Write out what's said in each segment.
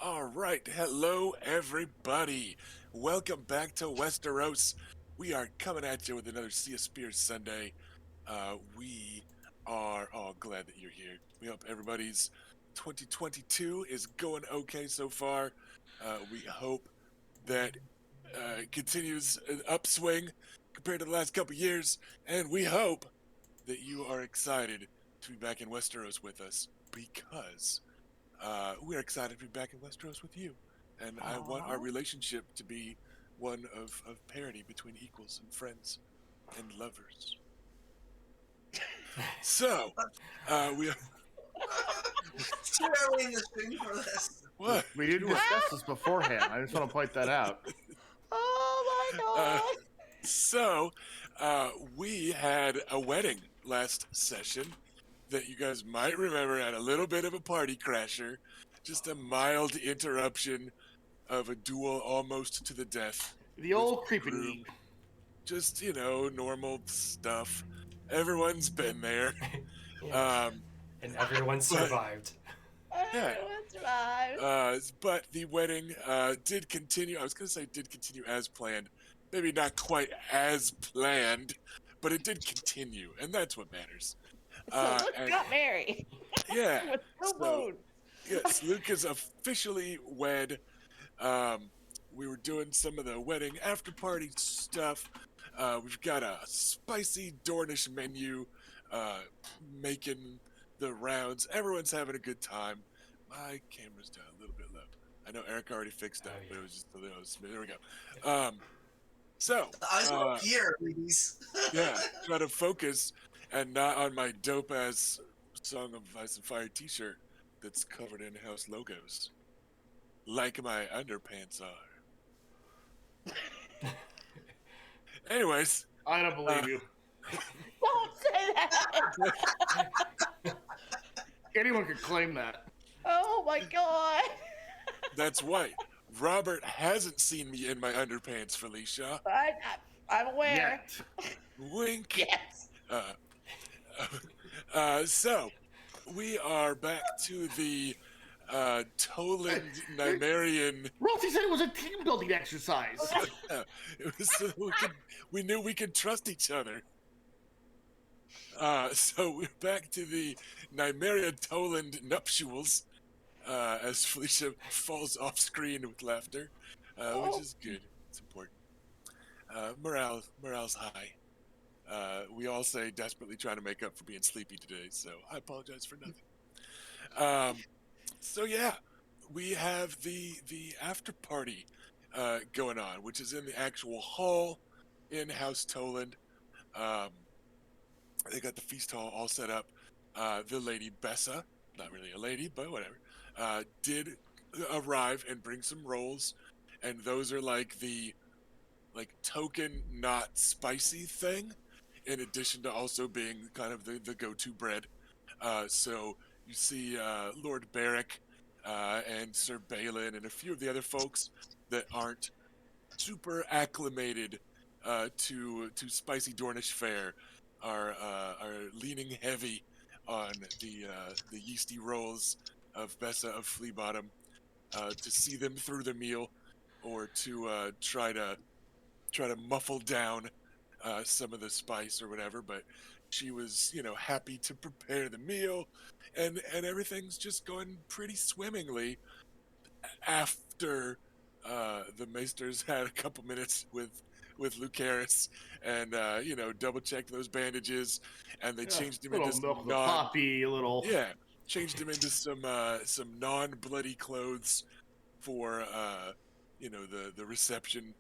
All right, hello everybody. Welcome back to Westeros. We are coming at you with another Sea of Spears Sunday. We are all glad that you're here. We hope everybody's 2022 is going okay so far. We hope that it continues an upswing compared to the last couple years, and we hope that you are excited to be back in Westeros with us because we're excited to be back in Westeros with you. And I want our relationship to be one of parity between equals and friends and lovers. So, we are. It's too early in the stream for this. What? We didn't discuss this beforehand. I just want to point that out. Oh my god! So, we had a wedding last session that you guys might remember had a little bit of a party crasher, just a mild interruption of a duel almost to the death. The old With creeping groom. eat. Just, normal stuff. Everyone's been there. Yeah. And everyone survived. Yeah. Everyone survived. But the wedding did continue. I was going to say did continue as planned. Maybe not quite as planned, but it did continue, and that's what matters. So Luke got married. Yeah. With no moon. Yes, Luke is officially wed. We were doing some of the wedding after party stuff. We've got a spicy Dornish menu making the rounds. Everyone's having a good time. My camera's down a little bit low. I know Eric already fixed that, but it was just a little smooth. There we go. I was up here, ladies. Yeah, try to focus and not on my dope ass Song of Ice and Fire t-shirt that's covered in house logos, like my underpants are. Anyways, I don't believe you. Don't say that. Anyone could claim that. Oh my god. that's white. Robert hasn't seen me in my underpants, Felicia. I'm aware. Yet. Wink. Yes. So, we are back to the Toland Nymaryen. Rosie said it was a team building exercise. It was so we knew we could trust each other. So we're back to the Nymaria Toland nuptials, as Felicia falls off screen with laughter, which is good. It's important. Morale's high. We all say desperately trying to make up for being sleepy today, so I apologize for nothing. So yeah, we have the after party going on, which is in the actual hall in House Toland. They got the feast hall all set up. The Lady Bessa, not really a lady, but whatever, did arrive and bring some rolls, and those are like the token not spicy thing, in addition to also being kind of the go-to bread. So you see Lord Barrick and Sir Balin and a few of the other folks that aren't super acclimated to spicy Dornish fare are leaning heavy on the yeasty rolls of Bessa of Fleabottom to see them through the meal, or to try to muffle down some of the spice or whatever. But she was, happy to prepare the meal, and everything's just going pretty swimmingly after the Maesters had a couple minutes with Lucerys and double checked those bandages, and they changed him into some poppy, changed him into some non-bloody clothes for the reception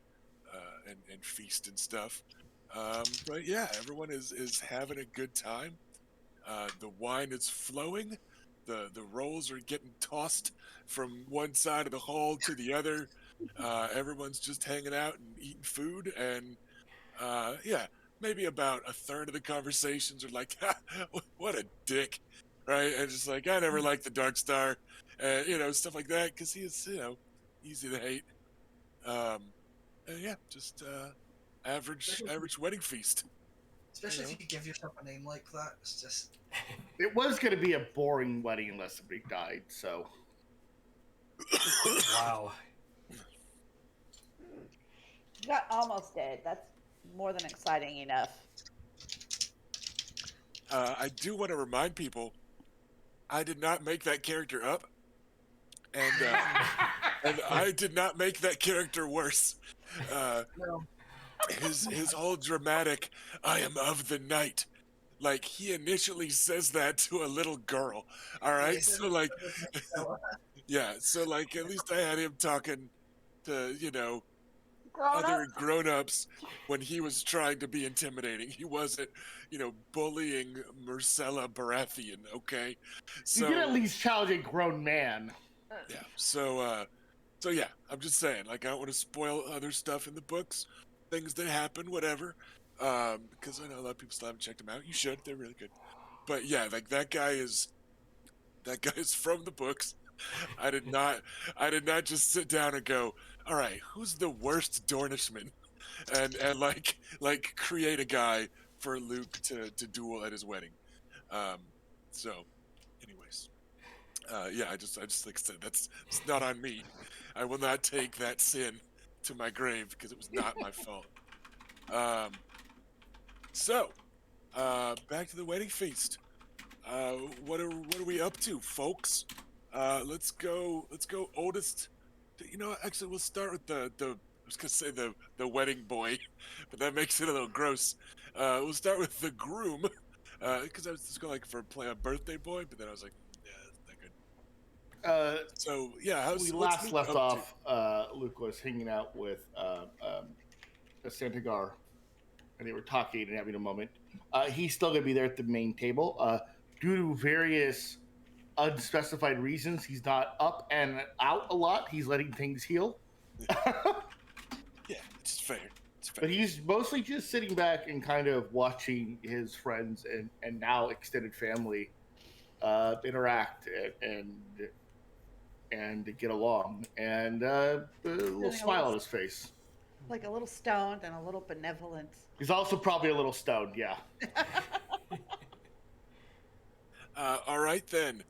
and feast and stuff. But yeah, everyone is having a good time. The wine is flowing. The rolls are getting tossed from one side of the hall to the other. Everyone's just hanging out and eating food, and yeah, maybe about a third of the conversations are like, "What a dick," right? And just like, "I never liked the Dark Star," stuff like that, because he is, easy to hate. And yeah, just average wedding feast. Especially if you give yourself a name like that, it's just. It was going to be a boring wedding unless somebody died, so. Wow. You got almost dead. That's more than exciting enough. I do want to remind people, I did not make that character up, and I did not make that character worse. Uh, No. his whole dramatic, I am of the night. Like, he initially says that to a little girl. All right, Yes, so like, Marcella. yeah, so like, at least I had him talking to Grown other up. grown-ups when he was trying to be intimidating. He wasn't, bullying Marcella Baratheon. Okay, You did at so least challenge a grown man. yeah, so yeah, I'm just saying, like, I don't want to spoil other stuff in the books, things that happen, whatever. Because I know a lot of people still haven't checked them out. You should; they're really good. But yeah, like that guy is from the books. I did not just sit down and go, all right, who's the worst Dornishman, and like create a guy for Luke to duel at his wedding. Um, so, anyways, yeah, I just like I said, it's not on me. I will not take that sin to my grave because it was not my fault. Um, so, back to the wedding feast. What are we up to, folks? Let's go oldest. Actually, we'll start with the I was gonna say the wedding boy, but that makes it a little gross. We'll start with the groom, because I was just going like for play a birthday boy, but then I was like, yeah, that's not good. So yeah, We what's last Luke left up to? off. Luke was hanging out with a Santigar, and they were talking and having a moment. He's still going to be there at the main table. Due to various unspecified reasons, he's not up and out a lot. He's letting things heal. Yeah, it's fair. It's fair. But he's mostly just sitting back and kind of watching his friends and now extended family interact and get along, and a little smile on his face. Like a little stoned and a little benevolent. He's also probably a little stoned, yeah. All right then.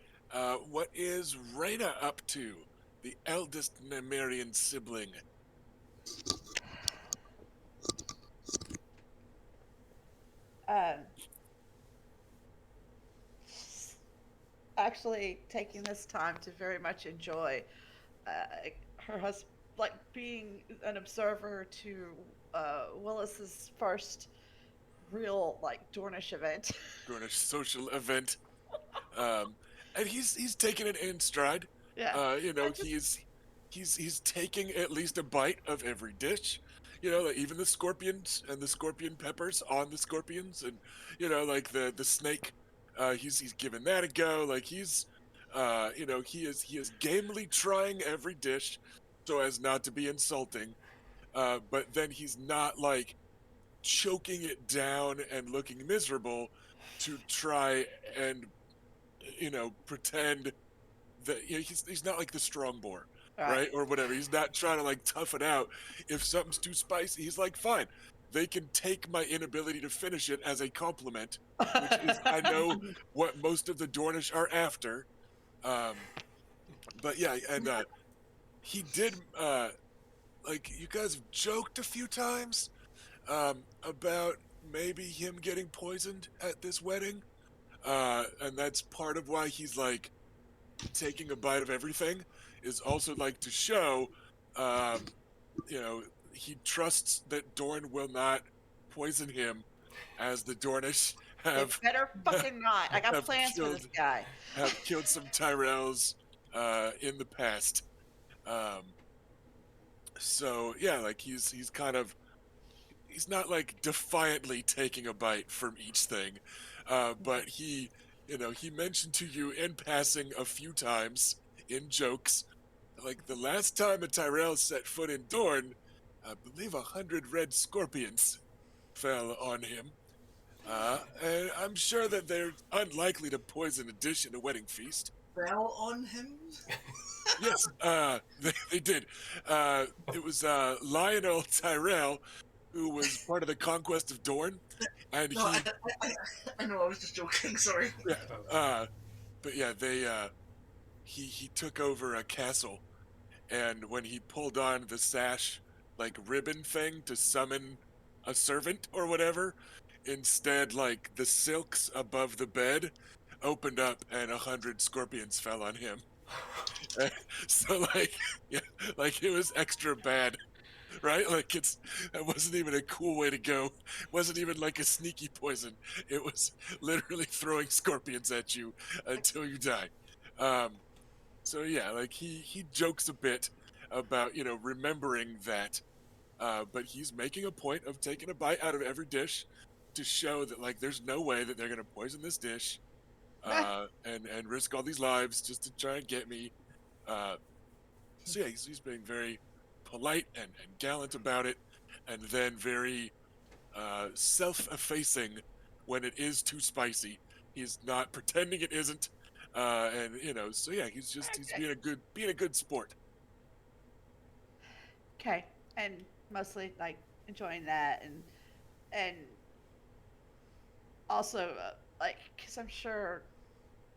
What is Reyna up to? The eldest Nymaryen sibling. Um, actually taking this time to very much enjoy her husband, like being an observer to Willis's first real like Dornish event. During a social event. And he's taking it in stride. Yeah. He's taking at least a bite of every dish. Like even the scorpions and the scorpion peppers on the scorpions, and like the snake. He's giving that a go. Like he is gamely trying every dish, so as not to be insulting. But then he's not like choking it down and looking miserable to try and pretend that he's not like the strong boar, right? Or whatever. He's not trying to like tough it out. If something's too spicy, he's like, fine. They can take my inability to finish it as a compliment, which is, I know, what most of the Dornish are after. But yeah, and he did, like, you guys have joked a few times about maybe him getting poisoned at this wedding. And that's part of why he's like taking a bite of everything, is also like to show, he trusts that Dorne will not poison him, as the Dornish have Better fucking not. I got have plans for this killed- guy. have killed some Tyrells in the past. So yeah, like he's kind of, he's not like defiantly taking a bite from each thing, but he mentioned to you in passing a few times in jokes, like the last time a Tyrell set foot in Dorne, I believe 100 red scorpions fell on him. And I'm sure that they're unlikely to poison a dish in a wedding feast. Fell on him? Yes, they did. It was Lionel Tyrell, who was part of the conquest of Dorne, and No, I know, I was just joking, sorry. but yeah, he took over a castle, and when he pulled on the sash, like ribbon thing to summon a servant or whatever, instead, like the silks above the bed opened up and 100 scorpions fell on him. So like, yeah, like it was extra bad, right? Like that wasn't even a cool way to go. It wasn't even like a sneaky poison. It was literally throwing scorpions at you until you die. Um, so yeah, like he jokes a bit about remembering that, but he's making a point of taking a bite out of every dish to show that like there's no way that they're gonna poison this dish, and risk all these lives just to try and get me. Uh, so yeah, he's being very polite and gallant about it, and then very self-effacing when it is too spicy. He's not pretending it isn't, and so yeah, he's being a good sport. Okay, and mostly like enjoying that, and also like because I'm sure,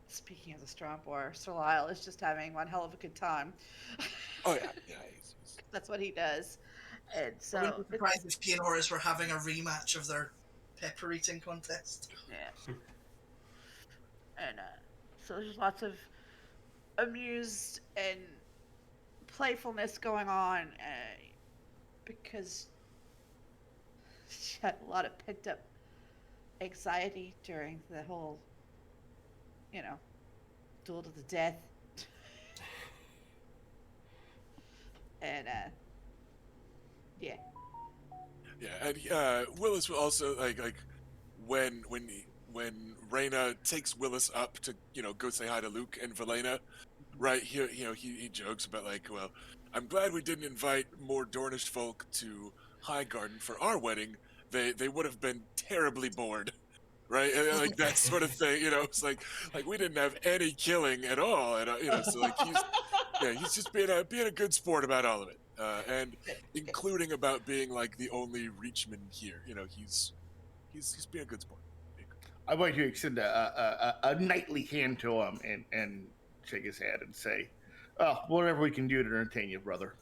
speaking as a strong boy, Sir Lyle is just having one hell of a good time. Oh yeah, yeah. That's what he does, and I wouldn't be so surprised it's if he and Horace were having a rematch of their pepper eating contest. yeah, and so there's lots of amused and playfulness going on because she had a lot of pent up anxiety during the whole, you know, duel to the death. And yeah, Yeah, and Willis will also like when Reyna takes Willis up to go say hi to Luke and Valena, right? He jokes about like, well, I'm glad we didn't invite more Dornish folk to Highgarden for our wedding. They would have been terribly bored, right? And, like that sort of thing. It's like we didn't have any killing at all, and so like he's just being a good sport about all of it, and including about being like the only Reachman here. He's being a good sport. I'm going to extend a knightly hand to him and shake his hand and say, "Oh, whatever we can do to entertain you, brother."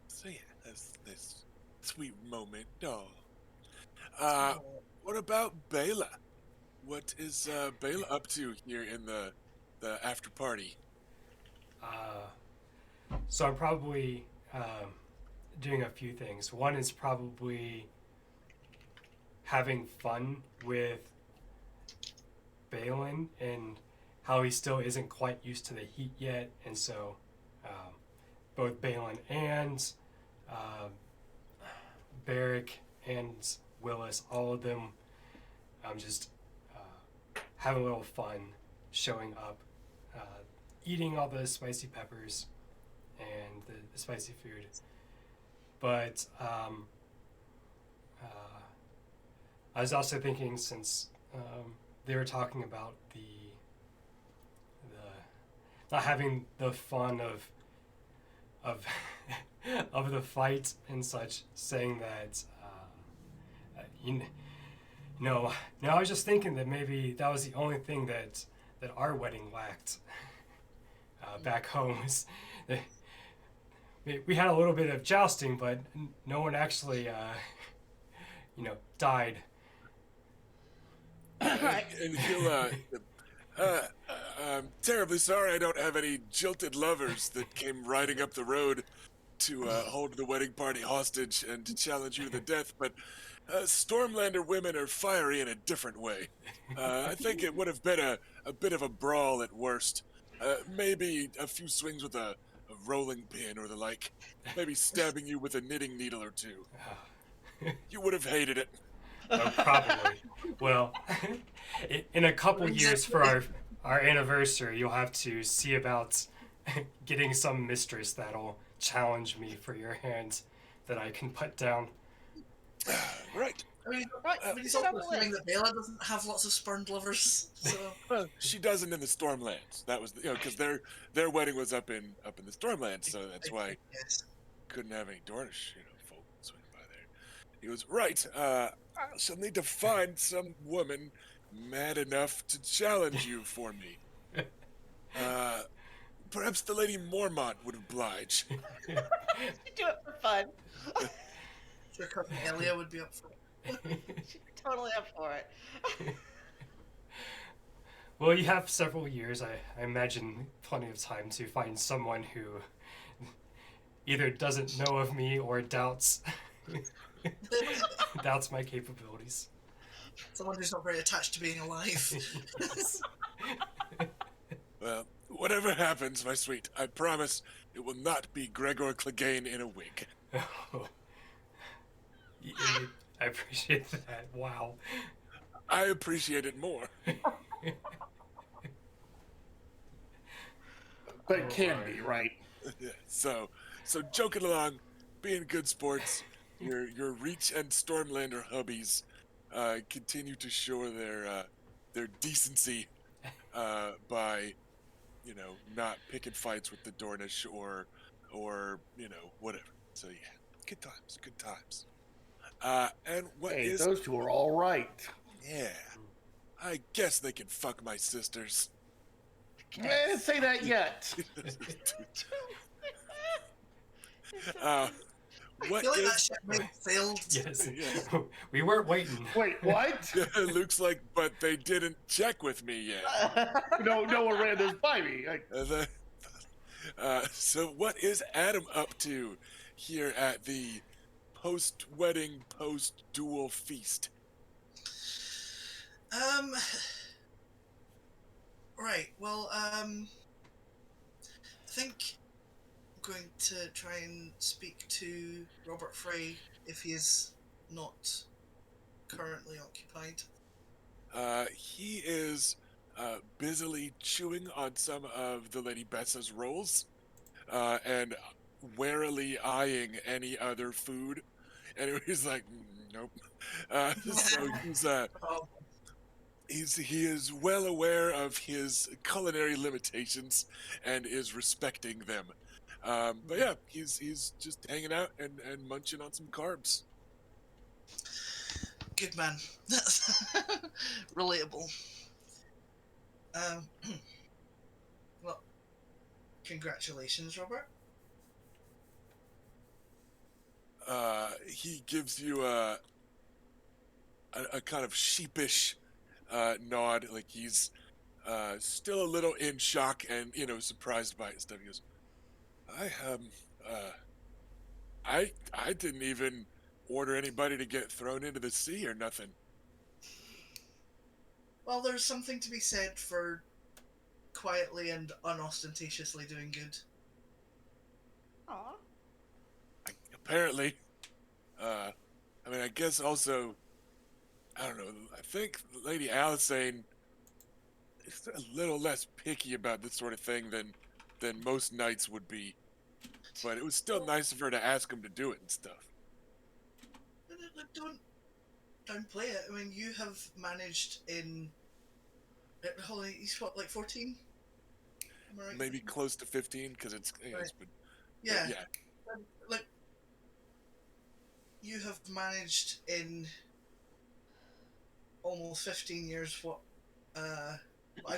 So yeah, that's this sweet moment. Oh, Oh, what about Bela? What is Bela up to here in the after party? So I'm probably doing a few things. One is probably having fun with Balin and how he still isn't quite used to the heat yet, and so both Balin and Barrick and Willis, all of them, just having a little fun, showing up, eating all the spicy peppers and the spicy food. But I was also thinking, since they were talking about the not having the fun of of the fight and such, saying that no, I was just thinking that maybe that was the only thing that our wedding lacked back home. We had a little bit of jousting, but no one actually, died. right. And he'll I'm terribly sorry I don't have any jilted lovers that came riding up the road to hold the wedding party hostage and to challenge you to the death, but Stormlander women are fiery in a different way. I think it would have been a bit of a brawl at worst. Maybe a few swings with a rolling pin or the like. Maybe stabbing you with a knitting needle or two. You would have hated it. Probably. Well, in a couple years for our anniversary, you'll have to see about getting some mistress that'll challenge me for your hand that I can put down. Right. I mean, Right, he's set also up a assuming list. that Bella doesn't have lots of spurned lovers. So Well, she doesn't in the Stormlands. That was because their wedding was up in the Stormlands, so that's why yes. couldn't have any Dornish folk swing by there. He goes, right. I shall need to find some woman mad enough to challenge you for me. Perhaps the Lady Mormont would oblige. You do it for fun. Your cousin Elia would be up for it. She's totally up for it. Well, you have several years, I imagine plenty of time to find someone who either doesn't know of me or doubts doubts my capabilities. Someone who's not very attached to being alive. Yes. Well, whatever happens, my sweet, I promise it will not be Gregor Clegane in a wig. Oh. I appreciate that. Wow. I appreciate it more. But it can be, right? Yeah, so joking along, being good sports, your Reach and Stormlander hubbies continue to show their decency by, not picking fights with the Dornish or whatever. So yeah, good times, good times. And what Hey, is those two are all right. yeah? I guess they can fuck my sisters. I didn't say that yet. uh, I what feel like that is? ship might have failed. Yes. Yeah. We weren't waiting. Wait, what? Looks like, but they didn't check with me yet. No one ran this by me. So what is Adam up to here at the post-wedding, post-duel feast? Right. Well, I think I'm going to try and speak to Robert Frey if he is not currently occupied. He is busily chewing on some of the Lady Bessa's rolls and warily eyeing any other food. And he's like, nope. So Oh, he is well aware of his culinary limitations and is respecting them. But yeah, he's just hanging out and munching on some carbs. good man. That's relatable. Well, congratulations, Robert. He gives you a kind of sheepish nod, like he's still a little in shock and surprised by it and stuff. He goes, I didn't even order anybody to get thrown into the sea or nothing. Well, there's something to be said for quietly and unostentatiously doing good. Aw. Apparently, I guess also, I don't know. I think Lady Alisane is a little less picky about this sort of thing than most knights would be. But it was still nice of her to ask him to do it and stuff. Don't downplay it. I mean, you have managed in. Hold on, he's what, like 14? Am I right? Maybe close to 15 because it's Right. been, Yeah. yeah. Like, you have managed in almost 15 years what I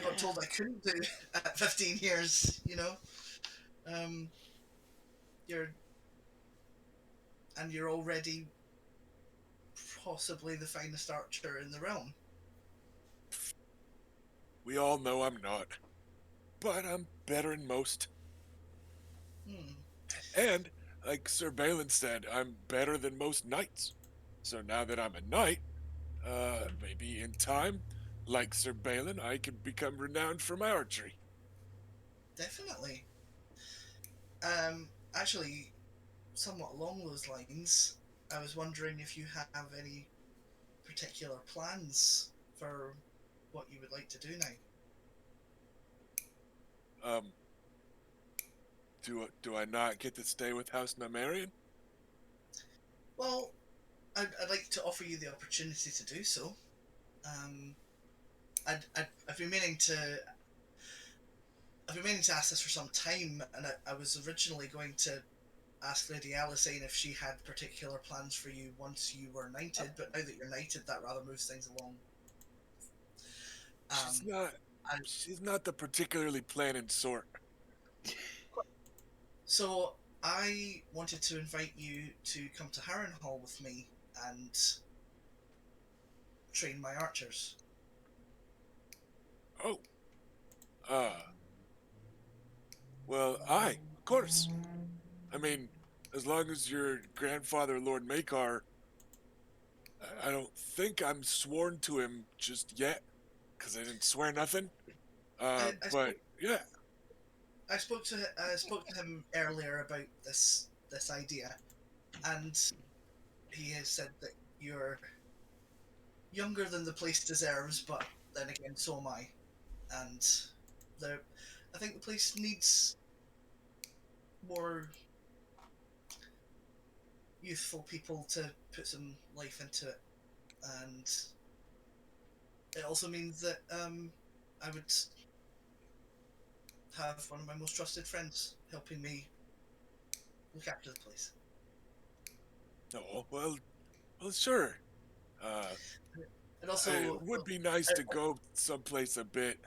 got told I couldn't do at 15 years, you're already possibly the finest archer in the realm. We all know I'm not, but I'm better than most. And like Sir Balin said, I'm better than most knights. So now that I'm a knight, maybe in time, like Sir Balin, I could become renowned for my archery. Definitely. Actually, somewhat along those lines, I was wondering if you have any particular plans for what you would like to do now. Do I not get to stay with House Nymaryen? Well, I'd like to offer you the opportunity to do so. I've been meaning to ask this for some time, and I was originally going to ask Lady Alisane if she had particular plans for you once you were knighted, but now that you're knighted, that rather moves things along. She's not the particularly planning sort. So I wanted to invite you to come to Harrenhal with me and train my archers. Oh, uh, well, aye, of course. I mean, as long as your grandfather, Lord Makar, I don't think I'm sworn to him just yet, because I didn't swear nothing. I, I But spoke yeah, I spoke to him earlier about this idea, and he has said that you're younger than the place deserves, but then again, so am I. And the I think the place needs more youthful people to put some life into it, and it also means that I would have one of my most trusted friends helping me look after the place. oh, well, sure. Uh, And it also, would be nice uh, to go someplace a bit,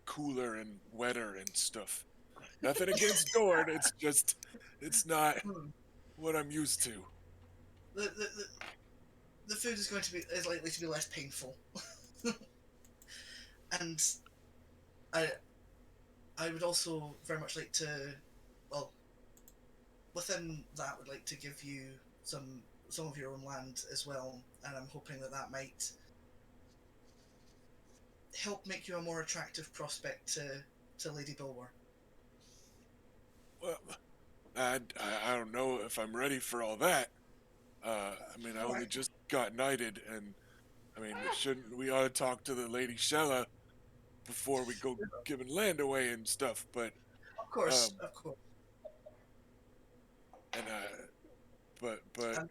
cooler and wetter and stuff. Nothing against Dorn, it's just, it's not hmm, what I'm used to. the the food is likely to be less painful, and I I would also very much like to, well, within that, would like to give you some of your own land as well, and I'm hoping that that might help make you a more attractive prospect to Lady Bulwer. Well, I don't know if I'm ready for all that. I mean, I All only right, just got knighted, and I mean, shouldn't we ought to talk to the Lady Shella before we go giving land away and stuff? But um, of course. and but I'm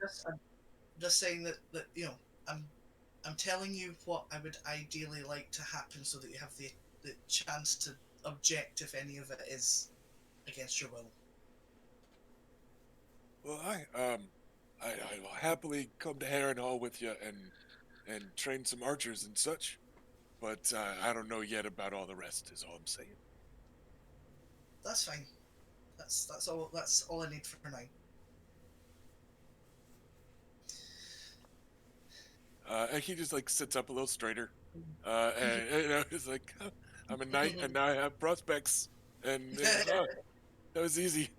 just saying that I'm I'm telling you what I would ideally like to happen so that you have the chance to object if any of it is against your will. well, I will happily come to Harrenhal with you and train some archers and such. But I don't know yet about all the rest. Is all I'm saying. That's fine. That's all I need for now. And he just like sits up a little straighter, and it's like, "Huh, I'm a knight, and now I have prospects, and that was easy.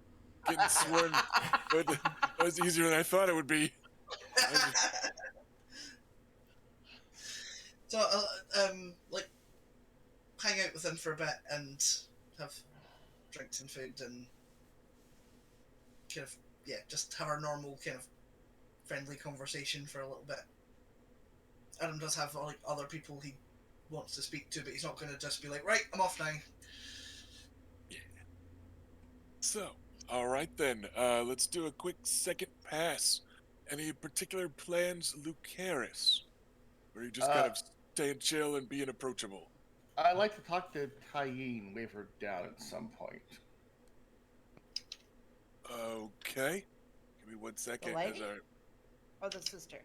Getting sworn, but that was easier than I thought it would be. I just, So like hang out with him for a bit and have drinks and food and kind of just have our normal kind of friendly conversation for a little bit. Adam does have like other people he wants to speak to, but he's not going to just be like, right, I'm off now. yeah. So, all right then. Let's do a quick second pass. Any particular plans, Lucerys? Or you just kind Uh, of staying chill and being approachable? I'd like to talk to Tyene, wave her down at some point. Okay. Give me 1 second. As lady? our Or the sister?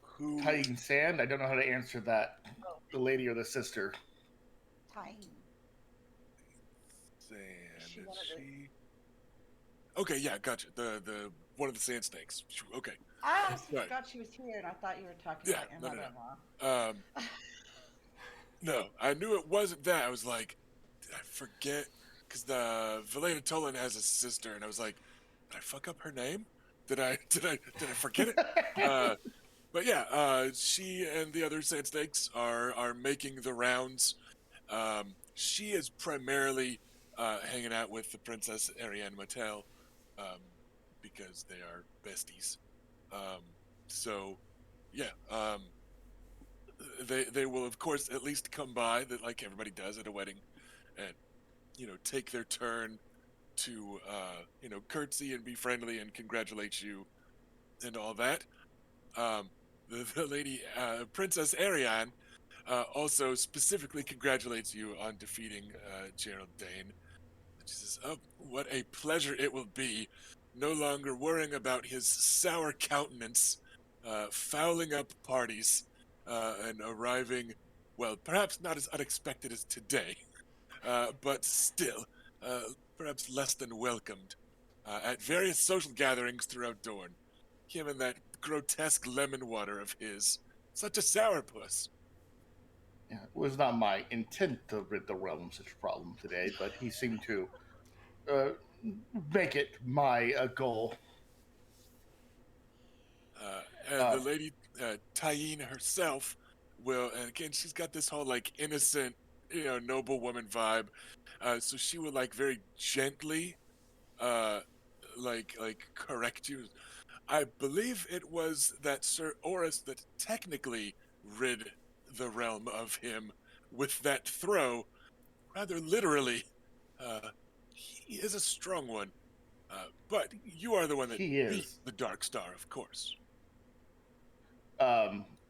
who Tyene Sand, I don't know how to answer that. Oh, The lady or the sister. Tyne. sand She is one of the. she? Okay, yeah, gotcha. The one of the sand snakes. Okay, I honestly right. forgot she was here, and I thought you were talking Yeah, about your no, no, mother-in-law. no. No, I knew it wasn't that. I was like, did I forget? Because the Valena Tolan has a sister, and I was like, did I fuck up her name? Did I forget it? Uh, but yeah, she and the other sand snakes are making the rounds. She is primarily hanging out with the Princess Ariane Mattel, um, because they are besties. Um, so yeah, they will of course at least come by, that like everybody does at a wedding, and take their turn to curtsy and be friendly and congratulate you and all that. Um, the lady Princess Ariane also specifically congratulates you on defeating Gerald Dane. She says, "Oh, what a pleasure it will be, no longer worrying about his sour countenance, fouling up parties, and arriving, well, perhaps not as unexpected as today, but still, perhaps less than welcomed at various social gatherings throughout Dorne. Him and that grotesque lemon water of his. Such a sourpuss. Yeah, it was not my intent to rid the realm of such a problem today, but he seemed to uh, make it my goal. And the Um, lady, Tyene herself, will, and again, she's got this whole like innocent, noble woman vibe. So she will like very gently, uh, like correct you. I believe it was that Sir Oris that technically rid the realm of him with that throw, rather literally. Uh, he is a strong one, but you are the one that he beat is. the Dark Star, of course.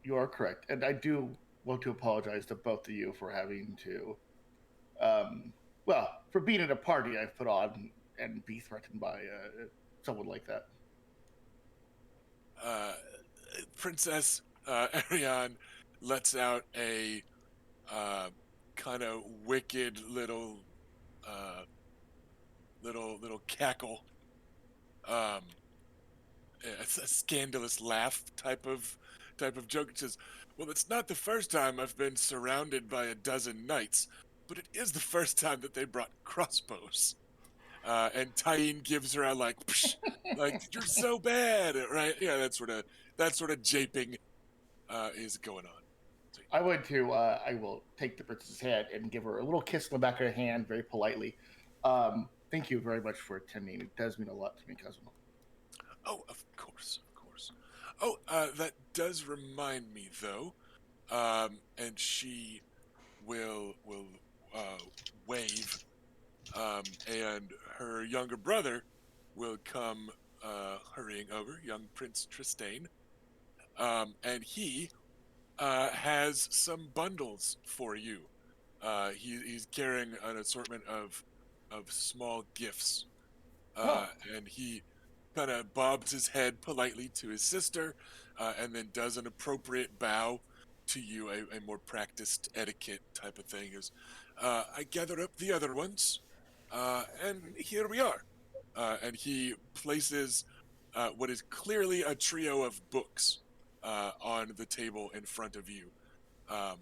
You are correct, and I do want to apologize to both of you for having to, um, well, for being at a party I've put on and be threatened by someone like that. Uh, Princess Ariane lets out a kind of wicked uh, little cackle. Um, it's a scandalous laugh type of joke. It says, "Well, it's not the first time I've been surrounded by a dozen knights, but it is the first time that they brought crossbows." And Tyene gives her a like, Psh, like you're so bad, right? Yeah, that sort of japing is going on. So, I will take the princess's hand and give her a little kiss on the back of her hand, very politely. Thank you very much for attending. It does mean a lot to me, cousin. oh, of course, of course. Oh, that does remind me though. And she will uh, wave, and her younger brother will come hurrying over, young Prince Tristane, and he has some bundles for you. He's carrying an assortment of small gifts, uh, Oh, and he kind of bobs his head politely to his sister, and then does an appropriate bow to you, a more practiced etiquette type of thing. Is I gathered up the other ones, and here we are. And he places what is clearly a trio of books on the table in front of you. Um,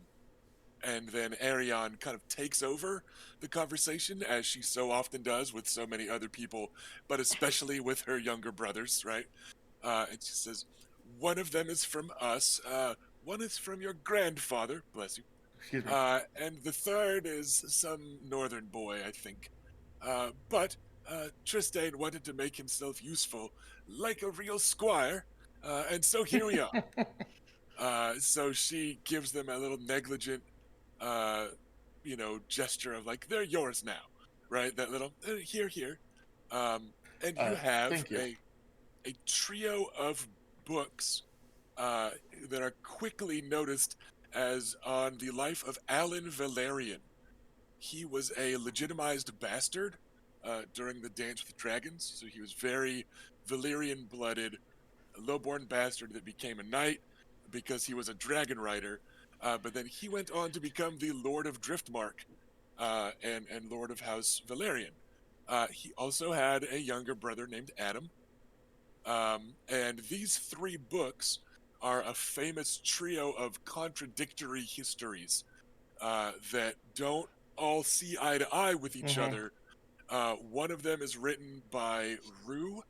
and then Ariane kind of takes over the conversation, as she so often does with so many other people, but especially with her younger brothers, right? And she says, "One of them is from us, one is from your grandfather, bless you, excuse me. and the third is some northern boy, I think. But Tristane wanted to make himself useful like a real squire, and so here we are." So she gives them a little negligent, uh, gesture of like, "They're yours now," right? That little here, here, and you have Thank you. a trio of books uh, that are quickly noticed as on the life of Alan Valerian. He was a legitimized bastard during the Dance with Dragons, so he was very Valyrian blooded, a low-born bastard that became a knight because he was a dragon rider. But then he went on to become the Lord of Driftmark and Lord of House Valerian. He also had a younger brother named Adam. And these three books are a famous trio of contradictory histories that don't all see eye to eye with each Mm-hmm. other. One of them is written by Rue,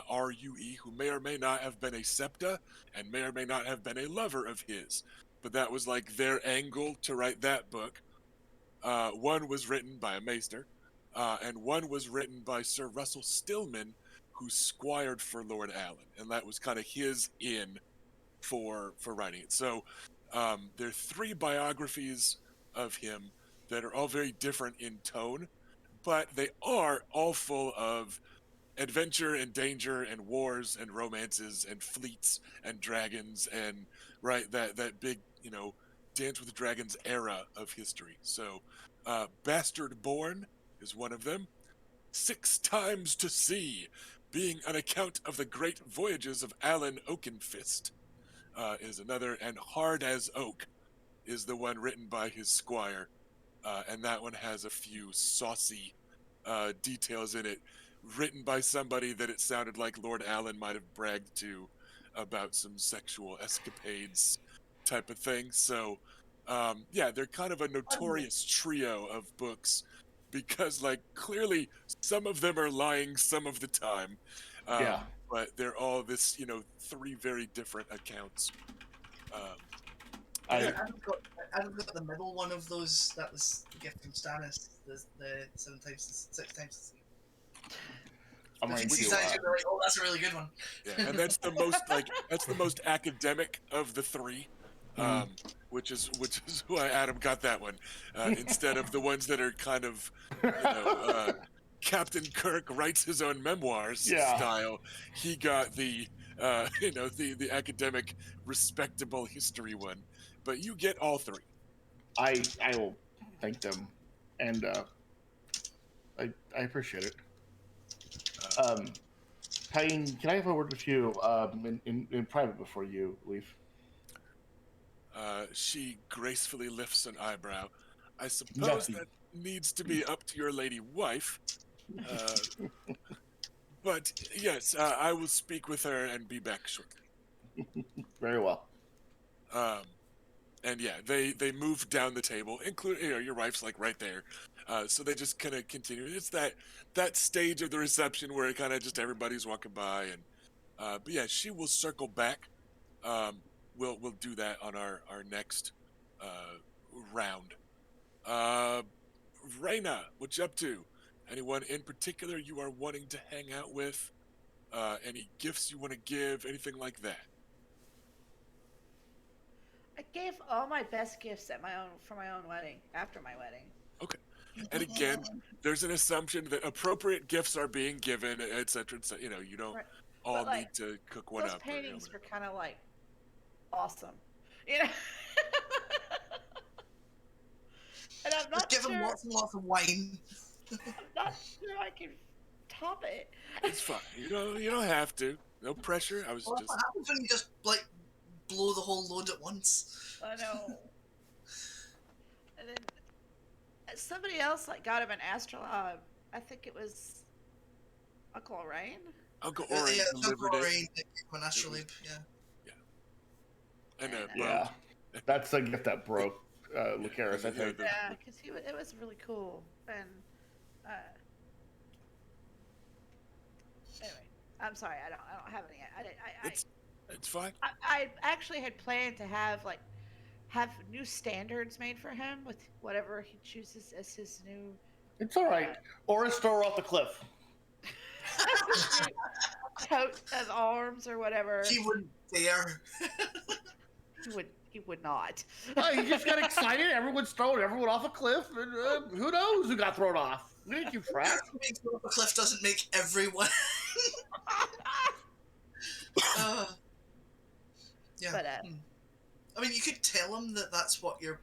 Rue, who may or may not have been a septa and may or may not have been a lover of his. But that was like their angle to write that book. One was written by a maester, and one was written by Sir Russell Stillman, who squired for Lord Allen, and that was kind of his in for writing it. So there are three biographies of him that are all very different in tone, but they are all full of adventure and danger and wars and romances and fleets and dragons and right that big Dance with Dragons era of history. So Bastard Born is one of them. Six Times to Sea, being an account of the great voyages of Alan Oakenfist, is another, and Hard as Oak is the one written by his squire. and that one has a few saucy details in it, written by somebody that it sounded like Lord Allen might have bragged to about some sexual escapades type of thing. So, yeah, they're kind of a notorious trio of books because, like, clearly some of them are lying some of the time, Yeah. but they're all this, three very different accounts. But I yeah, I've got the middle one of those. That was the gift from Stannis. The 6 times the sea. I'm If going you see to Stannis, you're like, oh, that's a really good one. yeah, and that's the most academic of the three, Mhm. which is why Adam got that one instead of the ones that are kind of, Captain Kirk writes his own memoirs Yeah. style. He got the the academic respectable history one, but you get all three. I will thank them, and I appreciate it. Um, Tyne, can I have a word with you in private before you leave? She gracefully lifts an eyebrow. I suppose Nothing. that needs to be up to your lady wife. Uh, but yes, I will speak with her and be back shortly. Very well. Um, and yeah, they move down the table, including your wife's like right there. So they just kind of continue. It's that stage of the reception where it kind of just everybody's walking by, and but yeah, she will circle back. Um, we'll do that on our next uh, round. Uh, Reyna, what you up to? Anyone in particular you are wanting to hang out with? Any gifts you want to give? Anything like that? I gave all my best gifts at for my own wedding, after my wedding. Okay. And again, there's an assumption that appropriate gifts are being given, et cetera, et cetera. You don't Right. all But like need to cook one those up or paintings whatever. were kind of like awesome, you know. And I'm Just not give him sure. lots and lots of wine. I'm not sure I can top it. It's fine. You don't have to. No pressure. I was Well, that's just what happens when you just like blow the whole load at once. I know. And then somebody else like got him an astrolabe. I think it was Uncle Rain. Uncle Oren Yeah, delivered it. Rain, an It was, astrolabe. Yeah. yeah. And a Yeah, boat. that's the gift that broke Lucerys, I And think. Yeah, because it was really cool. And uh, anyway, I'm sorry, I don't have any. it's fine. I actually had planned to have new standards made for him with whatever he chooses as his new It's all right. Or throw her off the cliff. his new coat of arms or whatever. He wouldn't dare. He would not. He just got excited. Everyone's throwing everyone off a cliff. And, who knows who got thrown off? We didn't keep track. Being thrown off a cliff doesn't make everyone. Yeah. But I mean, you could tell him that that's what you're,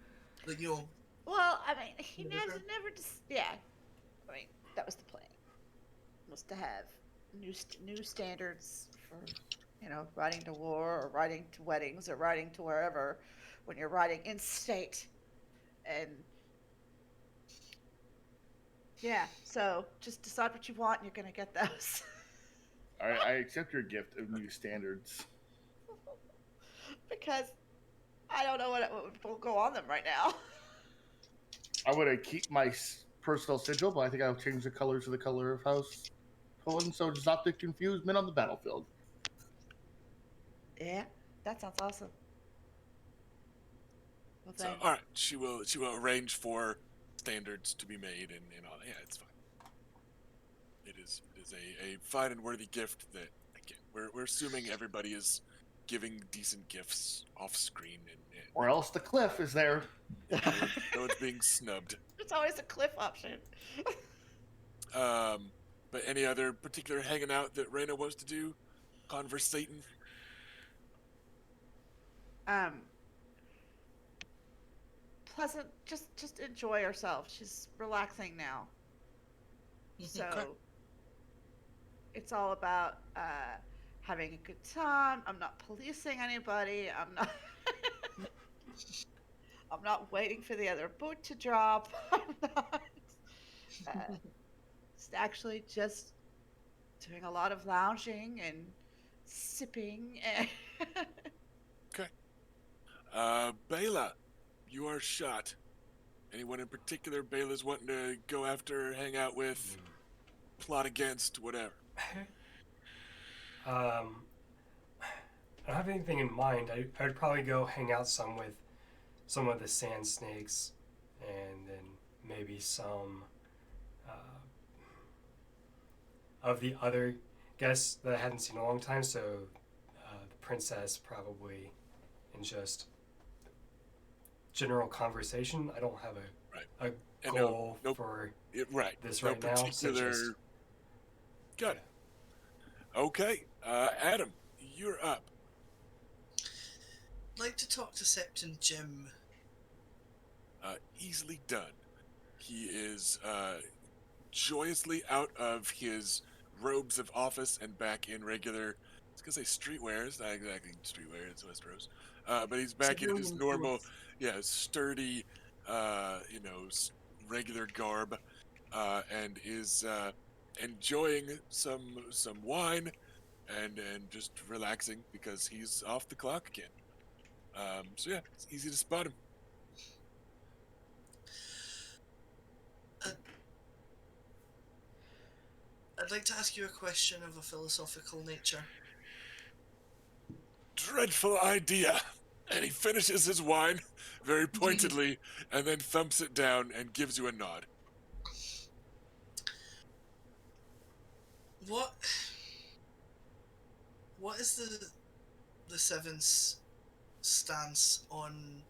well, I mean, he never just yeah. I mean, that was the plan, was to have new standards for riding to war or riding to weddings or riding to wherever when you're riding in state, and yeah. So just decide what you want, and you're gonna get those. I accept your gift of new standards. Because I don't know what will go on them right now. I would keep my personal sigil, but I think I'll change the color to the color of House Cohen, so it's not to confuse men on the battlefield. Yeah, that sounds awesome. Well, So all right, she will arrange for standards to be made and all. Yeah, it's fine. It is a fine and worthy gift that again we're assuming everybody is giving decent gifts off screen and Or else the cliff is there. no one's being snubbed. There's always a cliff option. But any other particular hanging out that Reyna wants to do? Conversating? Pleasant. Just enjoy ourselves. She's relaxing now. So it's all about having a good time. I'm not policing anybody. I'm not. I'm not waiting for the other boot to drop. I'm not. Uh, it's actually just doing a lot of lounging and sipping. And Okay. Bela, you are shot. Anyone in particular Bela's wanting to go after, hang out with, plot against, whatever? I don't have anything in mind. I would probably go hang out some with some of the sand snakes, and then maybe some uh, of the other guests that I hadn't seen in a long time. So the princess probably, and just general conversation. I don't have Right. a And goal no, for right. this No right now. So particular. just Got it. Okay. Adam, you're up. I'd like to talk to Septon Jim. Easily done. He is joyously out of his robes of office and back in regular. I was gonna say streetwear. It's not exactly streetwear. It's Westeros. But he's back in his Civilian normal, clothes. sturdy, regular garb, and is enjoying some wine and just relaxing because he's off the clock again. So yeah, it's easy to spot him. I'd like to ask you a question of a philosophical nature. Dreadful idea. And he finishes his wine very pointedly and then thumps it down and gives you a nod. What is the Seven's stance on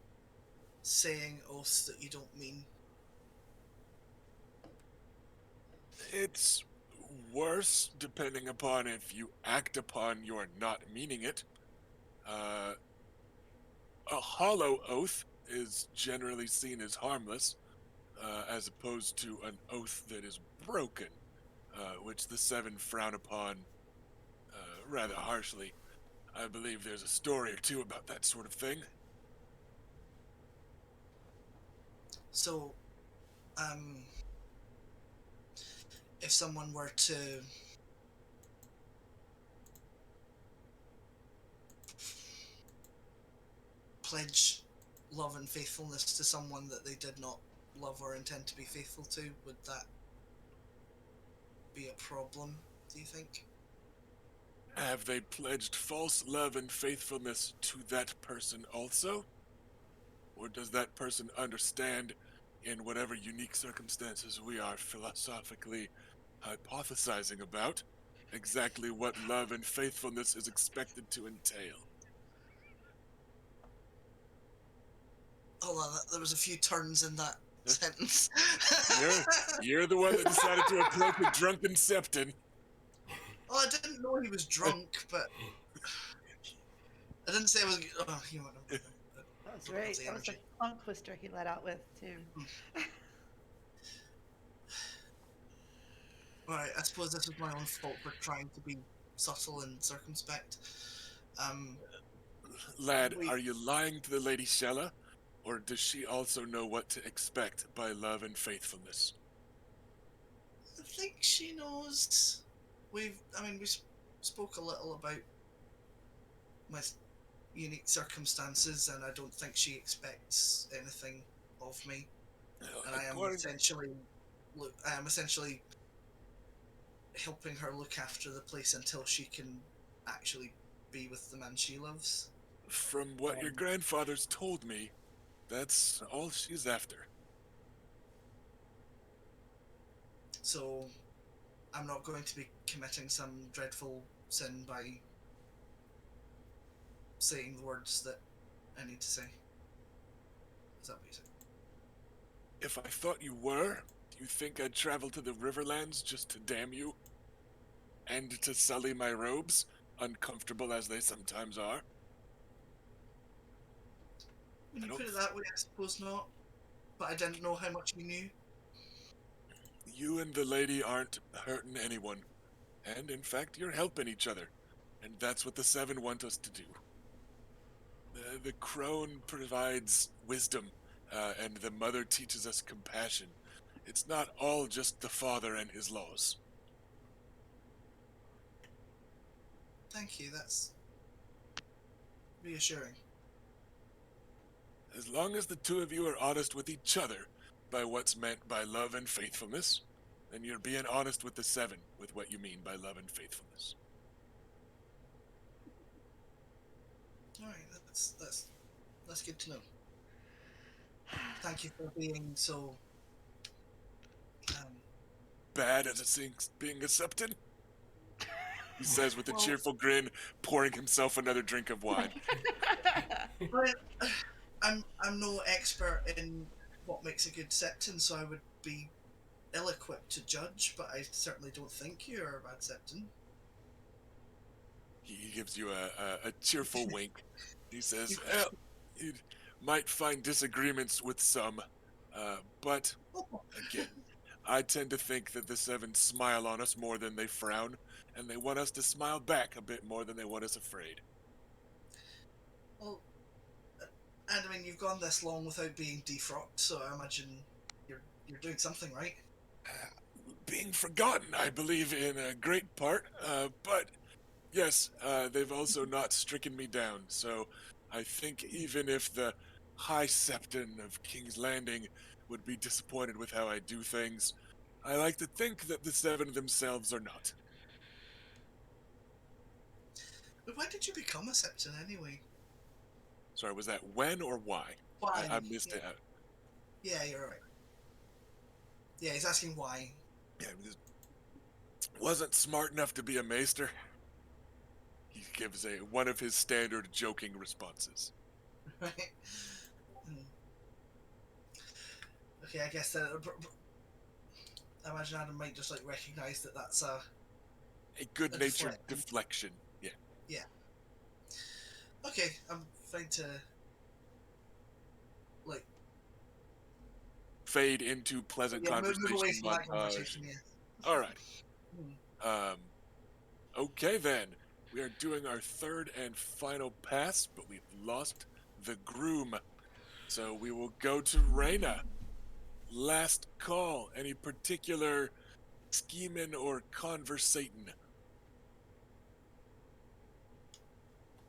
saying oaths that you don't mean? It's worse depending upon if you act upon your not meaning it. A hollow oath is generally seen as harmless, as opposed to an oath that is broken, which the Seven frown upon rather harshly. I believe there's a story or two about that sort of thing. So, if someone were to pledge love and faithfulness to someone that they did not love or intend to be faithful to, would that be a problem, do you think? Have they pledged false love and faithfulness to that person also? Or does that person understand, in whatever unique circumstances we are philosophically hypothesizing about, exactly what love and faithfulness is expected to entail? Hold on, there was a few turns in that sentence. You're the one that decided to approach a drunken Septon. Oh, I didn't know he was drunk, but I didn't say I was. Oh, you know. that was right. That was a tongue twister he let out with too. Alright, I suppose this was my own fault for trying to be subtle and circumspect. Lad, are you lying to the Lady Shella? Or does she also know what to expect by love and faithfulness? I think she knows. We spoke a little about my unique circumstances, and I don't think she expects anything of me. And I am essentially helping her look after the place until she can actually be with the man she loves. From what your grandfather's told me, that's all she's after. So I'm not going to be committing some dreadful sin by saying the words that I need to say. Is that what you said? If I thought you were, do you think I'd travel to the Riverlands just to damn you? And to sully my robes, uncomfortable as they sometimes are? When you put it that way, I suppose not. But I didn't know how much you knew. You and the lady aren't hurting anyone. And in fact, you're helping each other. And that's what the Seven want us to do. The crone provides wisdom and the mother teaches us compassion. It's not all just the father and his laws. Thank you. That's reassuring. As long as the two of you are honest with each other by what's meant by love and faithfulness, then you're being honest with the seven with what you mean by love and faithfulness. All right, that's good to know. Thank you for being so. Bad at being accepted? He says with a Well- cheerful grin, pouring himself another drink of wine. Well, I'm no expert in what makes a good septon, so I would be ill-equipped to judge. But I certainly don't think you're a bad septon. He gives you a cheerful wink. He says, well, you might find disagreements with some, but again, I tend to think that the seven smile on us more than they frown, and they want us to smile back a bit more than they want us afraid. Well, and I mean, you've gone this long without being defrocked, so I imagine you're doing something right. Being forgotten, I believe, in a great part, but yes, they've also not stricken me down, so I think even if the High Septon of King's Landing would be disappointed with how I do things, I like to think that the seven themselves are not. But when did you become a septon anyway? Sorry, was that when or why? Why? I missed it. Yeah, you're right. Yeah, he's asking why. Yeah, because wasn't smart enough to be a maester. He gives one of his standard joking responses. Right. Okay, I guess that. I imagine Adam might just like recognize that that's A good-natured deflection. Yeah. Yeah. Okay, I'm fine to like Fade into pleasant move away conversation. from that conversation. Yeah. All right. Hmm. Okay then. We are doing our third and final pass, but we've lost the groom. So we will go to Reyna. Last call. Any particular scheming or conversating?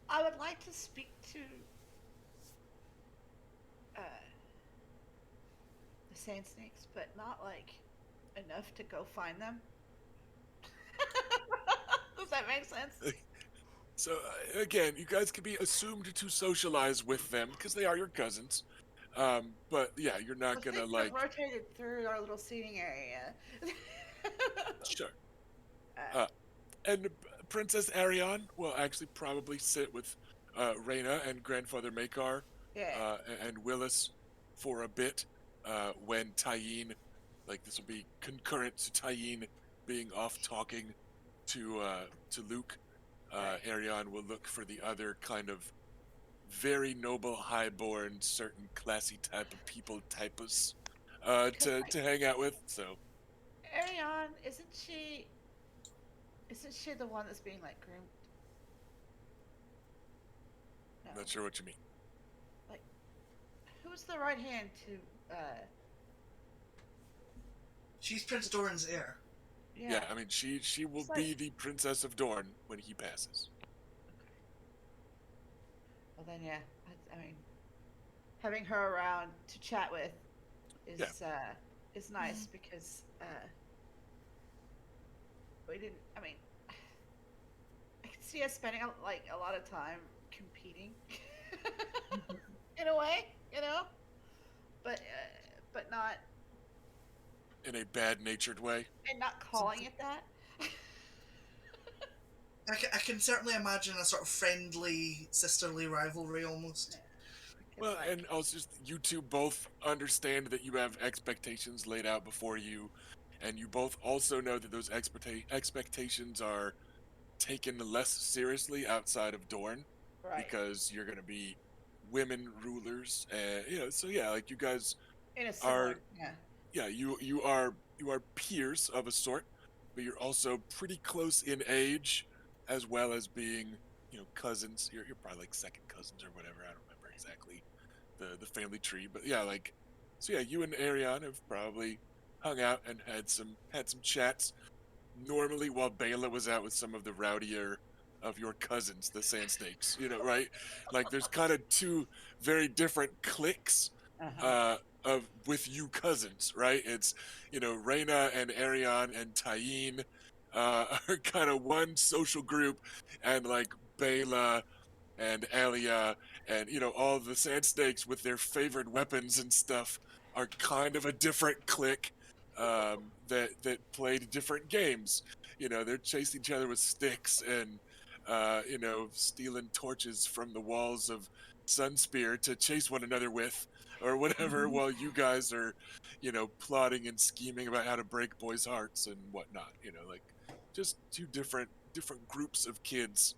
I would like to speak to the sand snakes, but not like enough to go find them. Does that make sense? So again, you guys can be assumed to socialize with them because they are your cousins. But yeah, you're not I gonna think like. they're rotated through our little seating area. Sure. And Princess Ariane will actually probably sit with Reyna and Grandfather Makar Yeah. and Willis for a bit when Tyene, like this will be concurrent to Tyene being off talking to Luke. Ariane will look for the other kind of very noble, highborn, certain classy type of people typus to hang out with. So Ariane, isn't she the one that's being like groomed? No. not sure what you mean. Like, who's the right hand to? She's Prince Doran's heir. Yeah, I mean she will It's be like- the Princess of Dorne when he passes. Well then, yeah. I mean, having her around to chat with is nice because we didn't. I mean, I can see us spending a lot of time competing, in a way, but not In a bad-natured way. and not calling it that. I can certainly imagine a sort of friendly, sisterly rivalry almost. Well, and also just you two both understand that you have expectations laid out before you, and you both also know that those expectations are taken less seriously outside of Dorne right. because you're going to be women rulers, and so yeah, like you guys In a similar, yeah, you are peers of a sort, but you're also pretty close in age, as well as being cousins. You're probably like second cousins or whatever. I don't remember exactly the family tree. But yeah, like, so yeah, you and Arion have probably hung out and had some chats. Normally, while Bela was out with some of the rowdier of your cousins, the Sand Snakes, right? Like, there's kind of two very different cliques Uh-huh. uh, of with you cousins, right? It's Reyna and Arion and Tyene are kind of one social group, and like Bela and Alia and all the Sand Snakes with their favorite weapons and stuff are kind of a different clique that played different games. They're chasing each other with sticks and stealing torches from the walls of Sunspear to chase one another with or whatever, while you guys are plotting and scheming about how to break boys' hearts and whatnot. Like, just two different groups of kids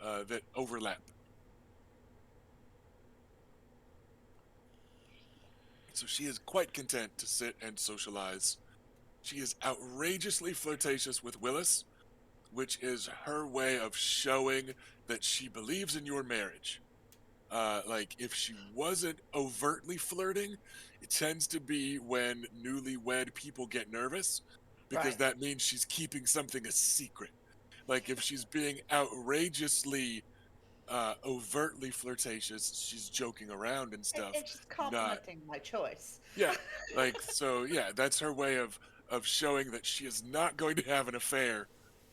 that overlap. So she is quite content to sit and socialize. She is outrageously flirtatious with Willis, which is her way of showing that she believes in your marriage. Like, if she wasn't overtly flirting, it tends to be when newlywed people get nervous, because Right. that means she's keeping something a secret. Like, if she's being outrageously overtly flirtatious, she's joking around and stuff, And she's not. complimenting my choice. Yeah, like, so yeah, that's her way of showing that she is not going to have an affair,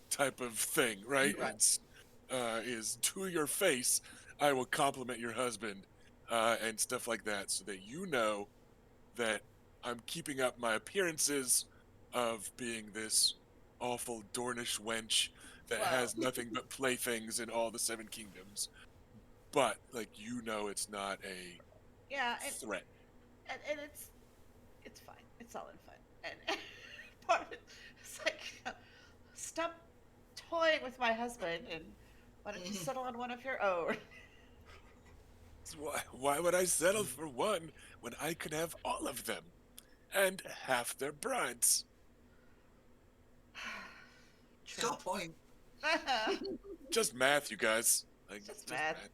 type of thing, right? Right. It's is to your face, I will compliment your husband, and stuff like that, so that that I'm keeping up my appearances of being this awful Dornish wench that Well, has nothing but playthings in all the Seven Kingdoms. But like, it's not a yeah, threat. and it's fine. It's all in fun. And part of it's like, stop toying with my husband, and why don't you settle on one of your own? Why would I settle for one when I could have all of them and half their brides? Got a point. Just math, you guys. Like, Just math.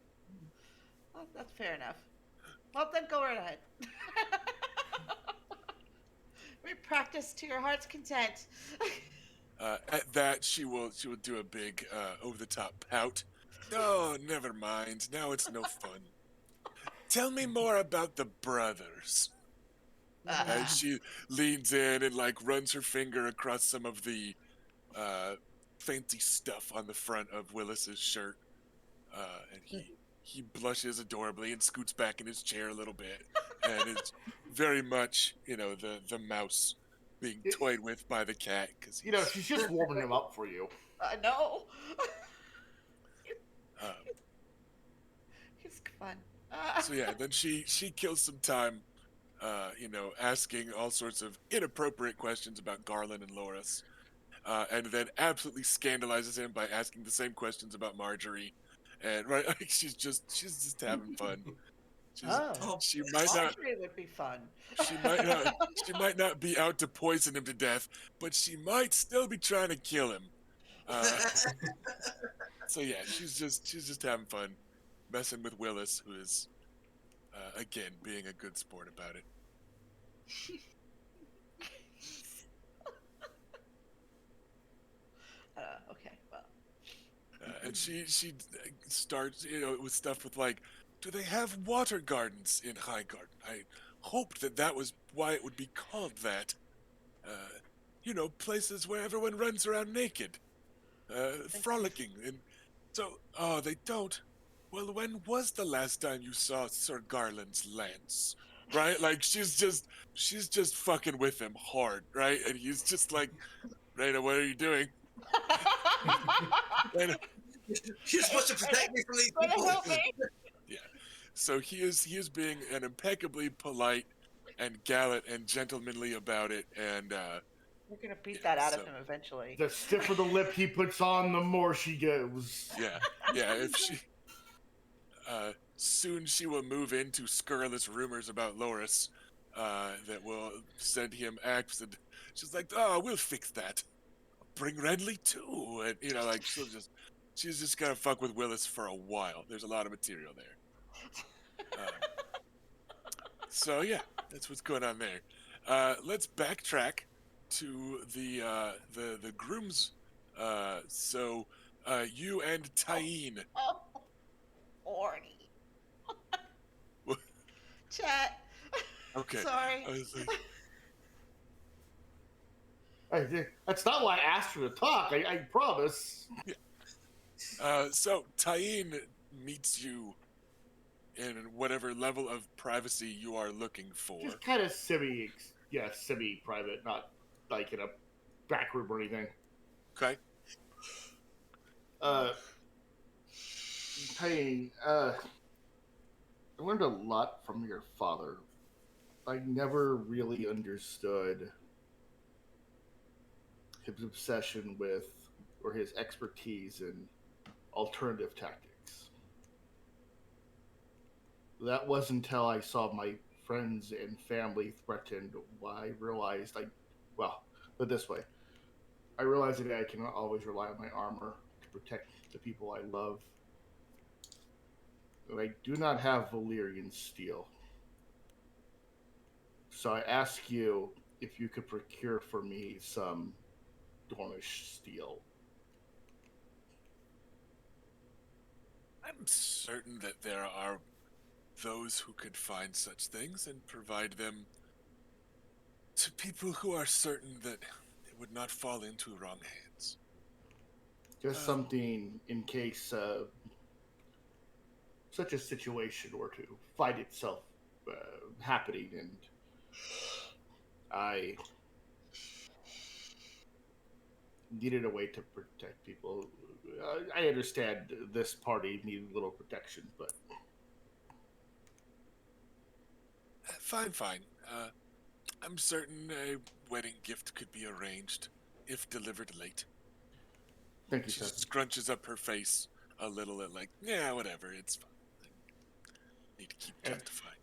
Well, that's fair enough. Well, then go right ahead. We practice to your heart's content. At that, she will do a big over the top pout. Oh, never mind. Now it's no fun. Tell me more about the brothers. As she leans in and like runs her finger across some of the fancy stuff on the front of Willis's shirt, and he blushes adorably and scoots back in his chair a little bit, and it's very much the mouse being toyed with by the cat, because she's just warming him up for you. No. um, It's fun. so yeah, then she kills some time, asking all sorts of inappropriate questions about Garland and Loris, and then absolutely scandalizes him by asking the same questions about Marjorie, and right, like, she's just having fun. She might not. Marjorie would be fun. She might not be out to poison him to death, but she might still be trying to kill him. So yeah, she's just having fun, messing with Willis, who is again being a good sport about it. Okay, well. And she starts with stuff with like, do they have water gardens in Highgarden? I hoped that was why it would be called that. Places where everyone runs around naked, frolicking, and so, oh, they don't. Well, when was the last time you saw Sir Garland's lance? Right? Like, she's just fucking with him hard, right? And he's just like, Raina, what are you doing? Raina. You're supposed to protect me from these people. Help me. Yeah. So he is being an impeccably polite and gallant and gentlemanly about it, and We're gonna beat that out of him eventually. The stiffer the lip he puts on, the more she goes. Yeah. If she soon she will move into scurrilous rumors about Loris that will send him acts, and she's like, oh, we'll fix that. Bring Renly too, and like, she's just gonna fuck with Willis for a while. There's a lot of material there. So yeah, that's what's going on there. Let's backtrack to the grooms. So you and Tyene. Oh, horny. Chat. Okay. Sorry. I was like, That's not why I asked her to talk. I promise. so Tyene meets you in whatever level of privacy you are looking for. Just kind of semi-private, not like in a back room or anything. Okay. Hey, I learned a lot from your father. I never really understood his obsession with, or his expertise in alternative tactics. That wasn't until I saw my friends and family threatened why I realized well, put it this way. I realized that I cannot always rely on my armor to protect the people I love. And I do not have Valyrian steel. So I ask you if you could procure for me some Dornish steel. I'm certain that there are those who could find such things and provide them to people who are certain that it would not fall into wrong hands. Just something in case such a situation were to find itself happening, and I needed a way to protect people. I understand this party needed a little protection, but Fine. I'm certain a wedding gift could be arranged if delivered late. thank you, She Seth. just scrunches up her face a little at like, yeah, whatever, it's fine. Need to keep justifying.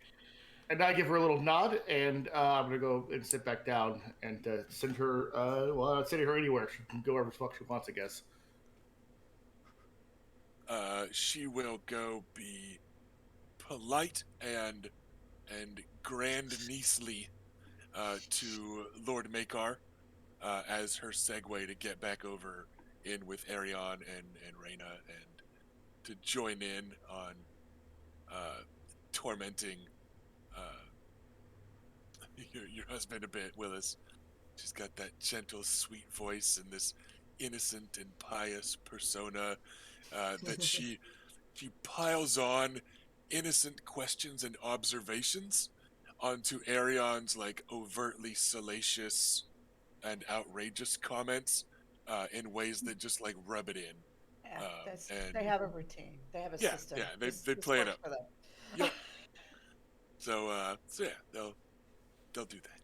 And I give her a little nod, and I'm gonna go and sit back down and send her. Well, I'm sending her anywhere. She can go wherever the fuck she wants, I guess. She will go be polite and grandniecely to Lord Makar as her segue to get back over in with Arion and Reyna and to join in on tormenting your husband a bit, Willis. She's got that gentle, sweet voice and this innocent and pious persona that she piles on innocent questions and observations onto Arion's like overtly salacious and outrageous comments in ways that just like rub it in. Yeah, And they have a routine. They have a system. Yeah, they play it up. For them. Yep. So yeah, they'll do that.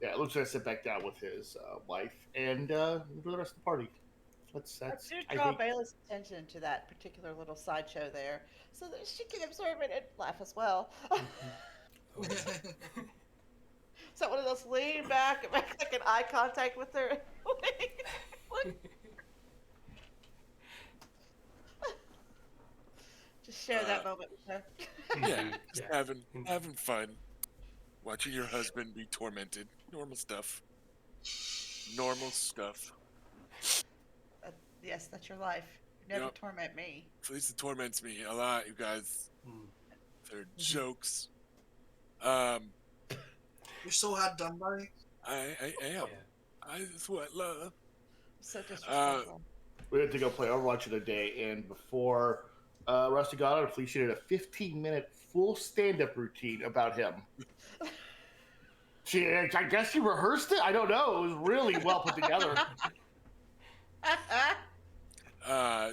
Yeah, Luke's gonna sit back down with his wife and do the rest of the party. I do draw Bayless' attention to that particular little sideshow there, so that she can observe it and laugh as well. So one of those lean back and make like an eye contact with her. Just share that moment with her. Yeah, just having fun, watching your husband be tormented. Normal stuff. Yes, that's your life. You never torment me. At least it torments me a lot, you guys. They're jokes. You're so hard done by. I am. That's what I love. So disrespectful. We had to go play Overwatch in a day, and before Rusty got on, Felicia did a 15-minute full stand-up routine about him. I guess she rehearsed it. I don't know. It was really well put together.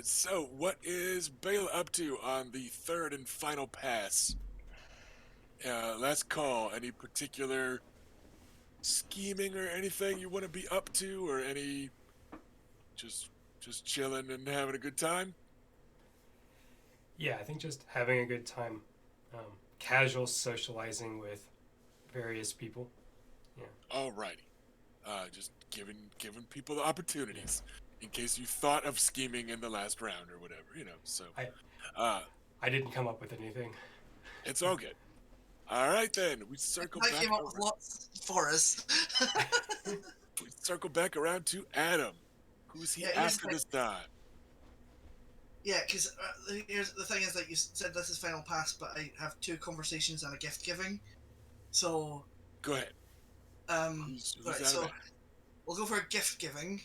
So what is Bale up to on the third and final pass? Last call. Any particular scheming or anything you want to be up to, or any just chilling and having a good time? Yeah, I think just having a good time, casual socializing with various people. Yeah. Alrighty. Just giving people the opportunities in case you thought of scheming in the last round or whatever, So I didn't come up with anything. It's all good. All right, then we circle I back. came up with lots for us. We circle back around to Adam. Who's he Yeah, here's after the- this time? Yeah, because here's the thing is that you said this is final pass, but I have 2 conversations and a gift giving. So, Go ahead. Who's right, Adam? so we'll go for a gift giving.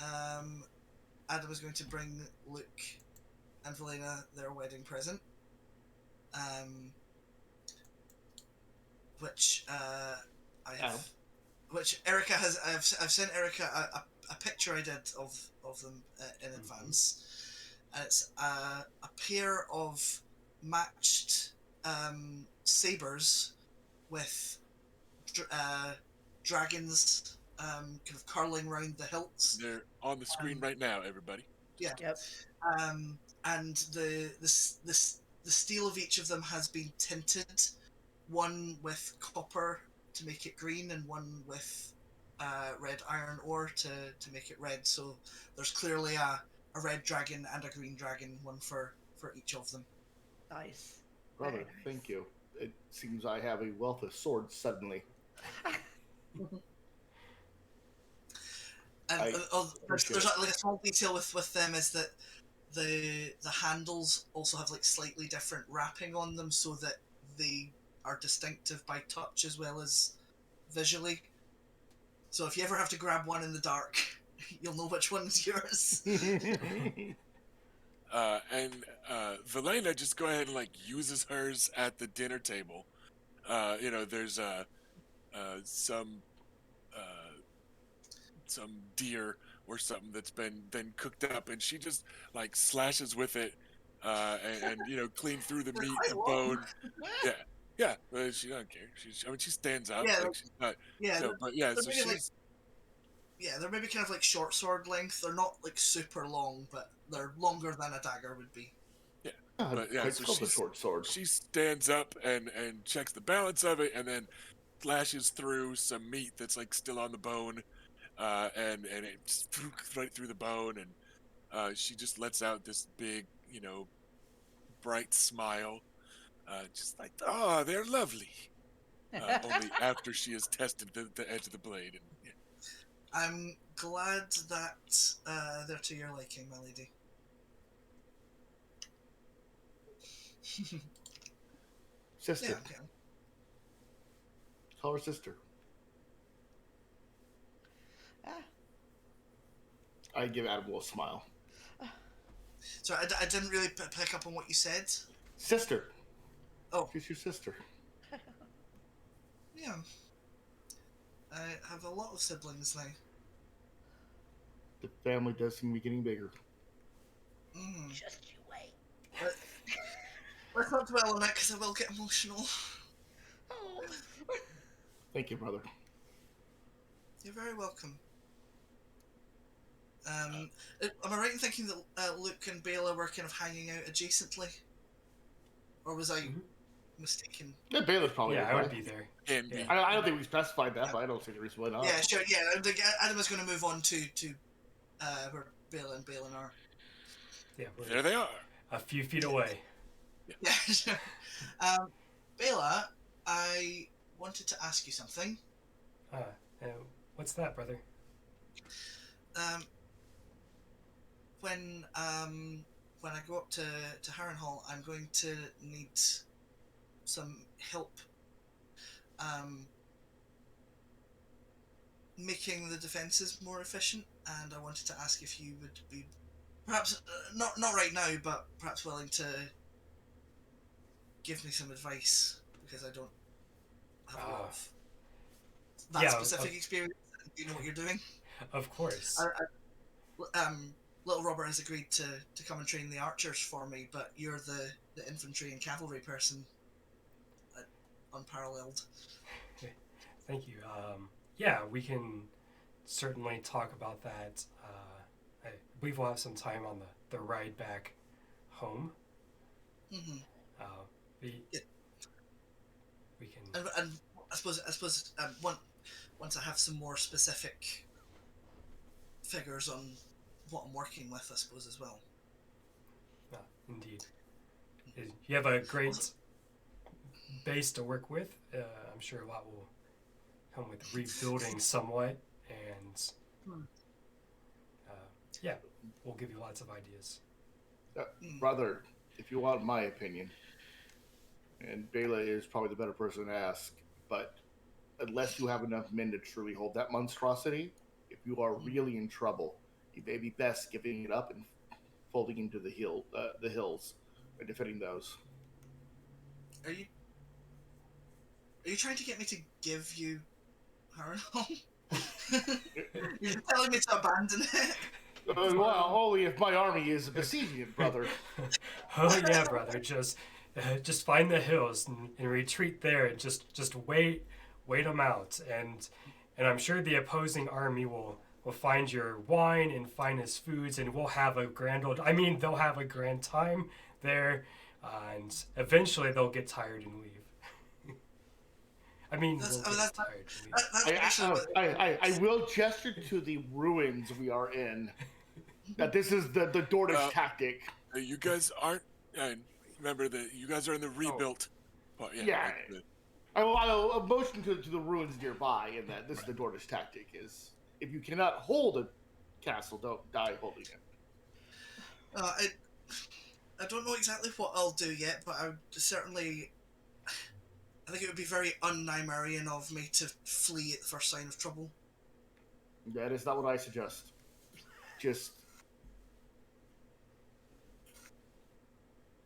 Adam is going to bring Luke and Valena their wedding present, which I have, Adam. which Erica has. I've sent Erica a picture I did of them in advance. And it's a pair of matched sabers with dragons kind of curling around the hilts. They're on the screen right now, everybody. Yeah. Yep. And the steel of each of them has been tinted, one with copper to make it green, and one with red iron ore to make it red. So there's clearly a red dragon and a green dragon, one for each of them. Nice. Brother, Very nice. thank you. It seems I have a wealth of swords suddenly. And I there's appreciate it. like a small detail with them is that the handles also have like slightly different wrapping on them, so that they are distinctive by touch as well as visually. So if you ever have to grab one in the dark, you'll know which one's yours. And Valena just go ahead and like uses hers at the dinner table. There's some deer or something that's been cooked up, and she just like slashes with it, and clean through the They're meat, quite the long. bone. Yeah. She doesn't care. She stands up. Yeah, like she's not. Yeah, But yeah. they're So maybe she's. they're maybe kind of like short sword length. They're not like super long, but they're longer than a dagger would be. But yeah, quite so still the short sword. she stands up and checks the balance of it, and then slashes through some meat that's like still on the bone, and it's right through the bone, and she just lets out this big, bright smile, just like, oh, they're lovely. Only after she has tested the edge of the blade. And, yeah. I'm glad that they're to your liking, my lady. Sister. Yeah, okay. Call her sister. Ah. I give Adam a little smile. So I didn't really pick up on what you said. Sister. Oh. She's your sister. Yeah. I have a lot of siblings now. The family does seem to be getting bigger. Just you wait. Let's not dwell on it, because I will get emotional. Oh. Thank you, brother. You're very welcome. Am I right in thinking that Luke and Bela were kind of hanging out adjacently? Or was I mistaken? Yeah, Baylor's probably Yeah, I nearby. would be there. And Yeah. I don't think we specified that, but I don't see the reason why not. Yeah, sure. Yeah, I think Adam was going to move on to where Bela and Balin are. Yeah, there we're they are. a few feet away. Yeah, sure. Bela, I wanted to ask you something. What's that, brother? When I go up to Harrenhal, I'm going to need some help making the defenses more efficient, and I wanted to ask if you would be perhaps not right now, but perhaps willing to give me some advice, because I don't have a lot of that specific experience. Do you know what you're doing? Of course. Little Robert has agreed to come and train the archers for me, but you're the infantry and cavalry person, unparalleled. Thank you. Yeah, we can certainly talk about that. I believe we'll have some time on the ride back home. Mm-hmm. We can. And I suppose once I have some more specific figures on what I'm working with, I suppose as well. Indeed. You have a great base to work with. I'm sure a lot will come with rebuilding somewhat, and yeah, we'll give you lots of ideas. Brother, if you want my opinion, and Bela is probably the better person to ask, but unless you have enough men to truly hold that monstrosity, if you are really in trouble, you may be best giving it up and folding into the hills, and defending those. Are you trying to get me to give you Harrenhal? You're telling me to abandon it? Well, only if my army is besieging it, brother. Oh yeah, brother. Just find the hills and retreat there, and just wait them out, and I'm sure the opposing army will find your wine and finest foods, and we'll have a grand old. I mean, they'll have a grand time there, and eventually they'll get tired and leave. I mean, we'll get tired and leave. I will gesture to the ruins we are in. That this is the Dornish tactic. You guys aren't. Remember that you guys are in the rebuilt. Well, yeah. I'll motion to the ruins nearby, and that this is the Dornish tactic: is if you cannot hold a castle, don't die holding it. I don't know exactly what I'll do yet, but I certainly. I think it would be very un-Nymaryen of me to flee at the first sign of trouble. That is not what I suggest. Just.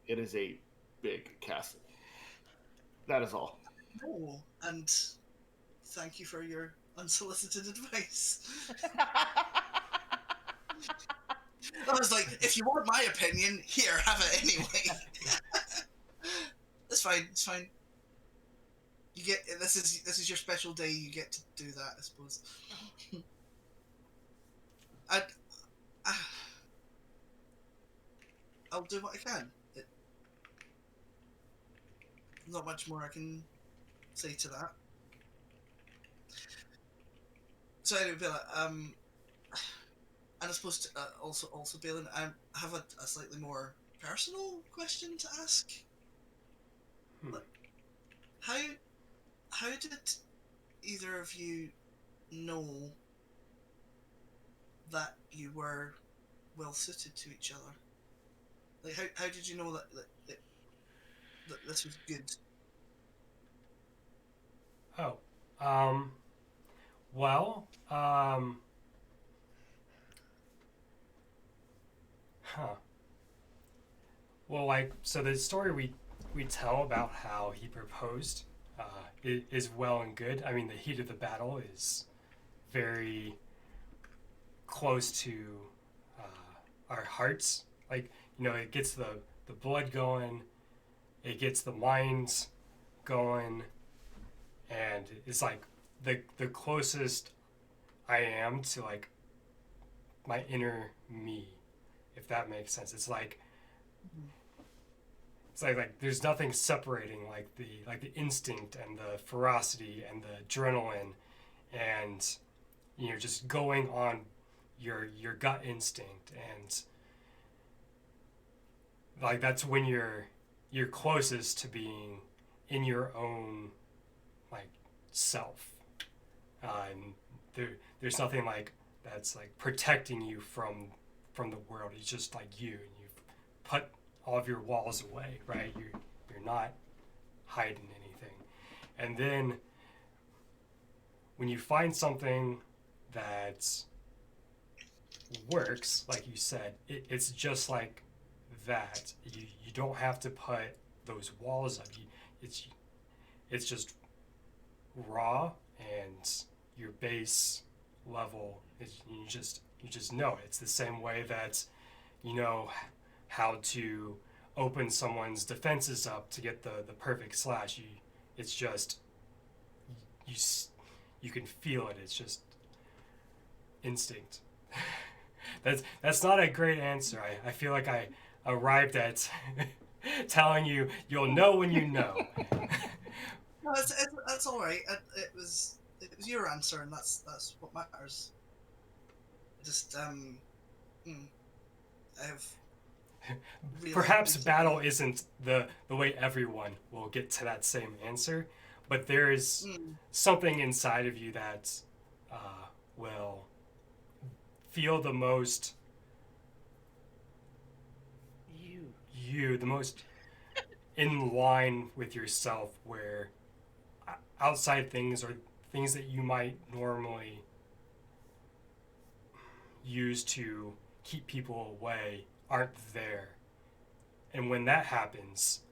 It is a big castle. That is all. Oh, and thank you for your unsolicited advice. I was like, if you want my opinion, here, have it anyway. It's fine. It's fine. You get this is your special day. You get to do that, I suppose. I'll do what I can. Not much more I can say to that. So anyway, Bella, and I suppose also Balin, I have a slightly more personal question to ask. How did either of you know that you were well suited to each other? Like how did you know that this was good? Oh, well, well, like, so the story we tell about how he proposed is well and good. I mean, the heat of the battle is very close to our hearts. Like, it gets the blood going, it gets the minds going, and it's like the closest I am to like my inner me, if that makes sense. It's like there's nothing separating like the instinct and the ferocity and the adrenaline, and just going on your gut instinct, and like that's when you're closest to being in your own like self, and there's nothing like that's like protecting you from the world. It's just like you, and you've put all of your walls away, right? You're not hiding anything. And then when you find something that works, like you said, it's just like that. You don't have to put those walls up. It's just raw, and your base level is you just know it. It's the same way that how to open someone's defenses up to get the perfect slash. It's just you can feel it. It's just instinct. That's not a great answer. I feel like I arrived at telling you you'll know when you know. No, that's all right. It was your answer, and that's what matters. Just I have. really Perhaps thinking battle isn't the way everyone will get to that same answer, but there is something inside of you that will feel the most the most in line with yourself, where outside things or things that you might normally use to keep people away aren't there. And when that happens,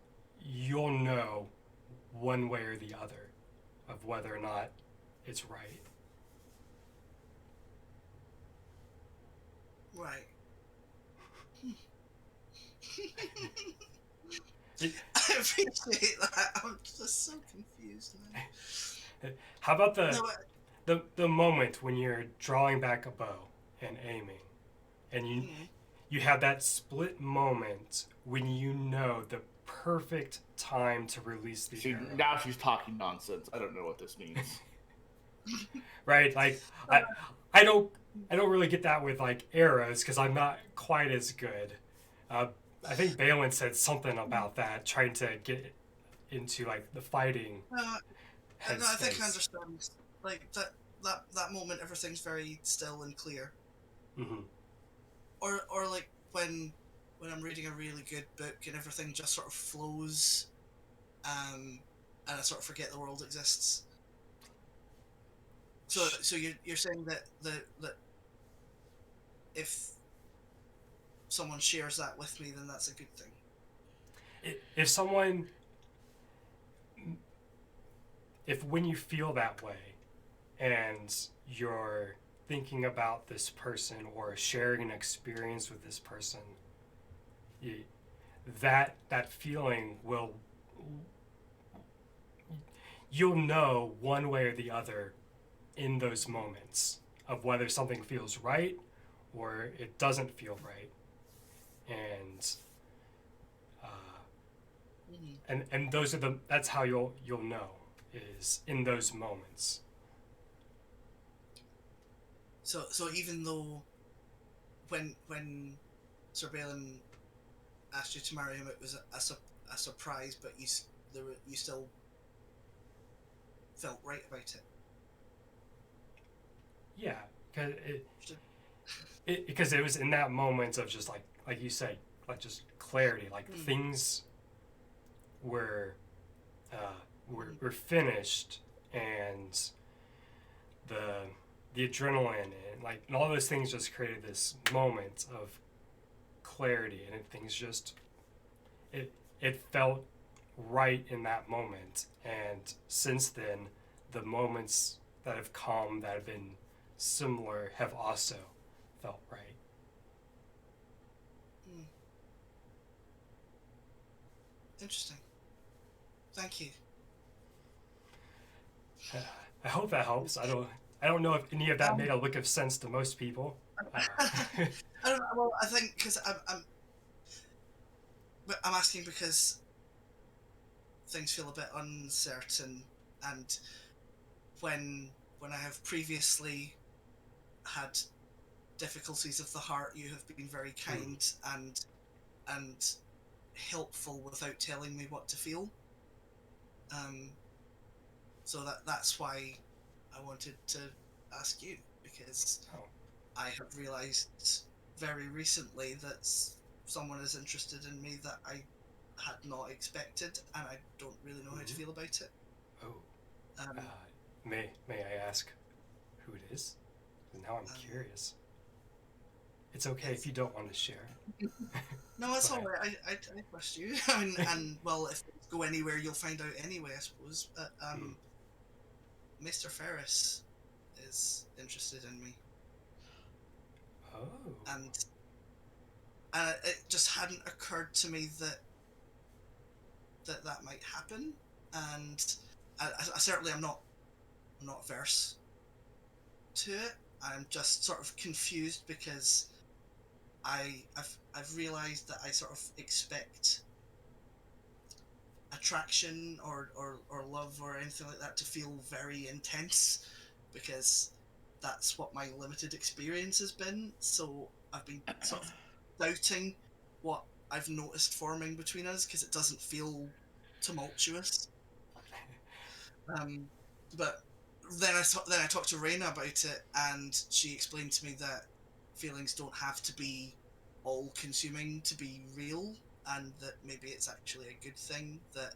you'll know one way or the other of whether or not it's right. Right. It, I appreciate that. I'm just so confused now. how about No, the moment when you're drawing back a bow and aiming, and you have that split moment when you know the perfect time to release the See, arrow. now she's talking nonsense. I don't know what this means. Right? Like I don't really get that with like arrows because I'm not quite as good. I think Balin said something about that, trying to get into like the fighting. no, I think I headspace. understand. Like that moment, everything's very still and clear. Mm-hmm. Or like when I'm reading a really good book and everything just sort of flows, and I sort of forget the world exists. So you're saying that that if someone shares that with me, then that's a good thing. If someone, if when you feel that way and you're thinking about this person or sharing an experience with this person, that feeling will, you'll know one way or the other in those moments of whether something feels right or it doesn't feel right. And and those are that's how you'll know, is in those moments. So even though when Sir Balin asked you to marry him, it was a surprise, but you still felt right about it. Yeah, because it was in that moment of just like you say, like just clarity, like things were finished, and the adrenaline and all those things just created this moment of clarity, and things just it felt right in that moment. And since then, the moments that have come that have been similar have also felt right. Interesting. Thank you. I hope that helps. I don't know if any of that made a lick of sense to most people. I don't know. Well, I think because I'm asking because things feel a bit uncertain, and when I have previously had difficulties of the heart, you have been very kind and helpful without telling me what to feel. So that's why I wanted to ask you, because I have realized very recently that someone is interested in me that I had not expected, and I don't really know how to feel about it. Oh. May I ask who it is? Now I'm curious. It's okay if you don't want to share. No, it's all right. I trust you. I mean, and well, if things go anywhere, you'll find out anyway, I suppose. But Mr. Ferris is interested in me. Oh. And it just hadn't occurred to me that might happen. And I certainly am not averse to it. I'm just sort of confused because I've realized that I sort of expect attraction or love or anything like that to feel very intense, because that's what my limited experience has been. So I've been sort of doubting what I've noticed forming between us, because it doesn't feel tumultuous. But then I talked to Raina about it, and she explained to me that feelings don't have to be all-consuming to be real, and that maybe it's actually a good thing that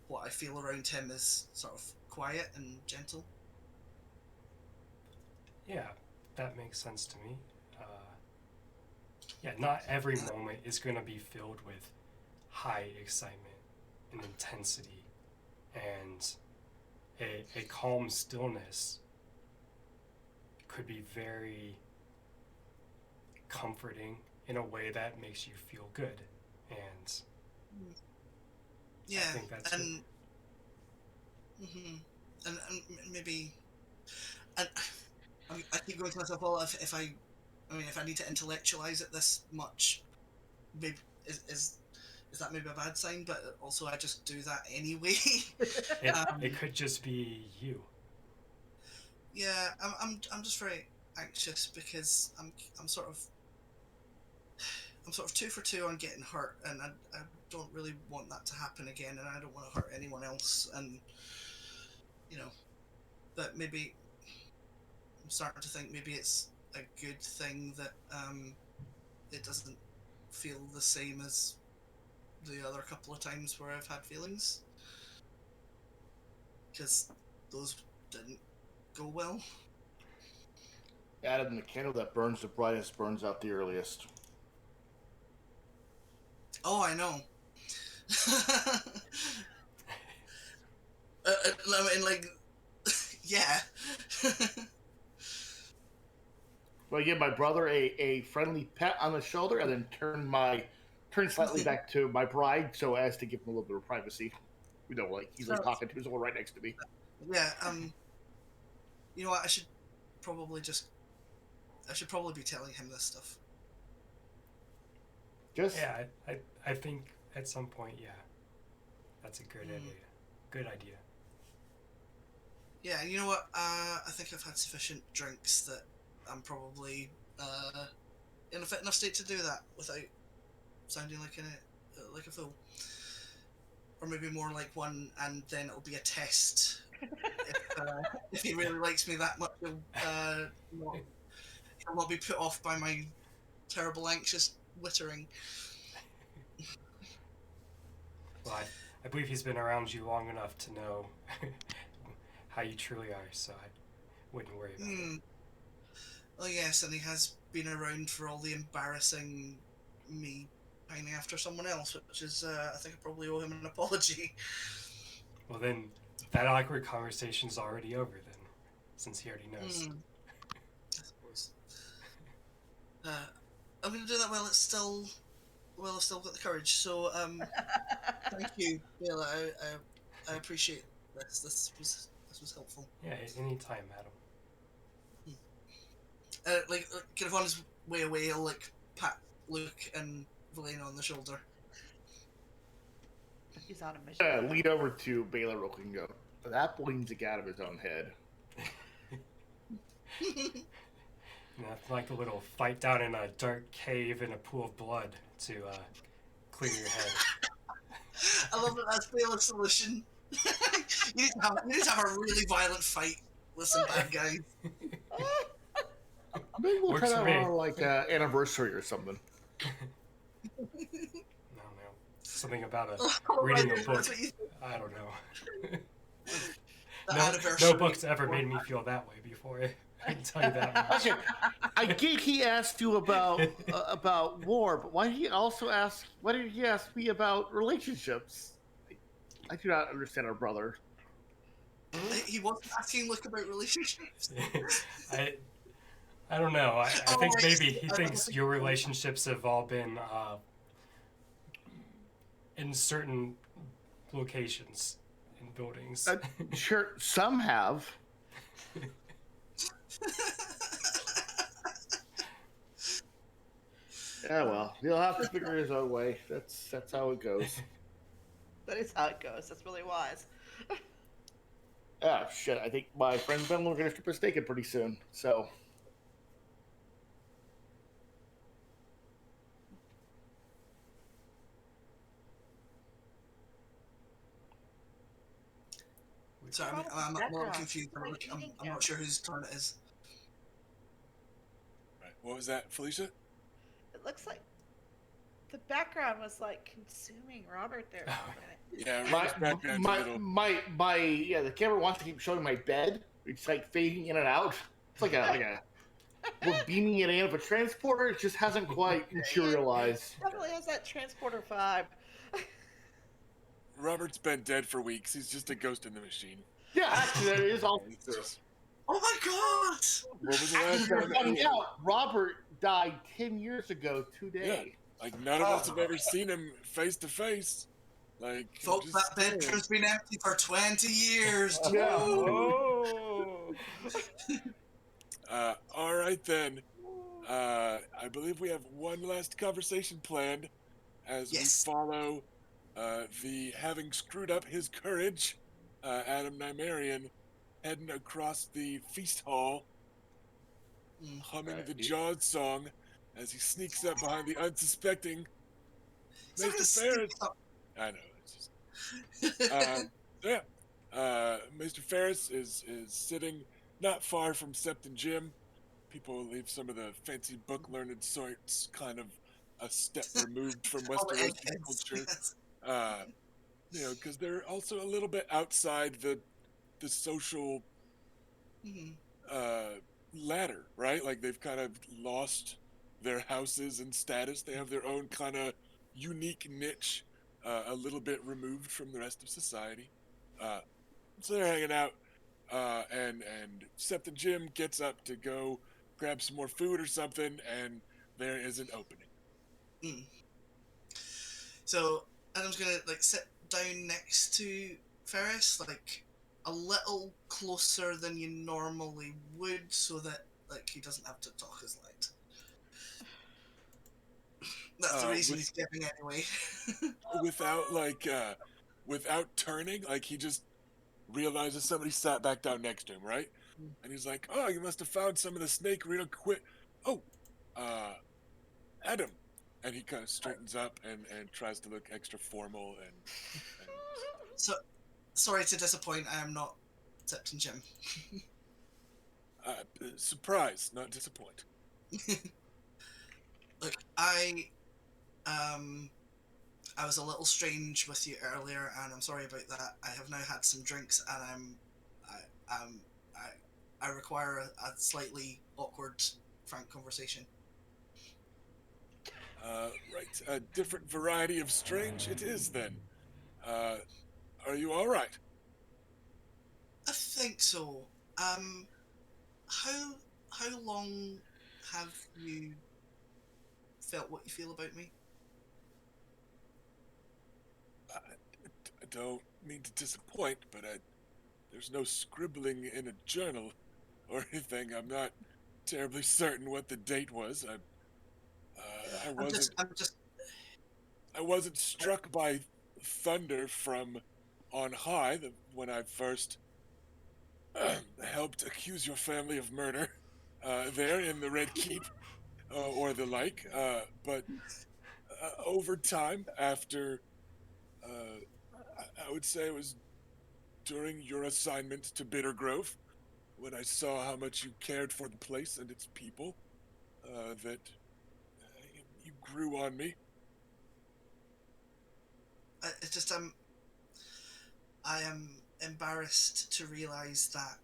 what I feel around him is sort of quiet and gentle. Yeah, that makes sense to me. Yeah, not every moment is going to be filled with high excitement and intensity, and a calm stillness could be very comforting in a way that makes you feel good. And Yeah, I think that's and and maybe, and I keep going to myself, well, if I need to intellectualize it this much, maybe is that maybe a bad sign? But also, I just do that anyway. it could just be you. Yeah, I'm just very anxious, because I'm sort of I'm sort of 2 for 2 on getting hurt, and I don't really want that to happen again, and I don't want to hurt anyone else, and but maybe I'm starting to think maybe it's a good thing that it doesn't feel the same as the other couple of times where I've had feelings, because those didn't go well. Adam, the candle that burns the brightest burns out the earliest. Oh, I know. I mean, like, yeah. Well, I give my brother a friendly pat on the shoulder and then turn slightly back to my bride so as to give him a little bit of privacy. Like he's like So, talking to his someone right next to me. yeah. You know what? I should probably be telling him this stuff. Just Yeah, I think at some point, yeah, that's a good idea. Good idea. Yeah, you know what? I think I've had sufficient drinks that I'm probably in a fit enough state to do that without sounding like a fool, or maybe more like one, and then it'll be a test. If he really likes me that much, he'll not be put off by my terrible anxious wittering. Well, I believe he's been around you long enough to know how you truly are, so I wouldn't worry about it. Oh yes, and he has been around for all the embarrassing me pining after someone else, which is I think I probably owe him an apology. Well, then that awkward conversation's already over then, since he already knows. I suppose. I'm going to do that while I've still got the courage. So thank you, Bill. I appreciate this. This was helpful. Yeah, anytime, madam. Kind of on his way away, he'll like pat Luke and Valena on the shoulder. He's on a mission. lead over to Baylor real quick and go, that boy needs to get out of his own head. Like a little fight down in a dark cave in a pool of blood to clear your head. I love that that's Baylor's solution. you need to have a really violent fight with some bad guys. Maybe we'll Works try for that me. on like anniversary or something. No. Something about Oh, reading a that's book. what you think. I don't know. The anniversary. No book's ever made me feel that way before. I can tell you that much. Okay, I get he asked you about war, but why did he ask me about relationships? I do not understand our brother. He wasn't asking Luke about relationships. I don't know. I think right. maybe he thinks your relationships have all been in certain locations in buildings. Sure, some have. Yeah, well, he'll have to figure his own way. That's how it goes. That is how it goes. That's really wise. Ah, shit. I think my friend Ben we're gonna strip us naked pretty soon. So. Sorry, What's I'm a little background? confused. Somebody I'm eating not him. sure whose turn it is. Right. What was that, Felicia? It looks like the background was like consuming Robert there for a minute. Yeah, My Robert's background's a little. my the camera wants to keep showing my bed. It's like fading in and out. It's like a we're beaming it in of a transporter. It just hasn't quite materialized. Definitely has that transporter vibe. Robert's been dead for weeks. He's just a ghost in the machine. Yeah, actually, that is all It's true. just, Oh my god! what was the As last we're time? finding out, Robert died 10 years ago Yeah, today. like none of us have ever seen him face to face. Like, I'm Folks, just that bedroom's been empty for 20 years. Yeah. Oh. all right then. I believe we have one last conversation planned as we Yes. follow the having screwed up his courage, Adam Nymaryen, heading across the feast hall, humming the Jaws song as he sneaks up behind the unsuspecting It's not Mr. gonna Ferris. sneak up. I know, it's just yeah. Mr. Ferris is sitting not far from Septon Jim. People leave some of the fancy book learned sorts kind of a step removed from All the Westerosi eggheads. culture. Yes. Because they're also a little bit outside the social Mhm. ladder, right? Like they've kind of lost their houses and status. They have their own kind of unique niche, a little bit removed from the rest of society. Uh, so they're hanging out, and Septon Jim gets up to go grab some more food or something, and there is an opening. Mm. So Adam's gonna like sit down next to Ferris, like a little closer than you normally would, so that like he doesn't have to talk as loud. That's the reason With he's giving anyway. without without turning, like he just realizes somebody sat back down next to him, right? And he's like, "Oh, you must have found some of the snake real quick." Oh, uh, Adam, and he kind of straightens up and tries to look extra formal and So sorry to disappoint. I am not Septon Jim. surprise, not disappoint. Look, I was a little strange with you earlier, and I'm sorry about that. I have now had some drinks, and I require a slightly awkward, frank conversation. Right, a different variety of strange it is then. Uh, are you all right? I think so. Um, how long have you felt what you feel about me? I don't mean to disappoint, but there's no scribbling in a journal or anything. I'm not terribly certain what the date was. I'm just. I wasn't struck by thunder from on high when I first helped accuse your family of murder there in the Red Keep or the like. But over time, after I would say it was during your assignment to Bitter Grove, when I saw how much you cared for the place and its people, that you grew on me. It's just I am embarrassed to realize that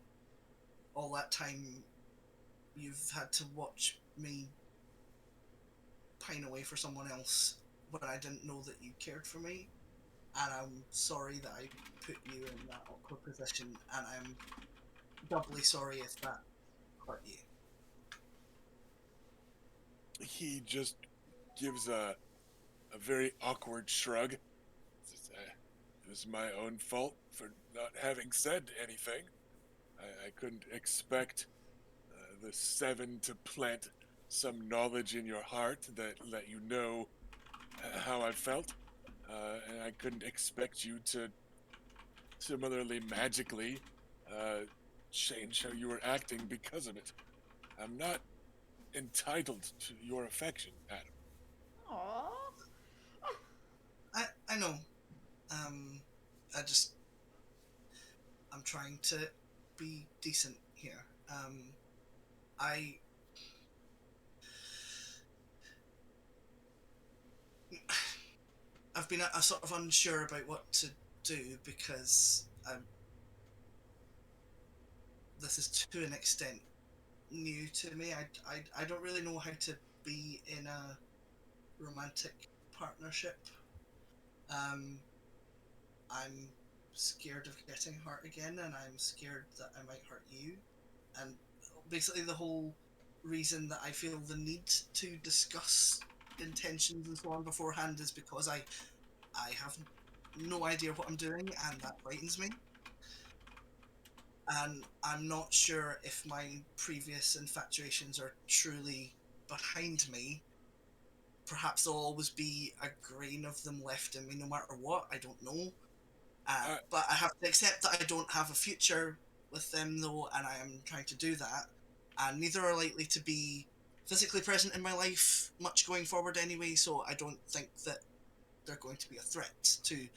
all that time you've had to watch me pine away for someone else when I didn't know that you cared for me, and I'm sorry that I put you in that awkward position, and I'm doubly sorry if that hurt you. He just gives a very awkward shrug. Says, it was my own fault for not having said anything. I couldn't expect the seven to plant some knowledge in your heart that let you know how I felt. And I couldn't expect you to similarly magically change how you were acting because of it. I'm not entitled to your affection, Adam. Aww. I know. Um, I just I'm trying to be decent here. I've been sort of unsure about what to do because this is to an extent new to me. I don't really know how to be in a romantic partnership. I'm scared of getting hurt again, and I'm scared that I might hurt you. And basically, the whole reason that I feel the need to discuss intentions and so on beforehand is because I have no idea what I'm doing, and that frightens me. And I'm not sure if my previous infatuations are truly behind me. Perhaps there'll always be a grain of them left in me no matter what. I don't know. But I have to accept that I don't have a future with them, though, and I am trying to do that. And neither are likely to be physically present in my life much going forward anyway, so I don't think that they're going to be a threat to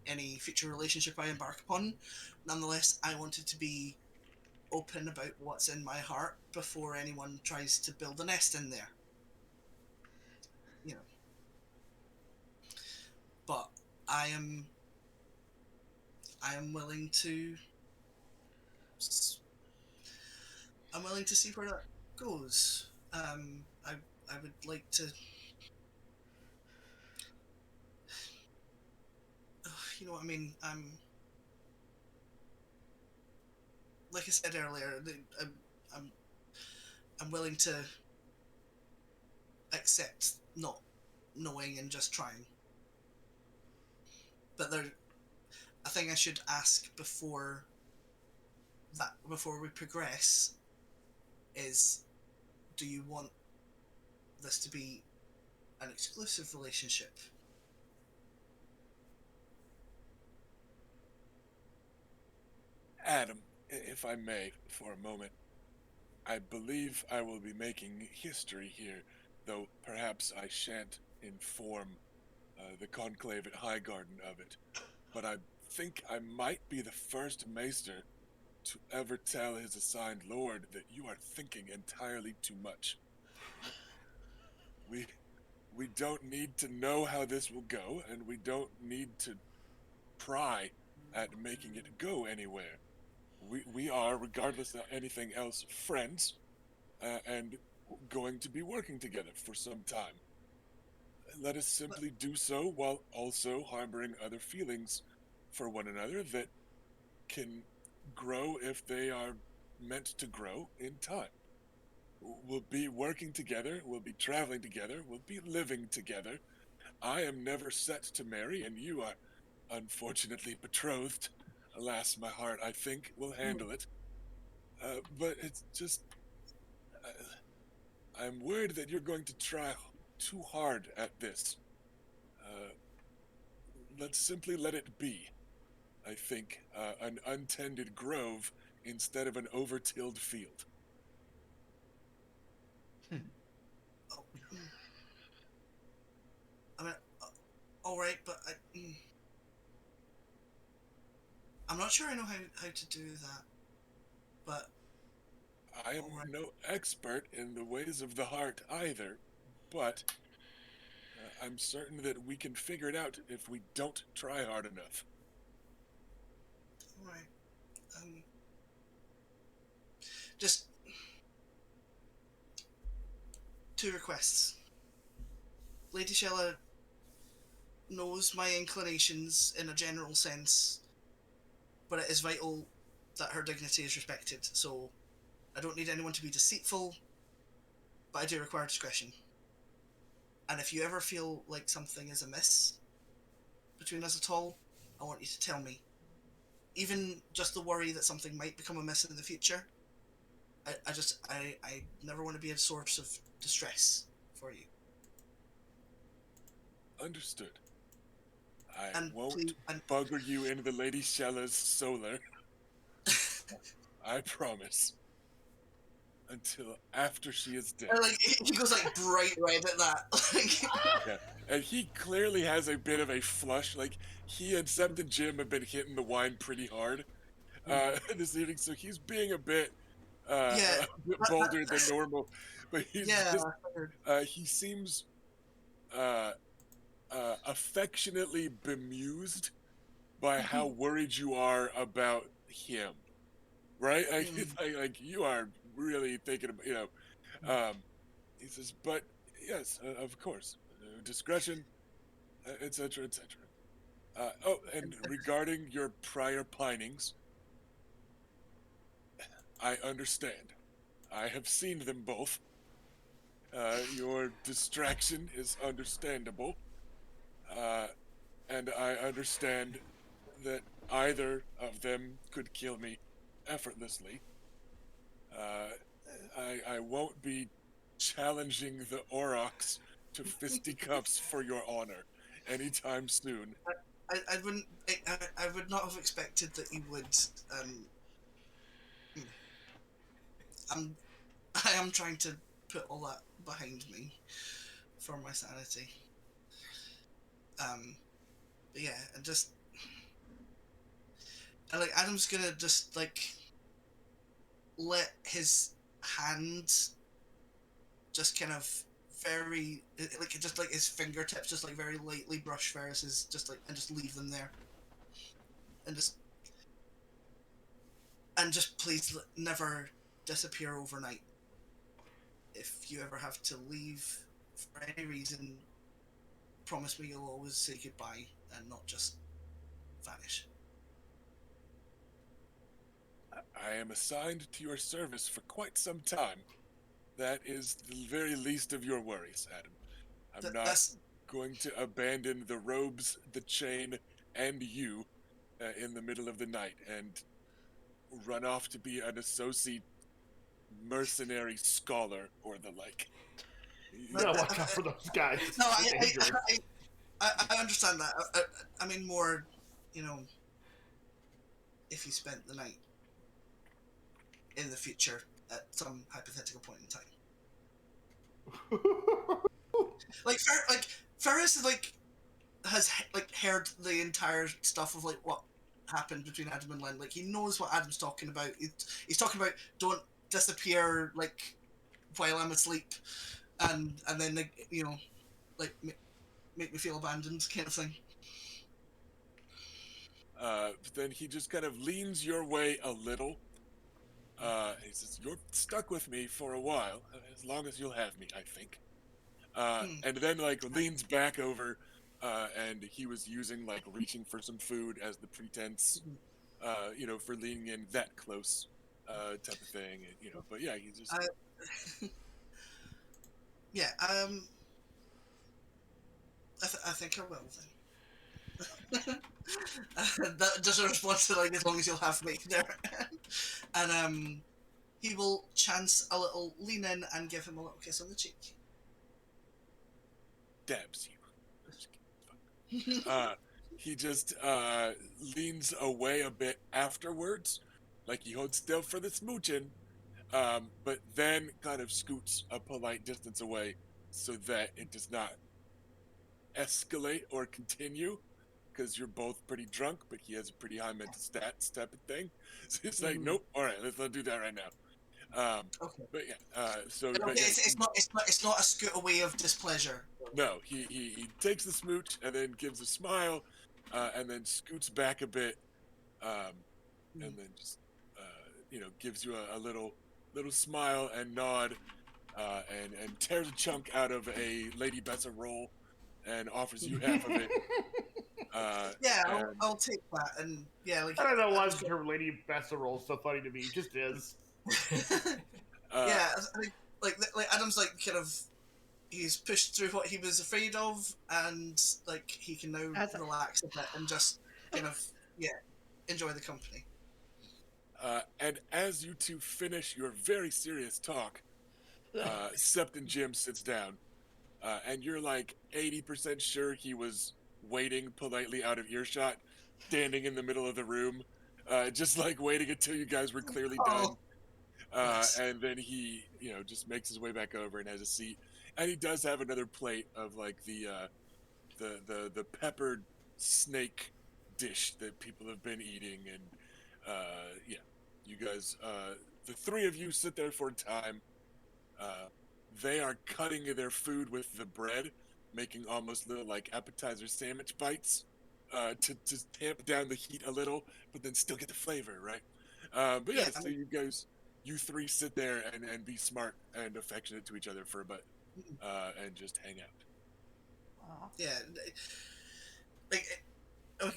any future relationship I embark upon. Nonetheless, I wanted to be open about what's in my heart before anyone tries to build a nest in there. You know. But I am willing to see where that goes. I would like to, you know what I mean. Like I said earlier, I'm willing to accept not knowing and just trying. But a thing I should ask before we progress is, do you want this to be an exclusive relationship? Adam, if I may, for a moment, I believe I will be making history here, though perhaps I shan't inform the conclave at Highgarden of it. But I think I might be the first maester to ever tell his assigned lord that you are thinking entirely too much. We don't need to know how this will go, and we don't need to pry at making it go anywhere. We are, regardless of anything else, friends, and going to be working together for some time. Let us simply do so while also harboring other feelings for one another that can grow if they are meant to grow in time. We'll be working together, we'll be traveling together, we'll be living together. I am never set to marry, and you are unfortunately betrothed. Alas, my heart, I think, will handle it. But it's just... I'm worried that you're going to try too hard at this. Let's simply let it be. I think an untended grove instead of an over-tilled field. I mean, all right, but I'm not sure I know how to do that. But I am no expert in the ways of the heart either, but I'm certain that we can figure it out if we don't try hard enough. all right. Just 2 requests. Lady Shella knows my inclinations in a general sense, but it is vital that her dignity is respected, so I don't need anyone to be deceitful, but I do require discretion. And if you ever feel like something is amiss between us at all, I want you to tell me. Even just the worry that something might become amiss in the future, I never want to be a source of distress for you. Understood. I won't bugger you into the Lady Shella's solar. I promise. Until after she is dead. Like, he goes like bright red at that. Yeah. And he clearly has a bit of a flush. Like, he and Sept and Jim have been hitting the wine pretty hard. this evening, so he's being a bit Yeah. bolder than normal, but he's Yeah. just he seems affectionately bemused by how worried you are about him, right? Like, it's like you are really thinking about, he says, but yes, of course, discretion, etc., etc. Oh, and regarding your prior pinings, I understand. I have seen them both. Your distraction is understandable. Uh, and I understand that either of them could kill me effortlessly. Uh, I won't be challenging the Aurochs to fisticuffs for your honor anytime soon. I wouldn't. I would not have expected that you would. Hmm. I'm. I am trying to put all that behind me for my sanity. But yeah, and just and like Adam's gonna just like let his hands just kind of very like just like his fingertips just like very lightly brush Ferris's just like and just leave them there and just please never disappear overnight. If you ever have to leave for any reason, promise me you'll always say goodbye and not just vanish. I am assigned to your service for quite some time. That is the very least of your worries, Adam. I'm not That's going to abandon the robes, the chain, and you in the middle of the night and run off to be an associate mercenary scholar or the like. You gotta watch out for those guys. no. They're dangerous. I understand that. I mean more, you know, if you spent the night in the future at some hypothetical point in time. Like Ferris is like has like heard the entire stuff of like what happened between Adam and Len. Like he knows what Adam's talking about. He's talking about don't disappear like while I'm asleep, and then like you know like make me feel abandoned kind of thing. Then he just kind of leans your way a little. He says, "You're stuck with me for a while, as long as you'll have me, I think." And then like leans back over, and he was using like reaching for some food as the pretense, for leaning in that close, type of thing, But yeah, he just. Yeah, I think I will then. That just a response to like as long as you'll have me there, and he will chance a little lean in and give him a little kiss on the cheek. Dabs you. He just leans away a bit afterwards, like he holds still for the smooching, but then kind of scoots a polite distance away so that it does not escalate or continue, because you're both pretty drunk, but he has a pretty high mental stats type of thing. So he's like, nope, all right, let's not do that right now. Okay. But yeah, Okay, it's not a scoot away of displeasure. No, he takes the smooch and then gives a smile, and then scoots back a bit, and then just gives you a little smile and nod, and tears a chunk out of a Lady Bessa roll and offers you half of it. Yeah, I'll take that, and yeah, like I don't know why the term Lady Bessa is so funny to me. It just is. Yeah, I think like Adam's like kind of he's pushed through what he was afraid of, and like he can now relax a bit and just kind of enjoy the company. And as you two finish your very serious talk, Sept and Jim sits down, and you're like 80% sure he was waiting politely out of earshot, standing in the middle of the room, just like waiting until you guys were clearly done. Nice. And then he, just makes his way back over and has a seat. And he does have another plate of like the peppered snake dish that people have been eating, and yeah, you guys, the three of you sit there for a time. They are cutting their food with the bread, making almost little like appetizer sandwich bites, to tamp down the heat a little, but then still get the flavor, right? But yeah, Yeah, I so mean, you three sit there and be smart and affectionate to each other for a bit, Mhm. and just hang out. Aw. yeah, like okay,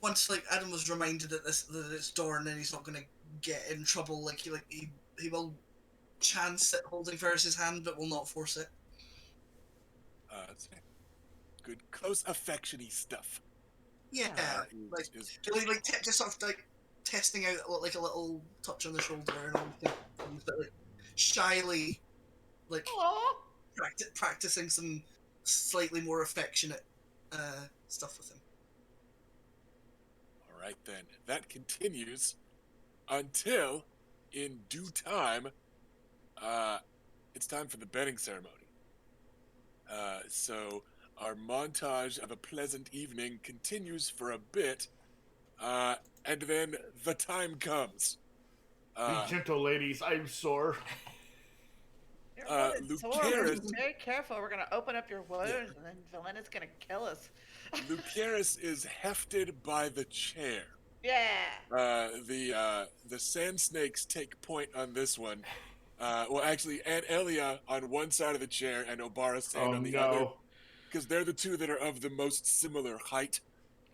once like Adam was reminded that it's Dorn and he's not going to get in trouble. He will chance at holding Ferris's hand, but will not force it. It's good, close, affectiony stuff. Yeah, like Is just sort of like testing out like a little touch on the shoulder and all things, but like shyly like Aw. practicing some slightly more affectionate stuff with him. all right then. That continues until, in due time, it's time for the bedding ceremony. So our montage of a pleasant evening continues for a bit, and then the time comes. Be gentle, ladies. I'm sore. Your woman's sore. We're Lucerys, very careful. We're gonna open up your wound, and then Velena's gonna kill us. Lucerys is hefted by the chair. Yeah. The sand snakes take point on this one. Well, actually, Aunt Elia on one side of the chair and Obara Sand Oh on the other, no. because they're the two that are of the most similar height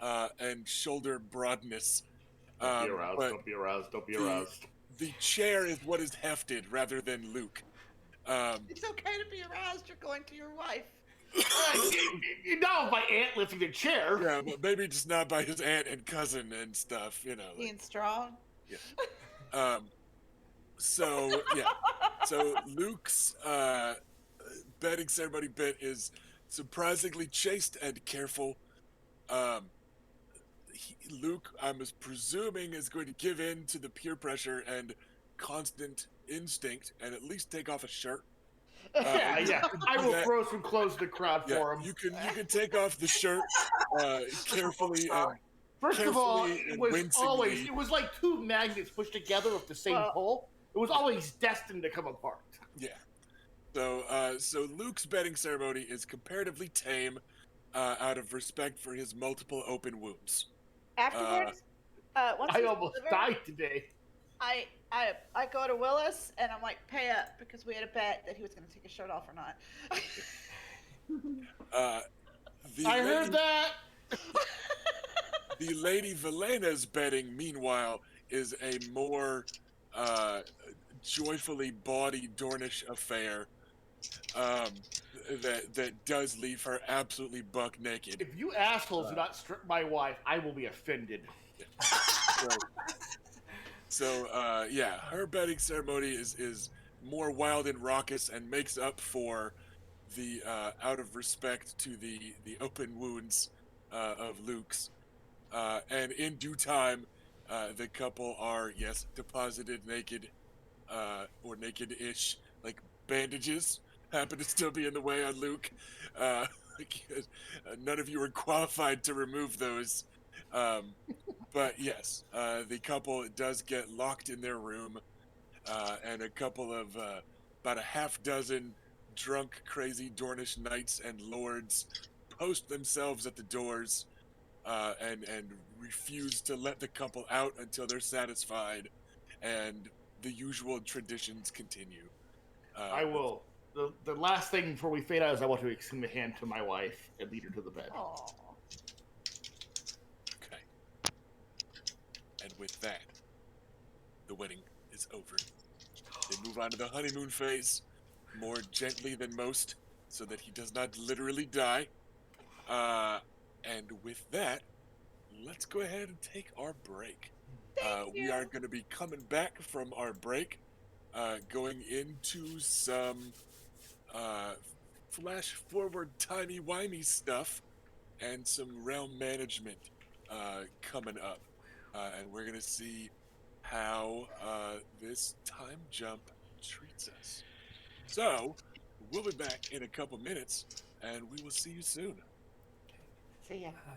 and shoulder broadness. Don't be aroused. But Don't be aroused. Don't be the aroused. the chair is what is hefted rather than Luke. It's okay to be aroused. You're going to your wife. You know, my aunt lifting the chair. Yeah, but maybe just not by his aunt and cousin and stuff, Being strong. So yeah, so Luke's bedding ceremony bit is surprisingly chaste and careful. Luke, I'm presuming, is going to give in to the peer pressure and constant instinct and at least take off a shirt. Yeah. I will that- throw some clothes to the crowd Yeah, for him. you can take off the shirt carefully and First of all, carefully it and was wincingly. like two magnets pushed together with the same Well- pole. It was always destined to come apart. Yeah. So Luke's bedding ceremony is comparatively tame, out of respect for his multiple open wounds. Afterwards, once I he's almost delivered, died today. I go to Willis and I'm like, pay up, because we had a bet that he was going to take his shirt off or not. I heard that. The Lady Velena's bedding, meanwhile, is a more joyfully bawdy Dornish affair that does leave her absolutely buck naked. If you assholes do not strip my wife, I will be offended. So yeah, her bedding ceremony is more wild and raucous and makes up for the out of respect to the open wounds of Luke's. And in due time, the couple are, yes, deposited naked, or naked-ish, like bandages happen to still be in the way on Luke. None of you are qualified to remove those. But yes, the couple does get locked in their room, and a couple of, about a half dozen drunk, crazy Dornish knights and lords post themselves at the doors, and refuse to let the couple out until they're satisfied, and the usual traditions continue. I will. The last thing before we fade out is I want to extend the hand to my wife and lead her to the bed. Aw. Okay. And with that, the wedding is over. They move on to the honeymoon phase, more gently than most, so that he does not literally die. And with that, let's go ahead and take our break. We are going to be coming back from our break, going into some flash forward timey-wimey stuff and some realm management coming up. And we're going to see how this time jump treats us. So, we'll be back in a couple minutes, and we will see you soon. See ya. Hi.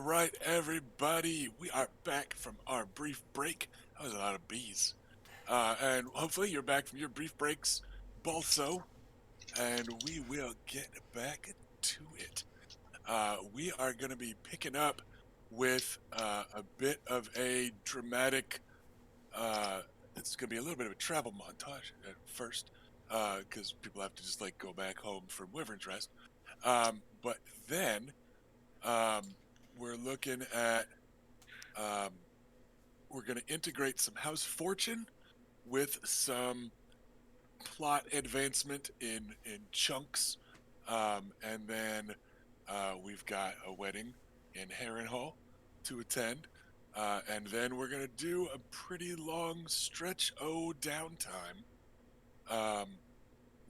right, everybody. We are back from our brief break. That was a lot of bees. And hopefully you're back from your brief breaks also. And we will get back to it. We are going to be picking up with a bit of a dramatic, uh, it's going to be a little bit of a travel montage at first, because people have to just like go back home from Wyvern's Rest. But then we're looking at, um, we're going to integrate some House Fortune with some plot advancement in chunks. And then we've got a wedding in Harrenhal to attend. And then we're going to do a pretty long stretch downtime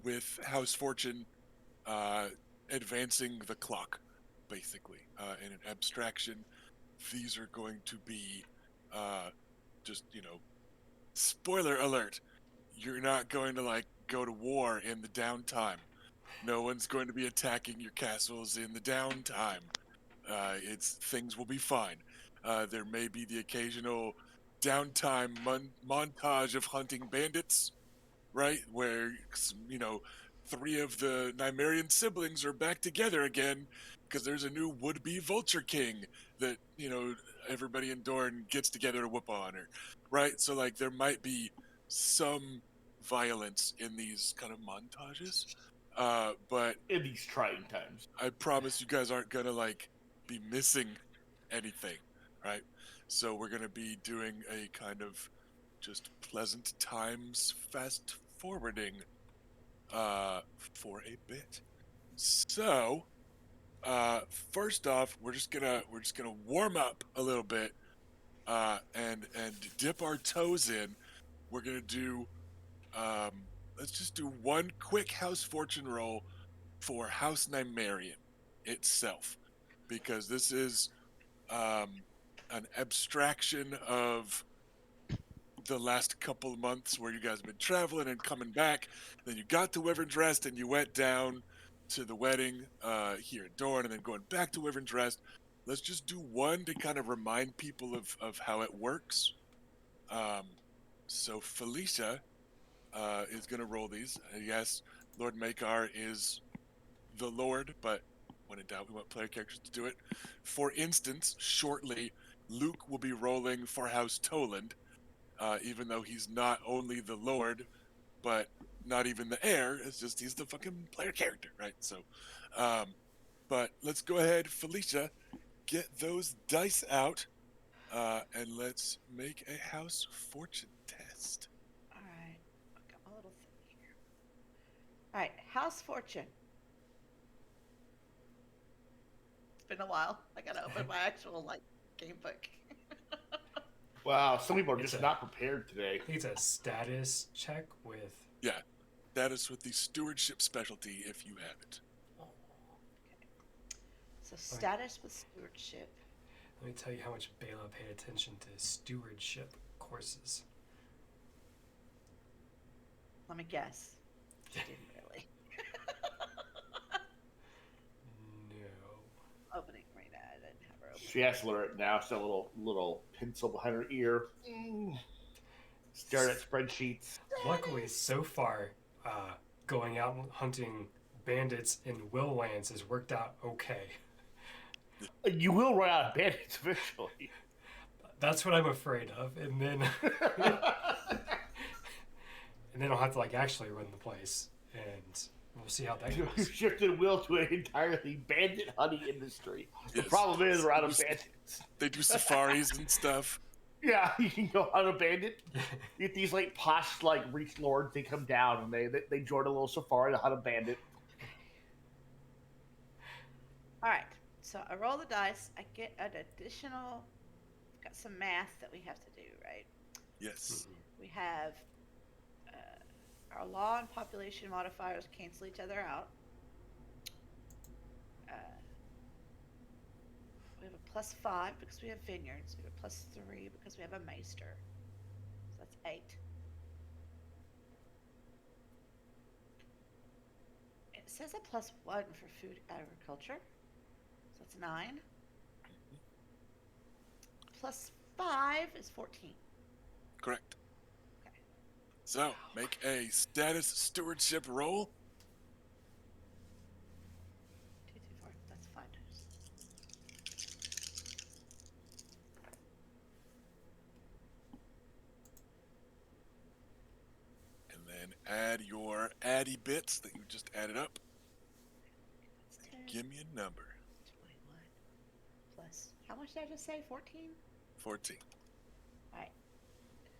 with House Fortune advancing the clock, basically, in an abstraction. These are going to be just, spoiler alert. You're not going to like go to war in the downtime. No one's going to be attacking your castles in the downtime. It's things will be fine. There may be the occasional downtime montage of hunting bandits, right? Where three of the Nymaryen siblings are back together again because there's a new would-be Vulture King that everybody in Dorne gets together to whoop on her, right? So like there might be some violence in these kind of montages, but In these trying times. I promise you guys aren't gonna like be missing anything, right? So we're gonna be doing a kind of just pleasant times fast forwarding for a bit. So first off, we're just gonna warm up a little bit and dip our toes in. We're gonna do let's just do one quick House Fortune roll for House Nymaryen itself, because this is an abstraction of the last couple of months where you guys have been traveling and coming back. Then you got to Wyvern's Rest and you went down to the wedding here in Dorne, and then going back to Wyvern's Rest. Let's just do one to kind of remind people of how it works. So Felicia is going to roll these. Yes, Lord Makar is the Lord, but when in doubt, we want player characters to do it. For instance, shortly, Luke will be rolling for House Toland, even though he's not only the Lord, but not even the heir. It's just he's the fucking player character, right? So, but let's go ahead, Felicia, get those dice out, and let's make a House Fortune test. All right. I got my little thing here. All right. House Fortune. It's been a while. I gotta open my actual game book. Wow, some people are It's just a- not prepared today. I think it's a status check with. Yeah, that is with the stewardship specialty if you have it. So status with stewardship. Let me tell you how much Bela paid attention to stewardship courses. Let me guess. She didn't really. No. Opening arena. I didn't have her open. She has to learn it now. She's got a little pencil behind her ear. Staring at spreadsheets. Luckily, so far, going out and hunting bandits in Willlands has worked out okay. You will run out of bandits eventually. That's what I'm afraid of, and then I'll have to actually run the place, and we'll see how that You goes. shifted Will to an entirely bandit hunting industry. The Yes. problem is we're out of bandits. They do safaris and stuff. Yeah, you can go hunt a bandit. You get these posh reach lords. They come down and they join a little safari to hunt a bandit. All right. So I roll the dice. I get an additional. Got some math that we have to do, right? Yes. We have our law and population modifiers cancel each other out. We have a +5 because we have vineyards. We have a +3 because we have a maester. So that's 8. It says a +1 for food agriculture. So that's 9. plus 5 is 14. Correct. Okay. So make a status stewardship roll. 2, 2, 4. That's 5 dice. And then add your addy bits that you just added up. That's 10. Give me a number. 21. Plus, how much did I just say? 14? 14. Alright.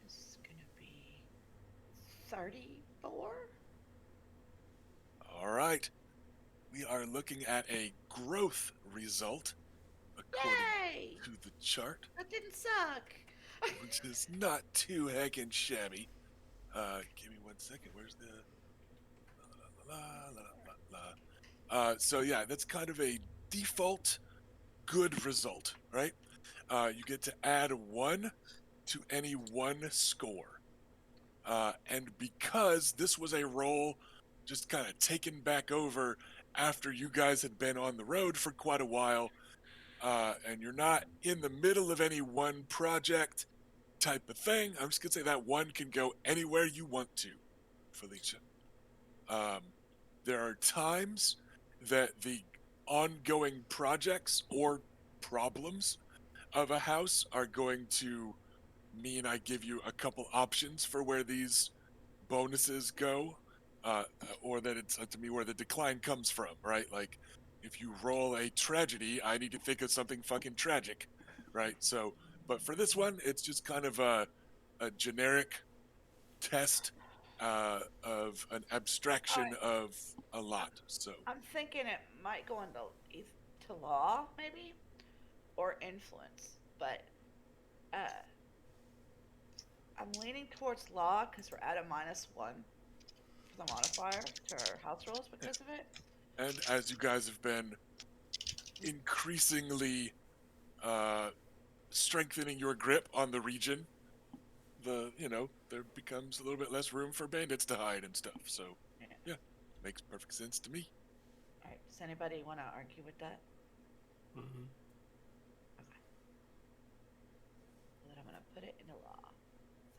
This is going to be 34? All right. We are looking at a growth result according Yay! to the chart, That didn't suck. which is not too heckin' shabby. Give me 1 second. Where's the la la la la la? So yeah, that's kind of a default good result, right? You get to add 1 to any 1 score. And because this was a roll just kind of taken back over after you guys had been on the road for quite a while, and you're not in the middle of any one project type of thing, I'm just going to say that 1 can go anywhere you want to, Felicia. There are times that the ongoing projects or problems of a house are going to mean I give you a couple options for where these bonuses go, or that it's to me where the decline comes from, right? Like if you roll a tragedy, I need to think of something fucking tragic, right? So, but for this one, it's just kind of a generic test of an abstraction of a lot. So, I'm thinking it might go into to law, maybe, or influence, but uh, I'm leaning towards law because we're at a -1 for the modifier to our house rolls because of it. and as you guys have been increasingly strengthening your grip on the region, there becomes a little bit less room for bandits to hide and stuff. So, yeah, makes perfect sense to me. All right. Does anybody want to argue with that? Mm-hmm. Okay. Well, then I'm gonna put it into law.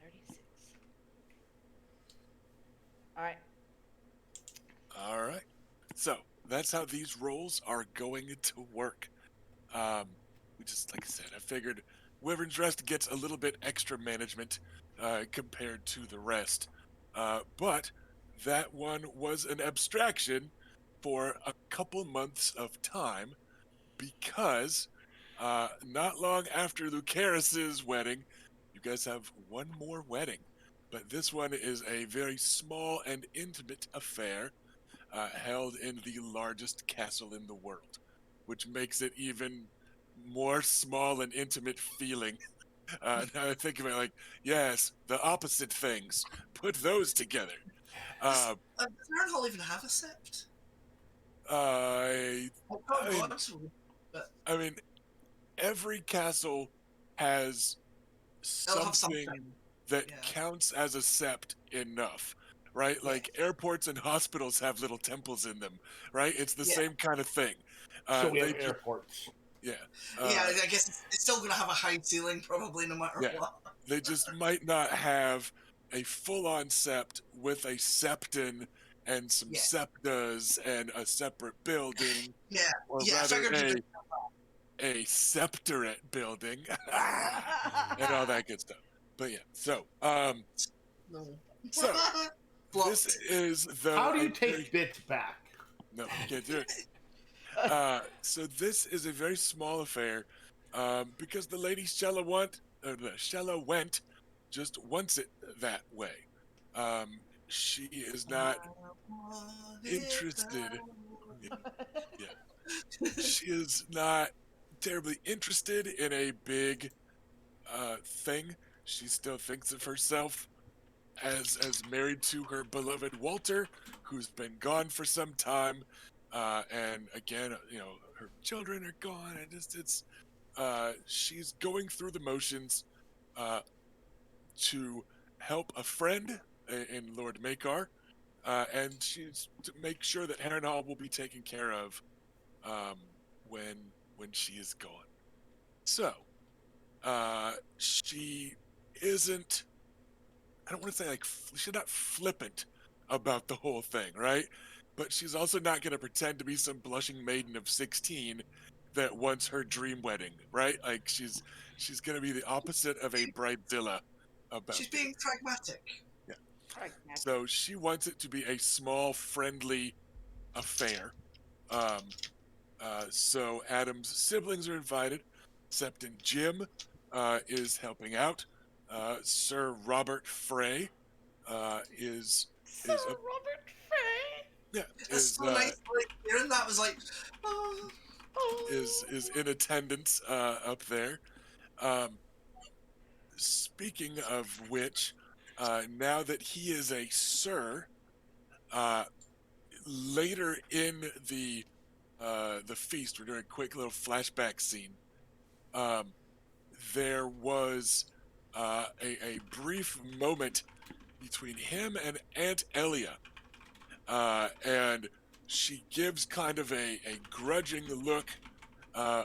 36. All right. All right. So that's how these rolls are going to work. We just, like I said, I figured Wyvern's Rest gets a little bit extra management compared to the rest. But that one was an abstraction for a couple months of time because not long after Lucerys's wedding, you guys have one more wedding. But this one is a very small and intimate affair held in the largest castle in the world, which makes it even more small and intimate feeling. Now I think of it like, yes, the opposite things. Put those together. Does Harrenhal even have a sept? I, I thought I mean, gods would, but I mean, every castle has they'll have something something. that Yeah. counts as a sept enough, right? Like airports and hospitals have little temples in them, right? It's the same kind of thing. So we have They airports. yeah. Yeah, I guess it's still going to have a high ceiling, probably, no matter Yeah. what. They just might not have a full-on sept with a septon and some Yeah. septas and a separate building, Yeah, or yeah, I rather figured you did. a septorate building and all that good stuff. But yeah, so No. so Blocked. this is the How do you take bits back? no, you can't do it. So this is a very small affair because the lady Shella went just wants it that way. She is not interested. Yeah, she is not terribly interested in a big thing. She still thinks of herself as married to her beloved Walter, who's been gone for some time. And again, her children are gone, and it's she's going through the motions to help a friend in Lord Makar, and she's to make sure that Harrenhal will be taken care of um, when she is gone. So, she isn't. I don't want to say like she's not flippant about the whole thing, right? But she's also not going to pretend to be some blushing maiden of 16 that wants her dream wedding, right? Like she's going to be the opposite of a bridezilla about She's it. being pragmatic. Yeah. Pragmatic. So she wants it to be a small, friendly affair. Um, so Adam's siblings are invited, except Jim is helping out. Sir Robert Frey is Sir a Robert Frey. yeah That's is so nice. Like hearing that was like, oh, is in attendance up there. Um, Speaking of which, now that he is a sir, uh, later in the feast, we're doing a quick little flashback scene. Um, there was a brief moment between him and Aunt Elia, and she gives kind of a grudging look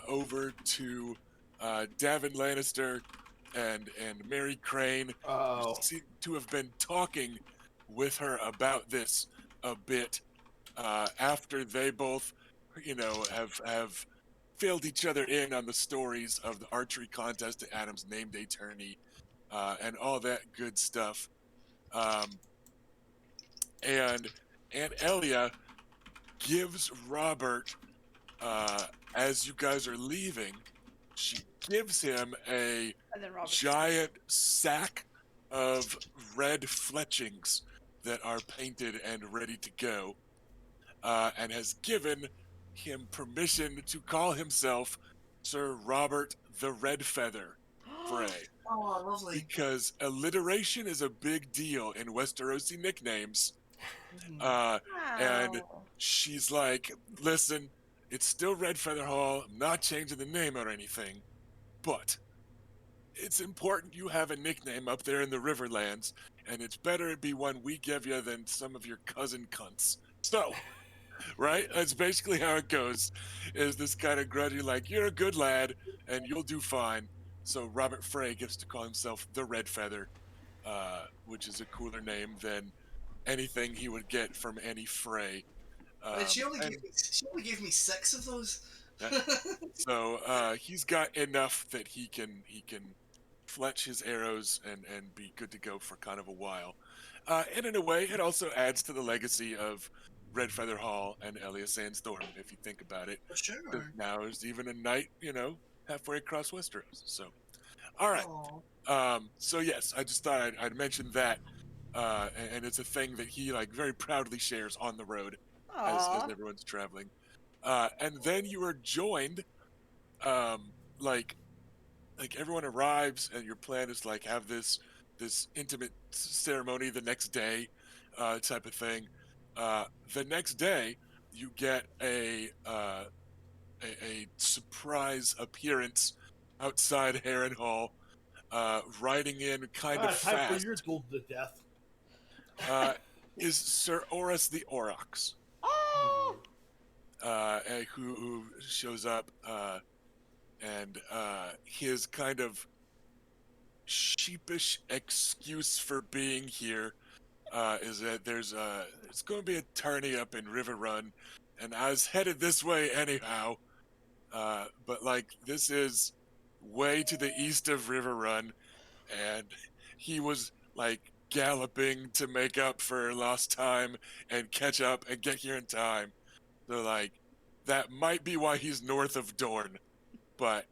over to Davin Lannister and Mary Crane, who Oh, seem to have been talking with her about this a bit after they both, have filled each other in on the stories of the archery contest at Adam's named day tourney and all that good stuff. Um, and Aunt Elia gives Robert, uh, as you guys are leaving, she gives him a And then Robert. giant sack of red fletchings that are painted and ready to go, and has given him permission to call himself Sir Robert the Red Feather Frey, oh, lovely. because alliteration is a big deal in Westerosi nicknames. Mhm. And Wow. she's like, listen, it's still Red Feather Hall. I'm not changing the name or anything, but it's important you have a nickname up there in the Riverlands, and it's better it be one we give you than some of your cousin cunts. So, right? That's basically how it goes. Is this kind of grudgy, like, you're a good lad and you'll do fine. So Robert Frey gets to call himself the Red Feather, which is a cooler name than anything he would get from any Frey. But she And only gave me 6 of those. yeah, so he's got enough that he can fletch his arrows and be good to go for kind of a while. And in a way, it also adds to the legacy of Red Feather Hall and Elia Sandstorm, if you think about it. For sure. Now there's even a knight, halfway across Westeros. So, all right. Aw. So yes, I just thought I'd mention that, and it's a thing that he like very proudly shares on the road as Aw. everyone's traveling. And then you are joined, like everyone arrives, and your plan is like have this intimate ceremony the next day, type of thing. The next day, you get a surprise appearance outside Harrenhal, riding in kind of time for fast. your duel to death. Is Sir Oris the Aurochs, Oh. who shows up, and his kind of sheepish excuse for being here is that it's going to be a tourney up in River Run, and I was headed this way anyhow. But like this is way to the east of River Run, and he was like galloping to make up for lost time and catch up and get here in time. So like that might be why he's north of Dorne, but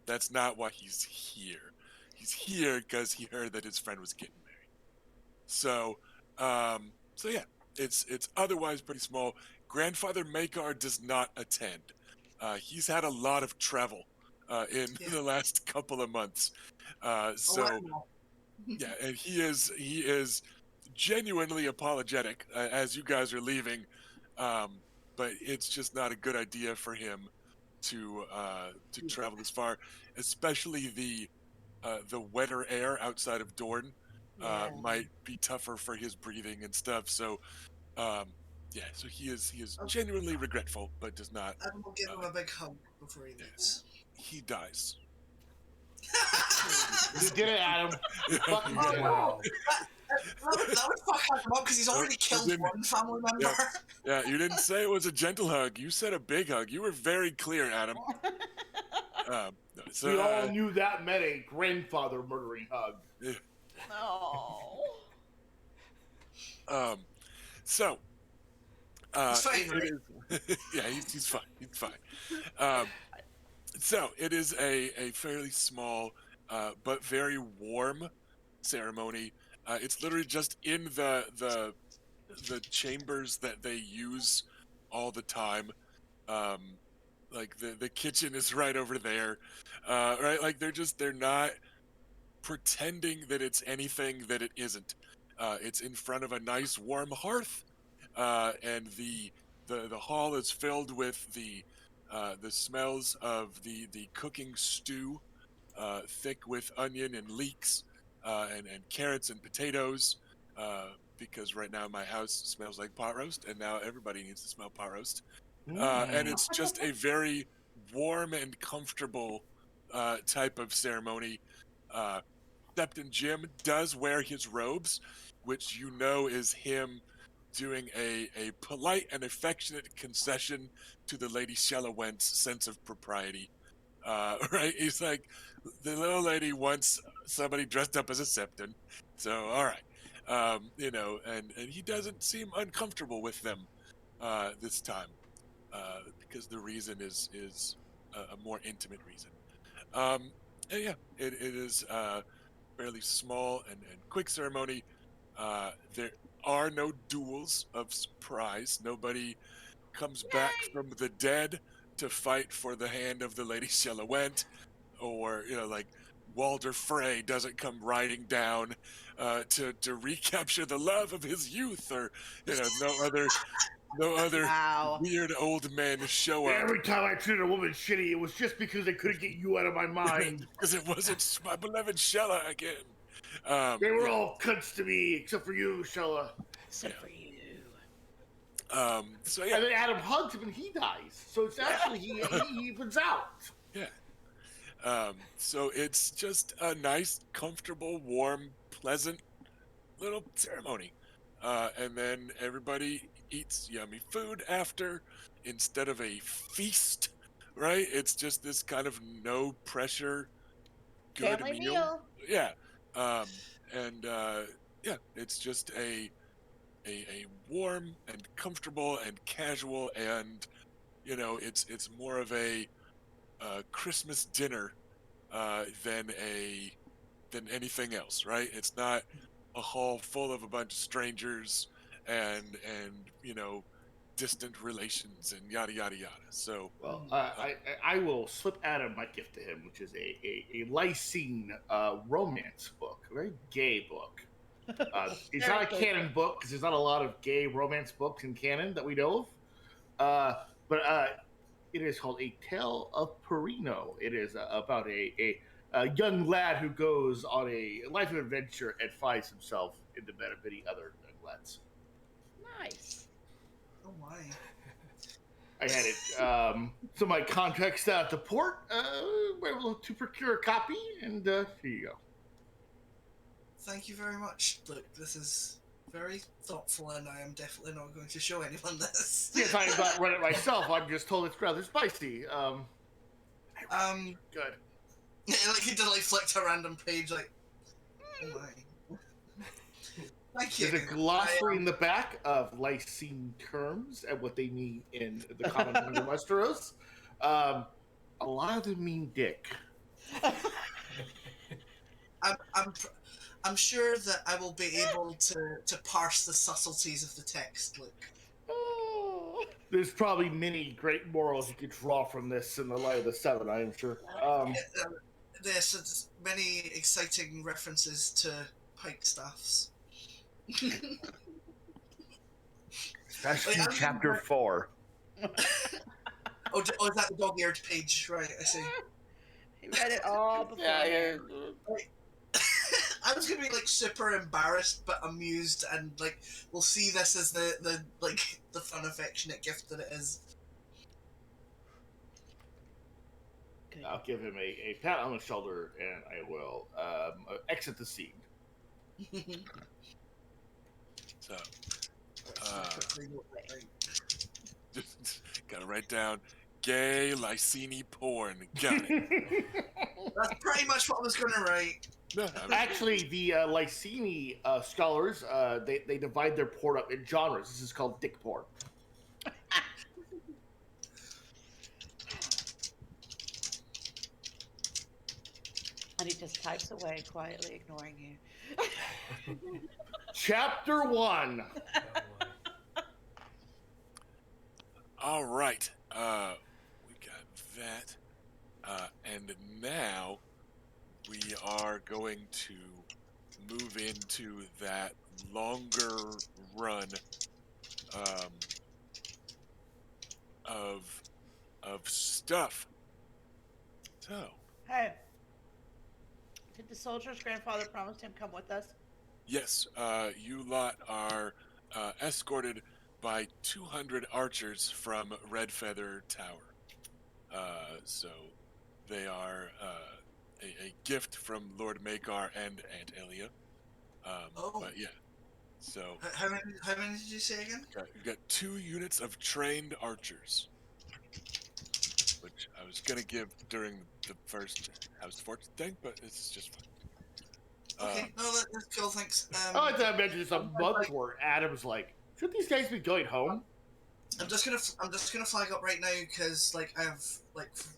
that's not why he's here. He's here because he heard that his friend was getting married. So, so yeah, it's otherwise pretty small. Grandfather Makar does not attend. He's had a lot of travel in Yeah. the last couple of months. Oh, So I know. yeah, and he is genuinely apologetic as you guys are leaving, but it's just not a good idea for him to travel this far, especially the wetter air outside of Dorne Yeah. might be tougher for his breathing and stuff. So um, yeah, so he is Okay. genuinely regretful, but does not. And we'll give him a big hug before he leaves. He dies. You did it, Adam. Fucking did it. Wow. That would fuck him up because he's already killed didn't- one family member. Yeah, you didn't say it was a gentle hug. You said a big hug. You were very clear, Adam. We all knew that meant a grandfather murdering hug. No. So, He's fine, it right? is, yeah, he's fine. He's fine. So it is a fairly small, but very warm ceremony. It's literally just in the chambers that they use all the time. Like the kitchen is right over there, right? Like they're not pretending that it's anything that it isn't. It's in front of a nice warm hearth, and the hall is filled with the smells of the cooking stew, thick with onion and leeks, and carrots and potatoes. Because right now my house smells like pot roast, and now everybody needs to smell pot roast. And it's just a very warm and comfortable type of ceremony. Captain Jim does wear his robes, which you know is him doing a polite and affectionate concession to the Lady Shellawent's sense of propriety. Right? He's like, the little lady wants somebody dressed up as a Septon. So, all right. And he doesn't seem uncomfortable with them this time, because the reason is a more intimate reason. And yeah, it is fairly small and quick ceremony. There are no duels of surprise. Nobody comes back from the dead to fight for the hand of the Lady Shellawent, or like Walder Frey doesn't come riding down to recapture the love of his youth, or no other Wow. weird old men show up. Every time I treated a woman shitty, it was just because I couldn't get you out of my mind. Because it wasn't my beloved Shella again. They were all cunts to me, except for you, Shella. Except for you. So yeah. And then Adam hugs him and he dies. So it's actually, he evens out. Yeah. So it's just a nice, comfortable, warm, pleasant little ceremony. And then everybody eats yummy food after, instead of a feast, right? It's just this kind of no pressure, good Family meal. meal. Yeah. Yeah, it's just a warm and comfortable and casual, and it's more of a Christmas dinner than anything else, right? It's not a hall full of a bunch of strangers and distant relations and yada yada yada. So Well, I will slip Adam my gift to him, which is a Lysine romance book, a very gay book. It's not a canon book because there's not a lot of gay romance books in canon that we know of. But it is called A Tale of Perino. It is about a young lad who goes on a life of adventure and finds himself in the bed of many other young lads. Nice. Oh my. I had it. So my contract's out at the port. We're able to procure a copy, and here you go. Thank you very much. Look, this is very thoughtful, and I am definitely not going to show anyone this. Yes, I'm not running it myself. I'm just told it's rather spicy. Good. Yeah, like he did, like flicked a random page, like. Oh my. Thank you. There's a glossary in the back of Lysine terms and what they mean in the common tongue of Westeros. A lot of them mean dick. I'm sure that I will be able to parse the subtleties of the text, Luke. Oh. There's probably many great morals you could draw from this in the light of the Seven, I am sure. There's many exciting references to pike staffs. Especially Wait, chapter 4. Oh, is that the dog-eared page? Right, I see. He read it all before. Yeah. I was gonna be like super embarrassed but amused, and like we'll see this as the fun affectionate gift that it is. Good. I'll give him a pat on the shoulder, and I will exit the scene. So, Quickly note that down. gotta write down gay Lycini porn. Got it. That's pretty much what I was going to write. No, I mean, Actually, the Lycini scholars they divide their porn up in genres. This is called dick porn. And he just types away, quietly ignoring you. Chapter 1. Oh, boy. all right. We got that. And now we are going to move into that longer run of stuff. So, Hey, did the soldier's grandfather promise him come with us? yes, you lot are escorted by 200 archers from Red Feather Tower. So they are a gift from Lord Makar and Aunt Elia. Oh. But yeah, so How many did you say again? you've got 2 units of trained archers, which I was gonna give during the first House Fortune thing, but it's just fine. Okay, no, that's cool, thanks. I like to imagine this a month where Adam's like, should these guys be going home? I'm just gonna flag up right now because I've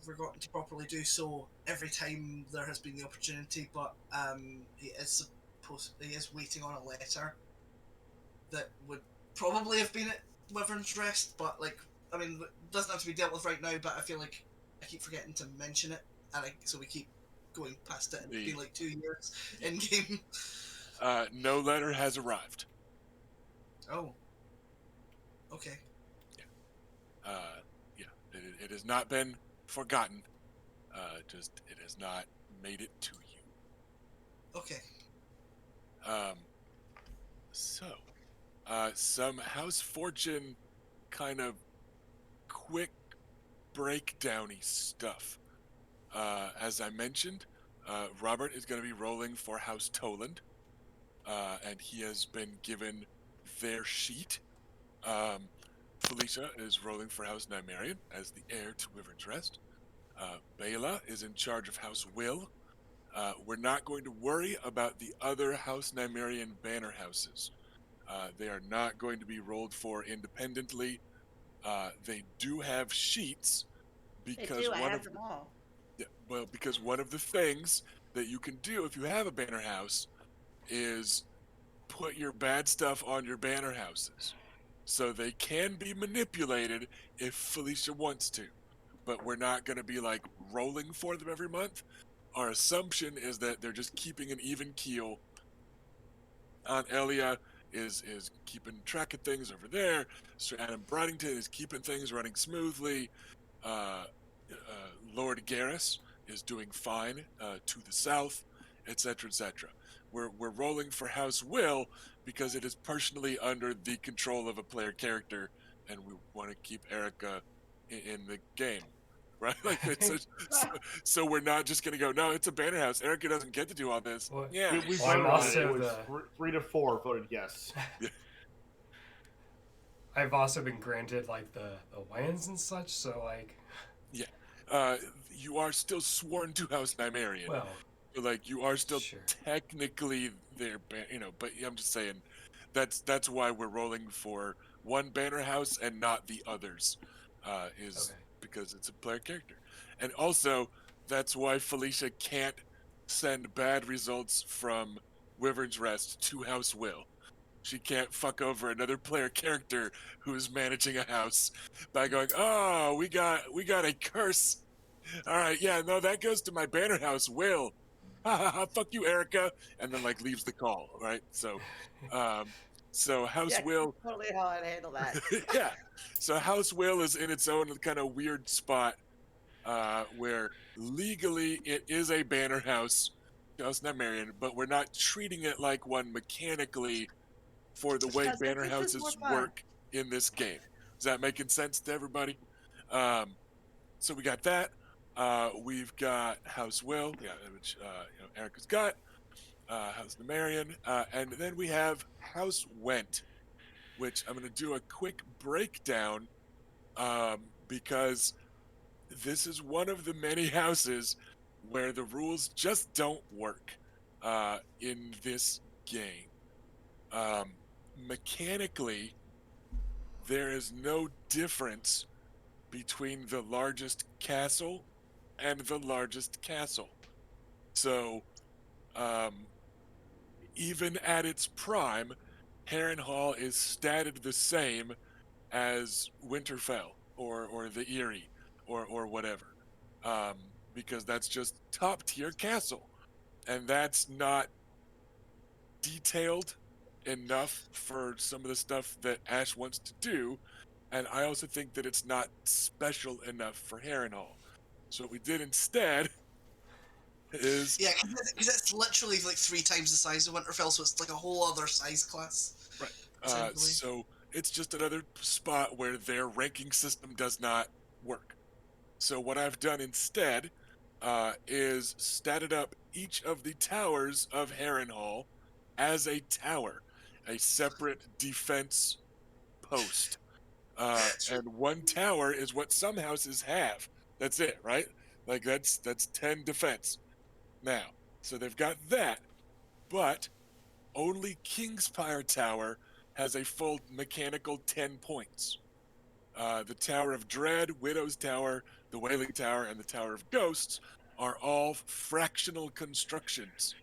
forgotten to properly do so every time there has been the opportunity, but he is waiting on a letter that would probably have been at Wyvern's Rest, but it doesn't have to be dealt with right now. But I feel like I keep forgetting to mention it, and so we keep going past it, and it's been 2 years in game. No letter has arrived. Oh. Okay. Yeah, it has not been forgotten. Just it has not made it to you. Okay. So, some House Fortune kind of quick breakdowny stuff. As I mentioned, Robert is going to be rolling for House Toland, and he has been given their sheet. Felicia is rolling for House Nymaryen as the heir to Wyvern's Rest. Bela is in charge of House Will. We're not going to worry about the other House Nymaryen banner houses. They are not going to be rolled for independently. They do have sheets because I have them all. Yeah, well, because one of the things that you can do if you have a banner house is put your bad stuff on your banner houses. So they can be manipulated if Felicia wants to. But we're not going to be rolling for them every month. Our assumption is that they're just keeping an even keel. Aunt Elia is keeping track of things over there. Sir Adam Bridington is keeping things running smoothly. Lord Garrus is doing fine to the south, etc., etc. We're rolling for House Will because it is personally under the control of a player character, and we want to keep Erica in the game, right? So we're not just gonna go. No, it's a banner house. Erica doesn't get to do all this. Well, Yeah, We Well, I'm voted on it. also It was 3 to 4 voted yes. I've also been granted the lands and such, so you are still sworn to House Nymaryen. well, You are still sure. technically their but I'm just saying that's why we're rolling for one banner house and not the others, is Okay. because it's a player character. And also that's why Felicia can't send bad results from Wyvern's Rest to House Will. She can't fuck over another player character who's managing a house by going, oh, we got a curse. All right, yeah, no, that goes to my banner house, Will. Fuck you, Erica, and then leaves the call, right? So House Will, Totally how I'd handle that. yeah. So House Will is in its own kind of weird spot, where legally it is a banner house, House Nymaryen, but we're not treating it like one mechanically for the way Because banner this is houses more fun. work in this game. Is that making sense to everybody? So we got that. We've got House Will, which Erica's got. House Nymaryen, and then we have House Went, which I'm going to do a quick breakdown because this is one of the many houses where the rules just don't work in this game. Mechanically, there is no difference between the largest castle and the largest castle. So, even at its prime, Harrenhal is statted the same as Winterfell or the Eyrie or whatever, because that's just top tier castle, and that's not detailed enough for some of the stuff that Ash wants to do, and I also think that it's not special enough for Harrenhal. So what we did instead is Yeah, because it's literally like 3 times the size of Winterfell, so it's like a whole other size class. right. Essentially. So it's just another spot where their ranking system does not work. So what I've done instead is statted up each of the towers of Harrenhal as a tower, a separate defense post. And one tower is what some houses have. That's it, right? Like that's 10 defense. Now, so they've got that, but only Kingspire Tower has a full mechanical 10 points. The Tower of Dread, Widow's Tower, the Wailing Tower, and the Tower of Ghosts are all fractional constructions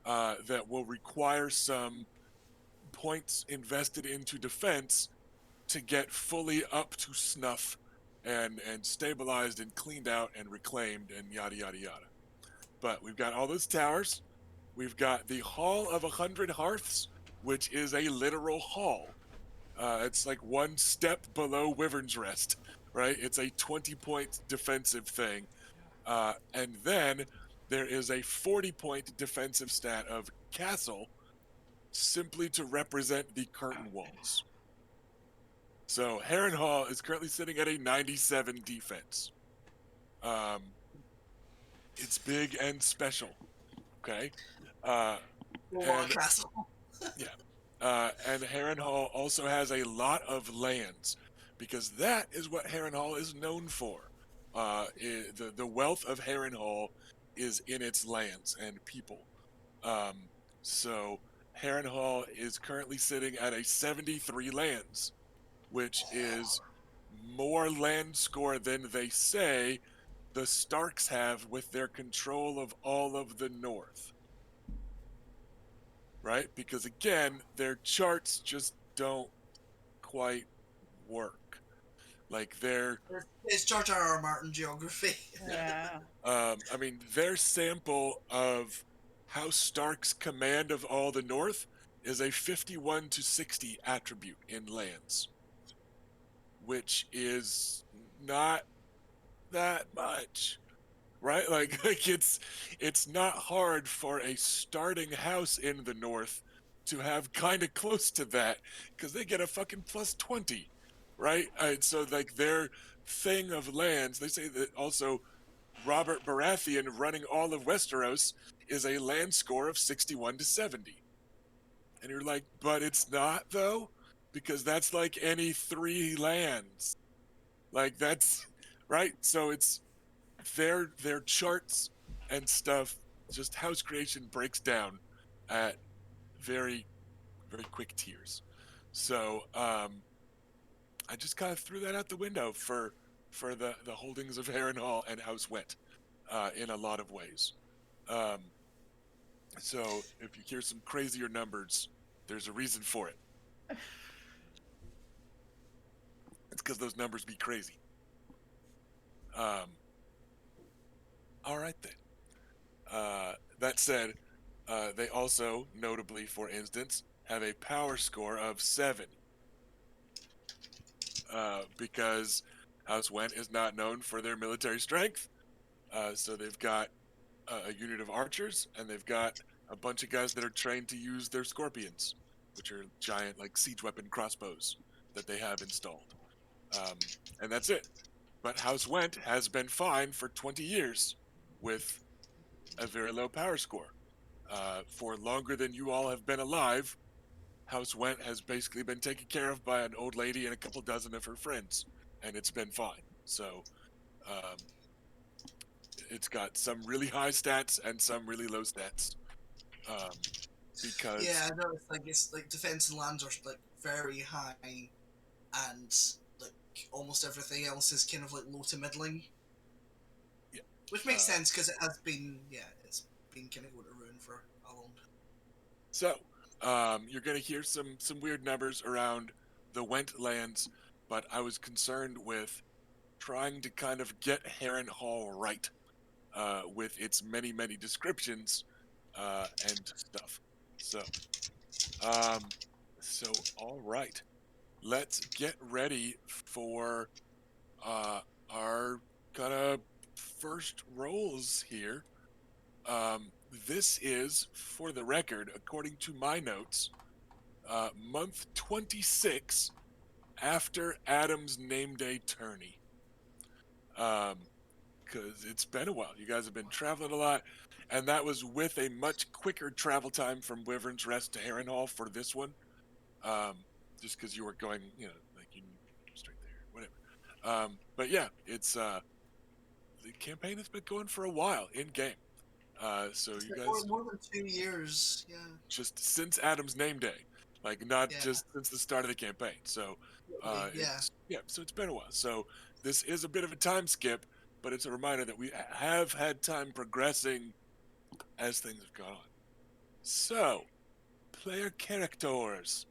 that will require some points invested into defense to get fully up to snuff and stabilized and cleaned out and reclaimed and yada yada yada. But we've got all those towers. We've got the Hall of 100 Hearths, which is a literal hall. It's like one step below Wyvern's Rest, right? It's a 20-point defensive thing. And then there is a 40-point defensive stat of Castle, simply to represent the curtain walls. So Harrenhal is currently sitting at a 97 defense. It's big and special. Okay. And Castle. and Harrenhal also has a lot of lands, because that is what Harrenhal is known for. The wealth of Harrenhal is in its lands and people. So Harrenhal is currently sitting at a 73 lands, which is more land score than they say the Starks have with their control of all of the North. Right? Because again, their charts just don't quite work. Like It's George R. R. Martin geography. Yeah. I mean, their sample of House Stark's command of all the North is a 51 to 60 attribute in lands, which is not that much, right? Like it's not hard for a starting house in the North to have kind of close to that, because they get a fucking plus 20, right? So like their thing of lands, they say that also Robert Baratheon running all of Westeros is a land score of 61 to 70. And you're like, but it's not though, because that's like any 3 lands. Like that's right. So it's their charts and stuff, just house creation breaks down at very, very quick tiers. So I just kind of threw that out the window for the holdings of Harrenhal and House Wet in a lot of ways. So if you hear some crazier numbers, there's a reason for it. It's because those numbers be crazy. All right then. That said, they also, notably, for instance, have a power score of 7. Because House Went is not known for their military strength. So they've got a unit of archers, and they've got a bunch of guys that are trained to use their scorpions, which are giant, like, siege weapon crossbows that they have installed. And that's it, But House Went has been fine for 20 years with a very low power score. For longer than you all have been alive, House Went has basically been taken care of by an old lady and a couple dozen of her friends, and it's been fine. So um, it's got some really high stats and some really low stats. Um, Yeah, because I know it's like defense and lands are like very high, and like almost everything else is kind of like low to middling, yeah, which makes uh, sense because it's been kind of going to ruin for a long time. so you're going to hear some weird numbers around the Went lands, but I was concerned with trying to kind of get Heron Hall right with its many descriptions and stuff. So, um, all right, let's get ready for uh, our kind of first rolls here. This is, for the record, according to my notes, month 26 after Adam's name day tourney. Because it's been a while. You guys have been traveling a lot, and that was with a much quicker travel time from Wyvern's Rest to Harrenhal for this one. Um, just because you were going, like you straight there, whatever. But yeah, it's the campaign has been going for a while in game. So It's you been guys more than 2 years. Yeah, just since Adam's name day, like not yeah, just since the start of the campaign. So yeah. so it's been a while. So this is a bit of a time skip, but it's a reminder that we have had time progressing as things have gone on. So, player characters,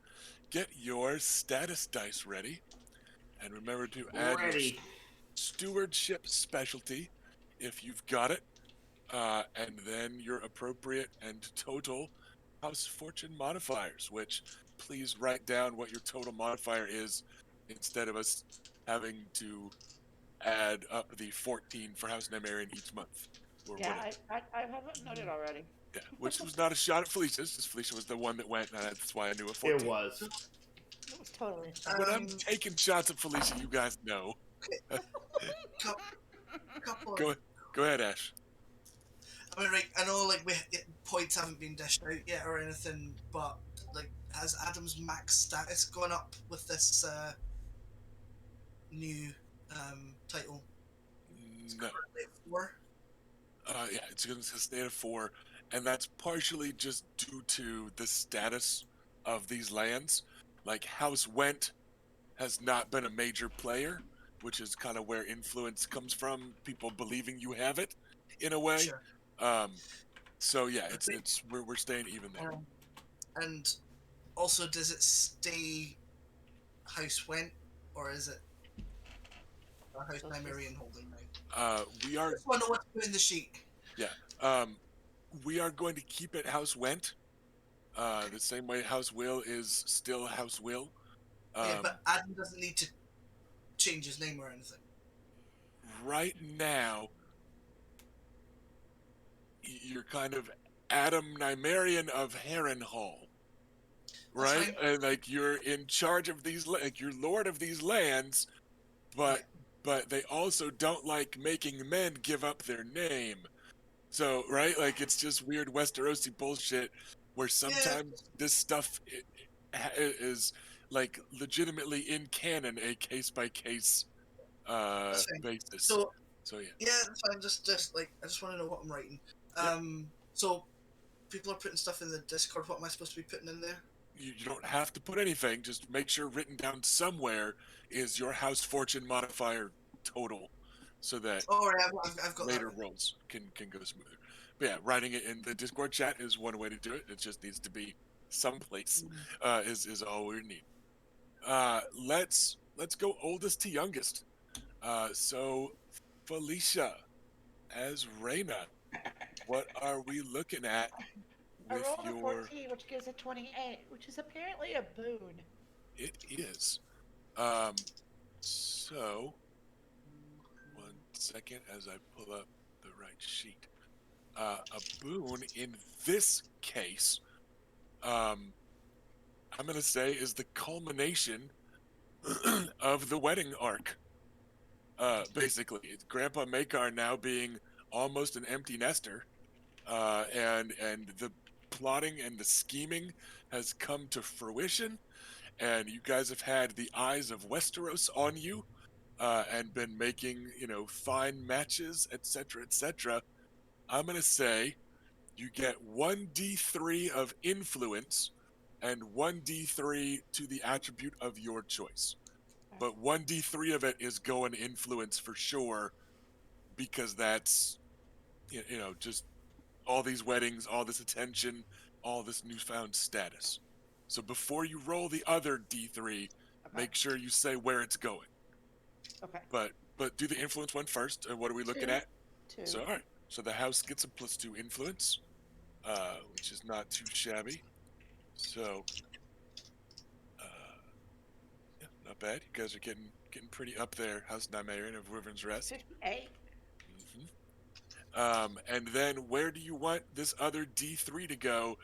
get your status dice ready, and remember to add your Ready. stewardship specialty if you've got it, and then your appropriate and total house fortune modifiers, which please write down what your total modifier is instead of us having to add up the 14 for House Nymaryen each month or Yeah, whatever. I have it noted already. Yeah, which was not a shot at Felicia. Just Felicia was the one that went, and that's why I knew a It 14. was. It was totally a shot. When I'm taking shots at Felicia, you guys know. Couple of Go, go ahead, Ash. I mean, like, I know, like, points haven't been dished out yet or anything, but like, has Adam's max status gone up with this new title? It's No. currently at 4. Yeah, it's going to stay at a 4, and that's partially just due to the status of these lands. Like House Went has not been a major player, which is kind of where influence comes from. People believing you have it, in a way. Sure. Um, so yeah, it's we're staying even there. And also, does it stay House Went, or is it a House Nymaryen holding now? We are I just want to know what to put in the sheet. yeah. We are going to keep it House Went. The same way House Will is still House Will. Yeah, but Adam doesn't need to change his name or anything. Right now, you're kind of Adam Nymaryen of Harrenhal, right? And like you're in charge of these, like you're lord of these lands, but they also don't like making men give up their name. So right, like it's just weird Westerosi bullshit where sometimes this stuff is like legitimately in canon a case by case basis. So yeah. Yeah, that's fine. Just like I just want to know what I'm writing. So people are putting stuff in the Discord. What am I supposed to be putting in there? You don't have to put anything. Just make sure written down somewhere is your house fortune modifier total, so that I've got later that. rolls can go smoother. But yeah, writing it in the Discord chat is one way to do it. It just needs to be someplace. Is all we need. Let's go oldest to youngest. So Felicia as Reyna, what are we looking at I with rolled a your? 14, which gives a 28, which is apparently a boon. It is. So 1 second as I pull up the right sheet. A boon in this case, I'm gonna say, is the culmination of the wedding arc. basically. It's Grandpa Makar now being almost an empty nester, and the plotting and the scheming has come to fruition, and you guys have had the eyes of Westeros on you, and been making, fine matches, etc., etc. I'm gonna say you get 1d3 of influence and 1d3 to the attribute of your choice. But 1d3 of it is going influence for sure, because that's, just all these weddings, all this attention, all this newfound status. So before you roll the other d3, make sure you say where it's going. Okay. But do the influence one first. And what are we looking at? Two. So all right. So the house gets a +2 influence, which is not too shabby. So, yeah, not bad. You guys are getting pretty up there. House Nymaryens of Wyvern's Rest. 58. And then where do you want this other D3 to go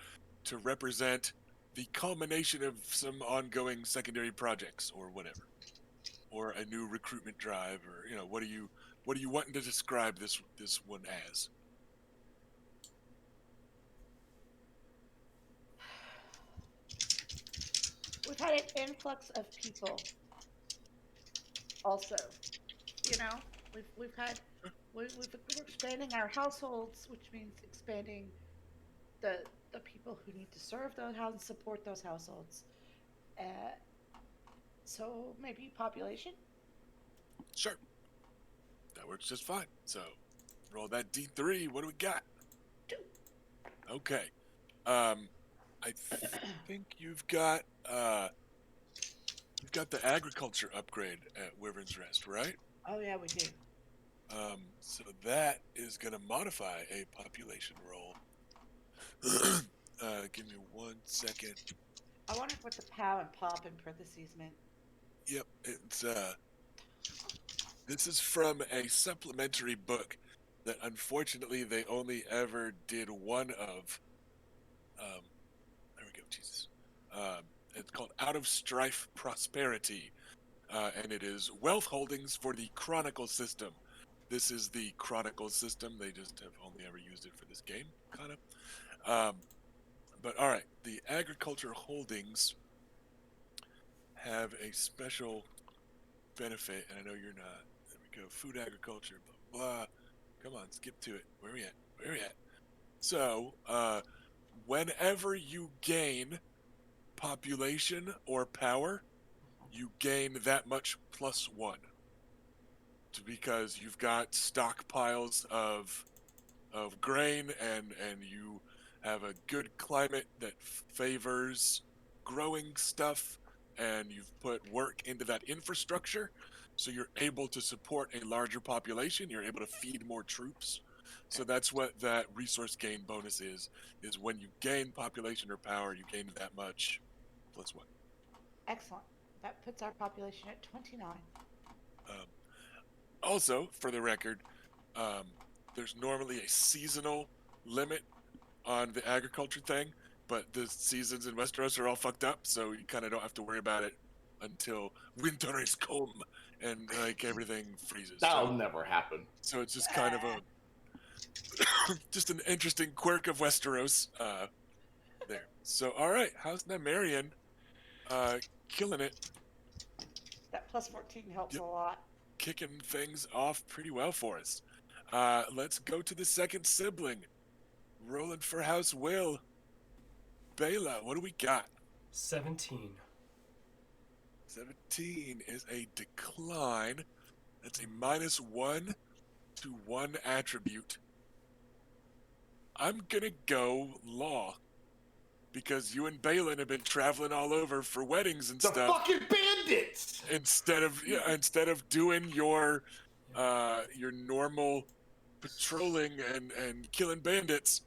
to represent the culmination of some ongoing secondary projects or whatever, or a new recruitment drive, or what are you wanting to describe this one as? We've had an influx of people. Also, we've had we're expanding our households, which means expanding the people who need to serve those houses, support those households. Uh, so maybe population. Sure, that works just fine. So roll that D3. What do we got? 2. Okay. I think you've got the agriculture upgrade at Wyvern's Rest, right? Oh yeah, we do. So that is going to modify a population roll. Give me 1 second. I wondered what the pow and pop in parentheses meant. Yep, it's this is from a supplementary book that unfortunately they only ever did one of. There we go, Jesus. It's called Out of Strife Prosperity, and it is wealth holdings for the Chronicle system. This is the Chronicle system. They just have only ever used it for this game, kind of. But all right, the agriculture holdings have a special benefit, and I know you're not. There we go. Food agriculture, blah, blah. Come on, skip to it. Where we at? Where we at? So, whenever you gain population or power, you gain that much +1. Because you've got stockpiles of grain, and you have a good climate that favors growing stuff, and you've put work into that infrastructure, so you're able to support a larger population, you're able to feed more troops. So that's what that resource gain bonus is when you gain population or power, you gain that much +1. Excellent. That puts our population at 29. Also, for the record, there's normally a seasonal limit on the agriculture thing, but the seasons in Westeros are all fucked up, so you kind of don't have to worry about it until winter is come and everything freezes. That'll never happen. So it's just kind of a just an interesting quirk of Westeros there. So all right, House Nymaryen, killing it. That +14 helps Yep. a lot. Kicking things off pretty well for us. Let's go to the second sibling. Rolling for House Will. Bela, what do we got? 17. 17 is a decline. That's a -1 to 1 attribute. I'm gonna go law, because you and Balin have been traveling all over for weddings and The stuff. fucking bandits! Instead of doing your normal patrolling and killing bandits.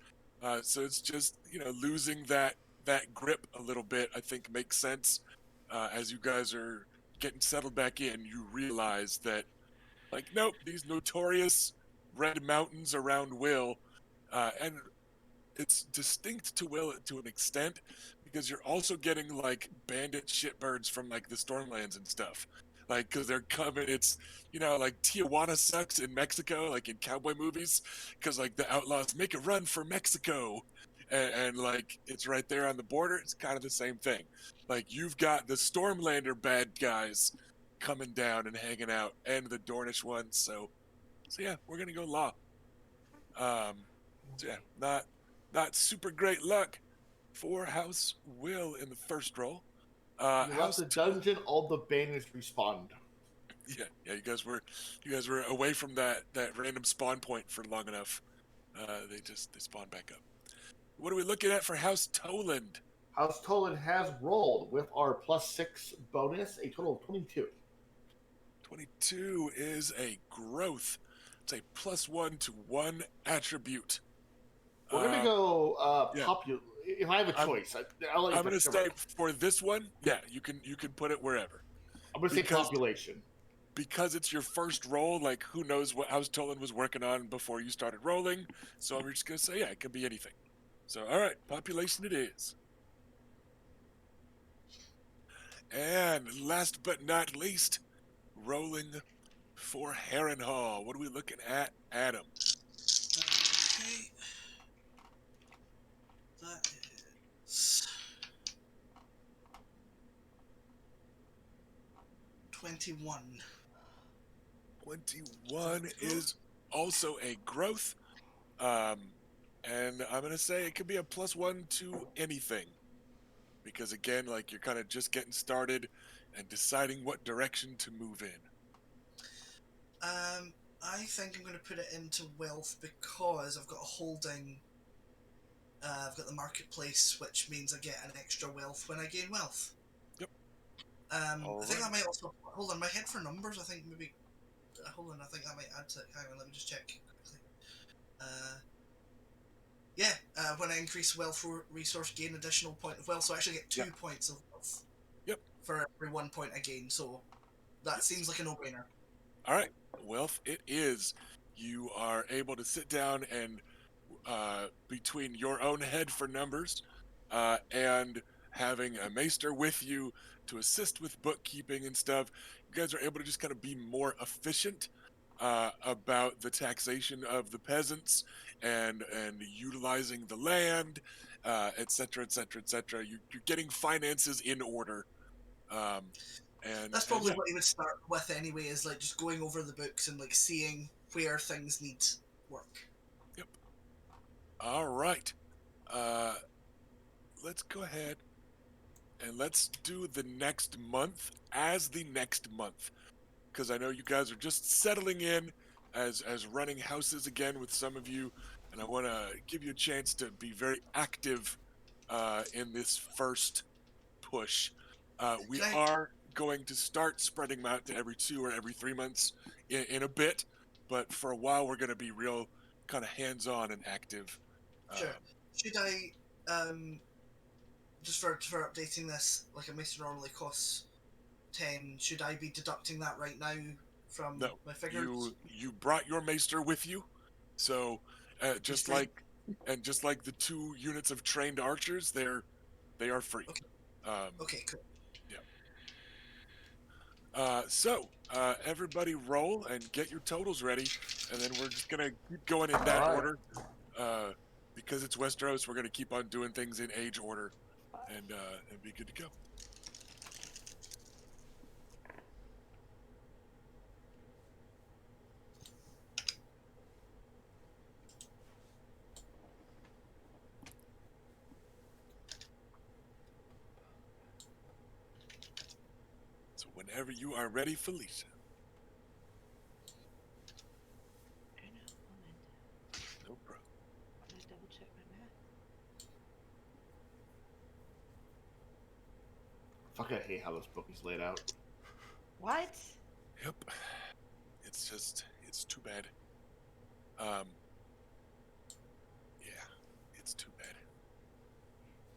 So it's just losing that grip a little bit, I think, makes sense. As you guys are getting settled back in, you realize that nope, these notorious red mountains around Will, and it's distinct to Will to an extent, because you're also getting bandit shitbirds from the Stormlands and stuff. like because they're coming. It's like Tijuana sucks in Mexico, like in cowboy movies, because like the outlaws make a run for Mexico, and like it's right there on the border. It's kind of the same thing. Like you've got the Stormlander bad guys coming down and hanging out, and the Dornish ones. So yeah, we're gonna go law. So yeah, not super great luck for House Will in the first roll. You left the dungeon, all the banners respawned. Yeah. You guys were away from that random spawn point for long enough. They spawn back up. What are we looking at for House Toland? House Toland has rolled with our +6 bonus, a total of 22. 22 is a growth. It's a +1 to 1 attribute. We're gonna go yeah. popular. If I have a choice, I'll let you I'm gonna say for this one, yeah, you can put it wherever. I'm gonna say population. Because it's your first roll, like who knows what House Toland was working on before you started rolling. So I'm just gonna say, yeah, it can be anything. So all right, population it is. And last but not least, rolling for Harrenhal. What are we looking at, Adam? Okay. That is 21. 21 is also a growth. And I'm going to say it could be a +1 to anything. Because again, like you're kind of just getting started and deciding what direction to move in. I think I'm going to put it into wealth because I've got a holding. I've got the marketplace, which means I get an extra wealth when I gain wealth. Yep. I think that might also hold on. My head for numbers. I think maybe. Hold on. I think that might add to it. Hang on. Let me just check quickly. When I increase wealth resource, gain additional point of wealth. So I actually get 2 points of wealth. Yep. For every 1 point I gain. So that seems like a no-brainer. All right. Wealth it is. You are able to sit down and between your own head for numbers and having a maester with you to assist with bookkeeping and stuff, you guys are able to just kind of be more efficient about the taxation of the peasants and utilizing the land, et cetera, et cetera, et cetera. You're getting finances in order. And that's probably what he would start with anyway, is like just going over the books and like seeing where things need work. Yep. All right. Let's go ahead and let's do the next month as the next month, because I know you guys are just settling in as running houses again with some of you, and I want to give you a chance to be very active in this first push. We are going to start spreading them out to every 2 or every 3 months in a bit, but for a while we're going to be real kind of hands-on and active. Sure. Should I, just for updating this, like a maester normally costs 10, should I be deducting that right now from my figures? You brought your maester with you, so just like the 2 units of trained archers, they are free. Okay. Okay, cool. So everybody roll and get your totals ready, and then we're just gonna keep going in that order. Because it's Westeros, we're gonna keep on doing things in age order, and be good to go. So whenever you are ready, Felicia. No problem. I'm gonna double check my math. Fuck, I hate how this book is laid out. What? Yep. It's too bad. Yeah, it's too bad.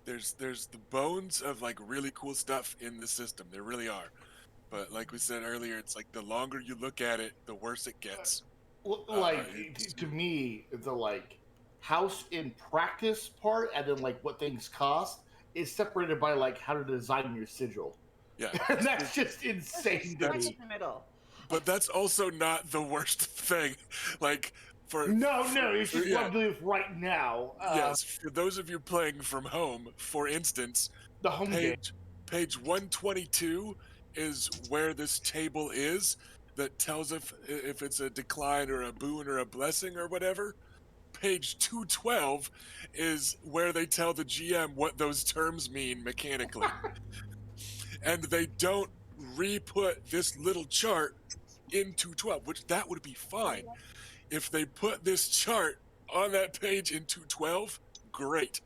There's the bones of like really cool stuff in the system. There really are. But like we said earlier, it's like the longer you look at it, the worse it gets. To me, the like house in practice part and then like what things cost is separated by like how to design your sigil. Yeah, That's just insane to Right me. in the middle. but that's also not the worst thing. Like No, it's just yeah, what I'm doing with right now. yes, for those of you playing from home, for instance, The home game. page 122 is where this table is that tells if it's a decline or a boon or a blessing or whatever. Page 212 is where they tell the GM what those terms mean mechanically. And they don't re-put this little chart in 212, which that would be fine. If they put this chart on that page in 212, great.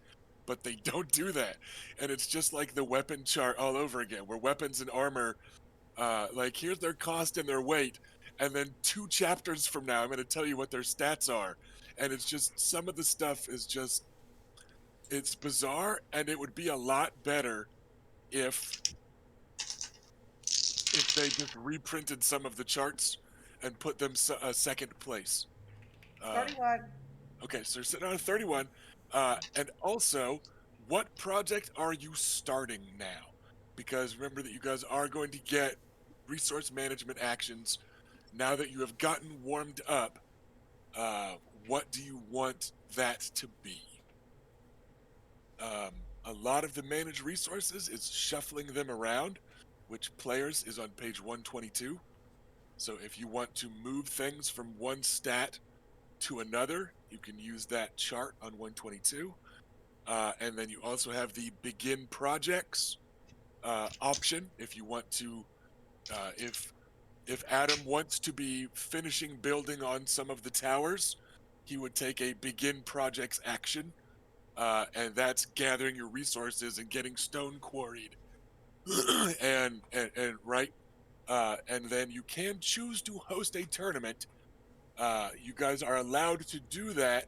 But they don't do that. And it's just like the weapon chart all over again, where weapons and armor, like here's their cost and their weight. And then 2 chapters from now, I'm going to tell you what their stats are. And it's just, some of the stuff is just, it's bizarre. And it would be a lot better if they just reprinted some of the charts and put them a second place. 31. Okay, so you're sitting on a 31. And also, what project are you starting now? Because remember that you guys are going to get resource management actions. Now that you have gotten warmed up, what do you want that to be? A lot of the managed resources is shuffling them around, which players is on page 122. So if you want to move things from one stat to another, you can use that chart on 122. And then you also have the begin projects option if you want to, if Adam wants to be finishing building on some of the towers, he would take a begin projects action, and that's gathering your resources and getting stone quarried, and right, and then you can choose to host a tournament. You guys are allowed to do that.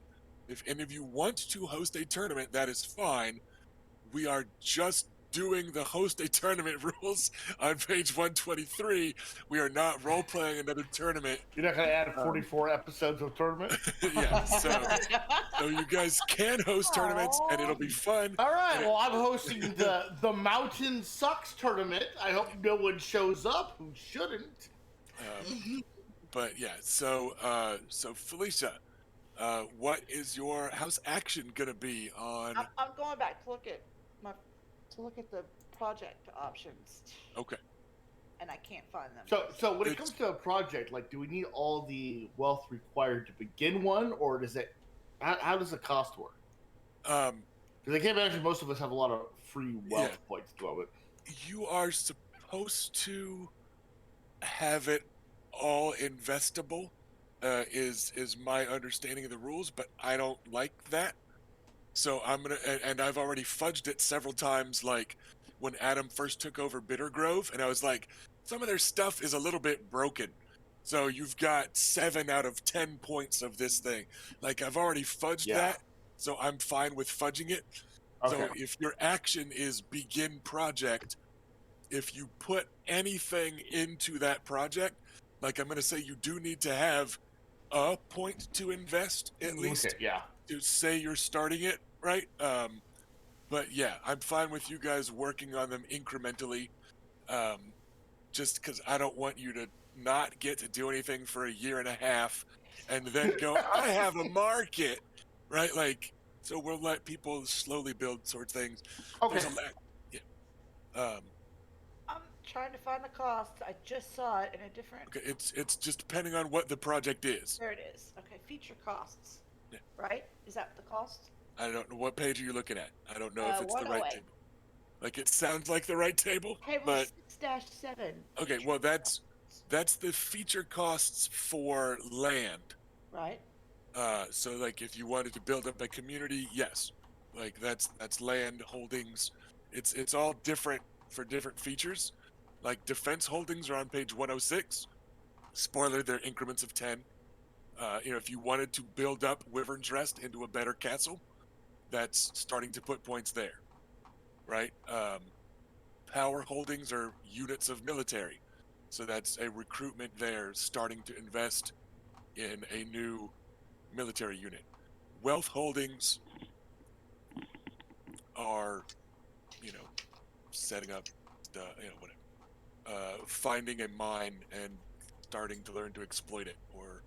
If any of you want to host a tournament, that is fine. We are just doing the host a tournament rules on page 123. We are not role playing another tournament. You're not going to add 44 episodes of tournament? Yeah, so you guys can host tournaments and it'll be fun. All right, well, I'm hosting the Mountain Sucks tournament. I hope no one shows up who shouldn't. But yeah, so Felicia, what is your house action gonna be on? I'm going back to look at the project options, Okay. and I can't find them. So when it comes to a project, like, do we need all the wealth required to begin one, or does it? How does the cost work? Because I can't imagine most of us have a lot of free wealth points to it. You are supposed to have it all investable, is my understanding of the rules, but I don't like that. So I'm gonna, and I've already fudged it several times, like when Adam first took over Bitter Grove, and I was like, some of their stuff is a little bit broken. So you've got 7 out of 10 points of this thing. Like I've already fudged that, so I'm fine with fudging it. Okay. So if your action is begin project, if you put anything into that project, like I'm going to say you do need to have a point to invest at least. Okay, yeah. To say you're starting it, right? But yeah, I'm fine with you guys working on them incrementally. Just because I don't want you to not get to do anything for a year and a half and then go, I have a market, right? Like, so we'll let people slowly build sort of things. Okay. There's a lot. Yeah. I'm trying to find the cost. I just saw it in a different. Okay, it's just depending on what the project is. There it is. Okay, feature costs. Yeah. Right? Is that the cost? I don't know what page are you looking at. I don't know if it's the right 108. table. Like it sounds like the right table, Table but 6-7. okay. Well, that's the feature costs for land. Right. So like if you wanted to build up a community, yes, like that's land holdings. It's all different for different features. Like defense holdings are on page 106. Spoiler, they're increments of 10. If you wanted to build up Wyvern's Rest into a better castle, that's starting to put points there, right? Power holdings are units of military, so that's a recruitment there, starting to invest in a new military unit. Wealth holdings are, setting up, whatever. finding a mine and starting to learn to exploit it or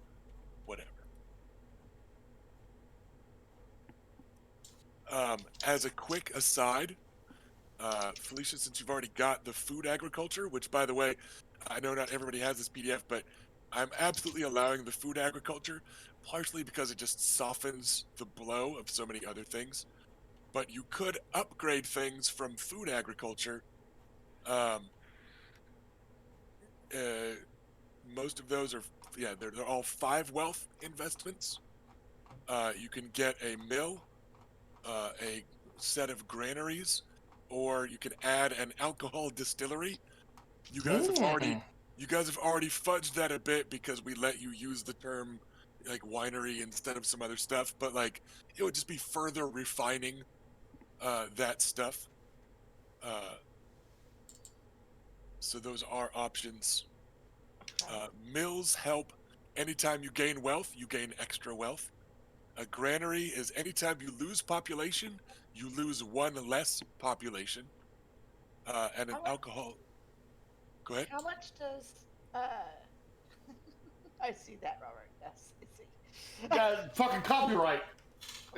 whatever. As a quick aside, Felicia, since you've already got the food agriculture, which by the way, I know not everybody has this PDF, but I'm absolutely allowing the food agriculture, partially because it just softens the blow of so many other things. But you could upgrade things from food agriculture. Um, uh, Most of those are, yeah, they're all 5 wealth investments. You can get a mill, a set of granaries, or you can add an alcohol distillery. You guys have already Mm. you guys have already fudged that a bit because we let you use the term like winery instead of some other stuff, but like it would just be further refining that stuff. Uh, so those are options. Mills help anytime you gain wealth, you gain extra wealth. A granary is anytime you lose population, you lose 1 less population. And an How much, alcohol. Go ahead. how much does I see that, Robert? Yes, I see. Fucking copyright.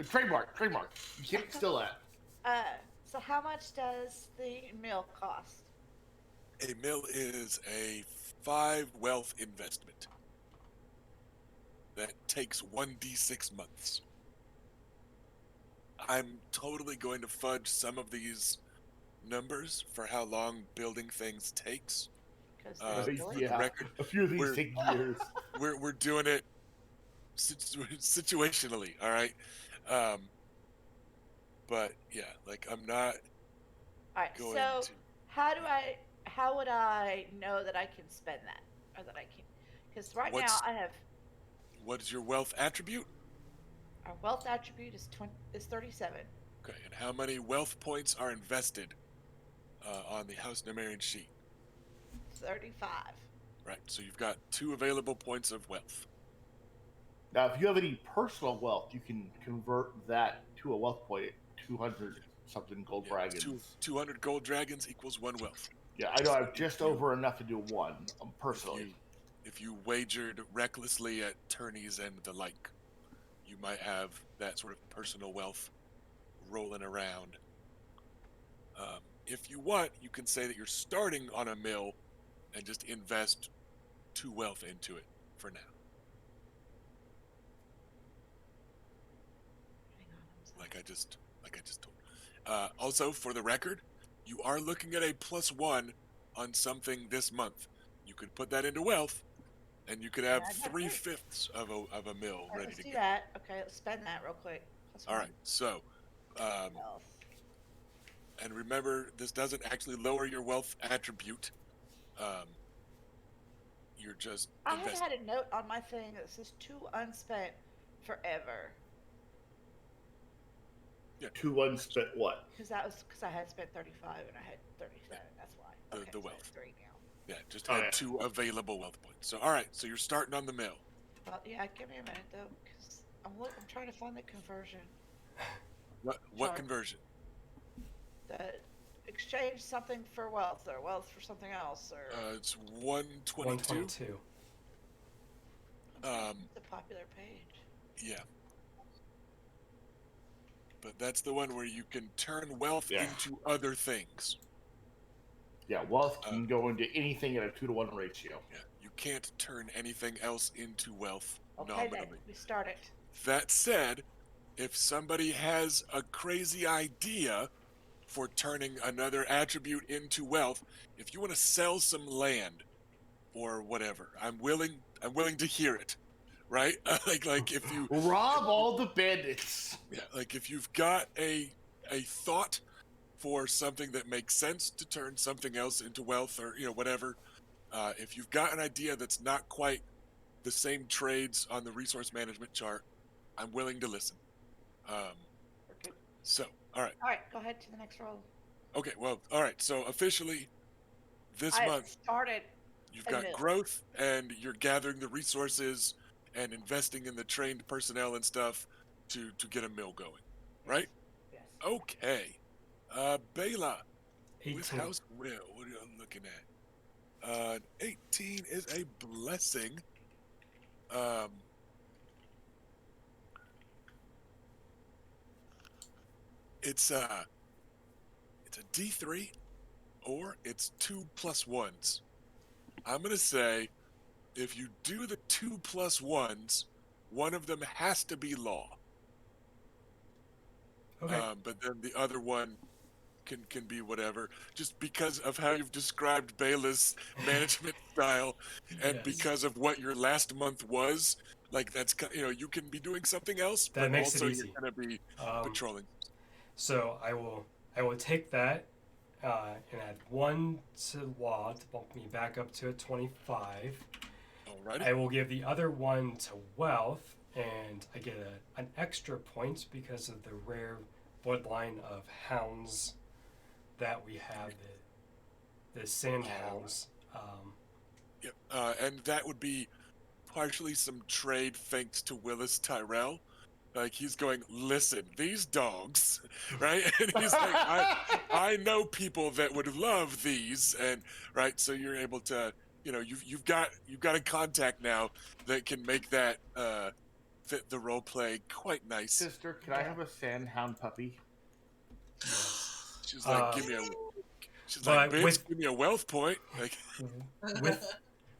Trademark. You can't steal that. So how much does the meal cost? A mill is a 5 wealth investment that takes 1d6 months. I'm totally going to fudge some of these numbers for how long building things takes. Because For there's the Yeah, record, a few of these we're take years. we're doing it situationally, all right. Um, but yeah, like I'm not all right. going So to. how would I know that I can spend that or that I can? Because right now What's I have what's your wealth attribute? our wealth attribute is 37. Okay, and how many wealth points are invested on the House Nymaryen sheet? 35. Right, so you've got 2 available points of wealth. Now, if you have any personal wealth, you can convert that to a wealth point at 200 something gold Yeah, dragons. 200 gold dragons equals 1 wealth. Yeah, I know I have just If you- over enough to do one If personally. you wagered recklessly at tourneys and the like, you might have that sort of personal wealth rolling around. If you want, you can say that you're starting on a mill and just invest 2 wealth into it for now. Hang on, I'm sorry. Like I just told. Also, for the record, you are looking at a +1 on something this month. You could put that into wealth, and you could have Yeah, that's great. 3/5 of a mill All right, ready let's to do go. that. Okay, let's spend that real quick. Plus All one right. So, health. and remember, this doesn't actually lower your wealth attribute. Um, you're just I had investing. had a note on my thing that says 2 unspent forever. Two unspent what? Because I had spent 35 and I had 37. That's why. The- Okay, the so wealth. it's 3 now. Yeah, just Oh, had yeah. 2 available wealth points. So, all right. So you're starting on the mill. Well, yeah, give me a minute though, because I'm trying to find the conversion. What Sorry. conversion? The exchange something for wealth or wealth for something else or It's 122. 122. it's a popular page. Yeah. But that's the one where you can turn wealth Yeah. into other things. Yeah, wealth can go into anything at a 2-to-1 ratio. Yeah, you can't turn anything else into wealth Okay, nominally. then we start it. That said, if somebody has a crazy idea for turning another attribute into wealth, if you want to sell some land or whatever, I'm willing to hear it. Right? like if you Rob all the bandits. yeah, like if you've got a thought for something that makes sense to turn something else into wealth or whatever, if you've got an idea that's not quite the same trades on the resource management chart, I'm willing to listen. Okay. So all right, Go ahead to the next roll. okay, well, all right, so officially this I month started you've a got mill. growth and you're gathering the resources and investing in the trained personnel and stuff to get a mill going, right? Yes. Okay. Bela, with 18. House Will, what are you looking at? 18 is a blessing. Um, it's a D3 or it's 2+1s. I'm gonna say if you do the 2+1s, one of them has to be law. Okay. But then the other one can be whatever. Just because of how you've described Bayless' management style, and Yes. because of what your last month was, like that's you can be doing something else, That but makes it also easy. you're gonna be patrolling. So I will take that and add 1 to law to bump me back up to a 25. Alrighty. I will give the other 1 to wealth, and I get an extra point because of the rare bloodline of hounds that we have, the sand hounds. Yep. And that would be partially some trade thanks to Willis Tyrell. Like he's going, listen, these dogs, right? And he's like, I know people that would love these, and right. So you're able to, you've got a contact now that can make that fit the role play quite nice. Sister, can I have a sandhound puppy? Yes. She's like, give me a. She's but like, bitch, with- give me a wealth point. Like,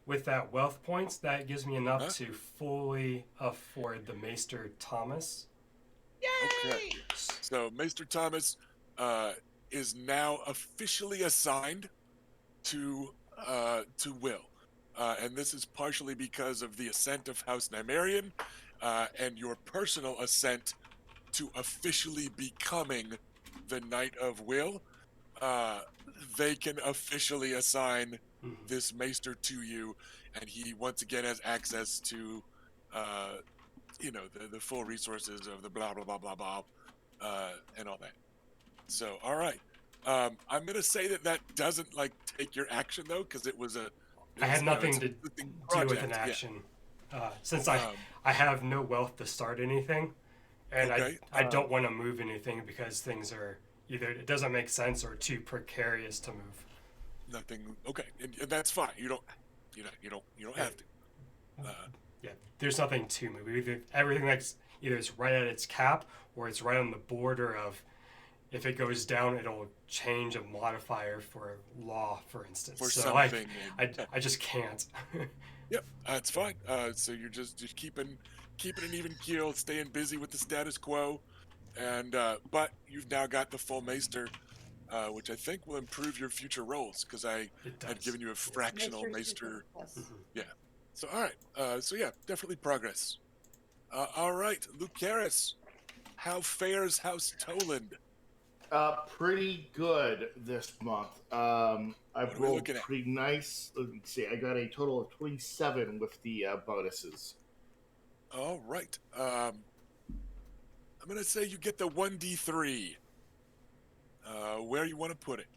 with that wealth points, that gives me enough Huh? to fully afford the Maester Thomas. Yay! Okay. So Maester Thomas is now officially assigned to Will, and this is partially because of the ascent of House Nymaryen and your personal ascent to officially becoming the Knight of Will. They can officially assign this Maester to you, and he once again has access to the full resources of the blah blah blah blah blah and all that. So all right, I'm gonna say that doesn't like take your action though, because it was I had nothing it's to an existing do with project, an yeah. action, since I have no wealth to start anything, and Okay. I don't want to move anything because things are either it doesn't make sense or too precarious to move. Nothing. Okay, and that's fine. You don't have to. Yeah, there's nothing to move. Everything that's either it's right at its cap or it's right on the border of if it goes down, it'll change a modifier for law, for instance. For so something. I just can't. Yep, that's fine. So you're just keeping an even keel, staying busy with the status quo, and but you've now got the full maester, which I think will improve your future rolls because I It does. had given you a Yes. fractional Maester's maester. Yes. Yeah. So all right. So yeah, definitely progress. All right, Lucerys, how fares House Toland? Pretty good this month. I've What are we rolled looking at? pretty nice. Let me see. I got a total of 27 with the bonuses. All right. I'm gonna say you get the 1d3. Where you want to put it?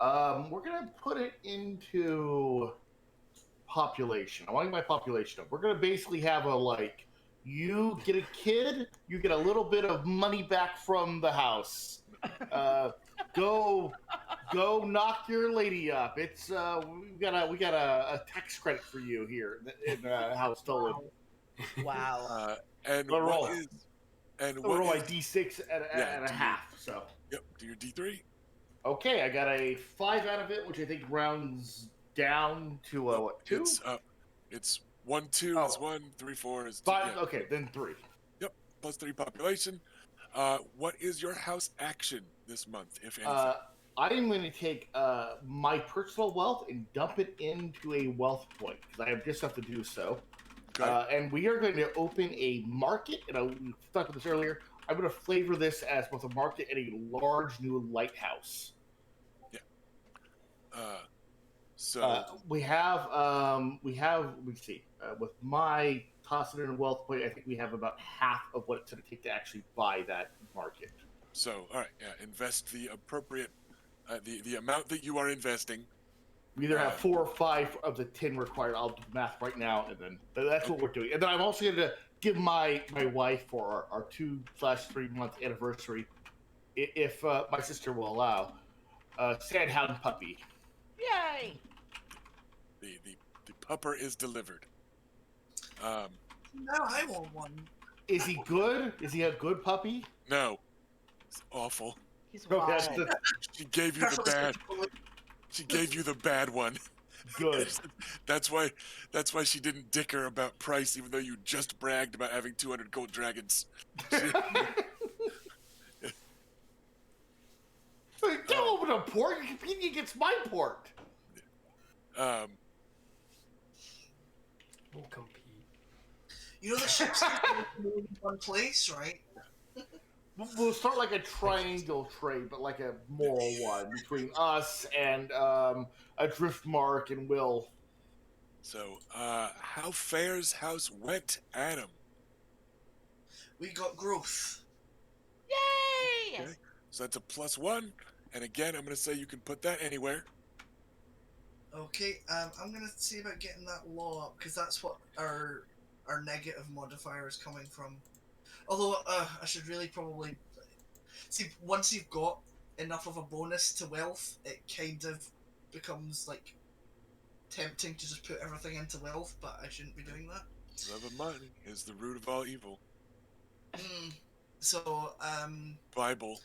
We're gonna put it into population. I want to get my population up. We're gonna basically have you get a kid, you get a little bit of money back from the house. Go knock your lady up. It's we got a tax credit for you here in House Toland. Wow. And Go what roll. is? And We'll what roll my is? D6 and a half. So Yep. Do your D3. okay, I got a 5 out of it, which I think rounds down to what 2? It's 1, 2 is 1, 3, 4 is 2. 5. Yeah. Okay, then 3. Yep. +3 population. What is your house action this month, if anything? I am going to take my personal wealth and dump it into a wealth point because I have just have to do so. And we are going to open a market, and we talked about this earlier. I'm going to flavor this as both a market and a large new lighthouse. Yeah. So we have let's see, with my toss it in a wealth point, I think we have about half of what it's going to take to actually buy that market. So all right, yeah, invest the appropriate the amount that you are investing. We either have 4 or 5 of the 10 required. I'll do the math right now, and then that's what we're doing. And then I'm also going to give my wife for our 2/3 month anniversary, if my sister will allow, Sandhound puppy. Yay! The pupper is delivered. Now I want one. Is he good? Is he a good puppy? No, it's awful. He's No, wild. that's the She gave you the Perfectly bad. sensible. She gave you the bad one. good. That's why she didn't dicker about price, even though you just bragged about having 200 gold dragons. Don't open a port. You're competing against my port. We'll compete. You know the ships can go in one place, right? We'll start like a triangle trade, but like a moral one between us and a Driftmark and Will. So, how fares House Wet Adam? We got growth. Yay! Okay. So that's a +1. And again, I'm going to say you can put that anywhere. Okay, I'm gonna see about getting that law up because that's what our negative modifier is coming from. Although I should really probably see once you've got enough of a bonus to wealth, it kind of becomes like tempting to just put everything into wealth, but I shouldn't be doing that. Love of money is the root of all evil. So Bible.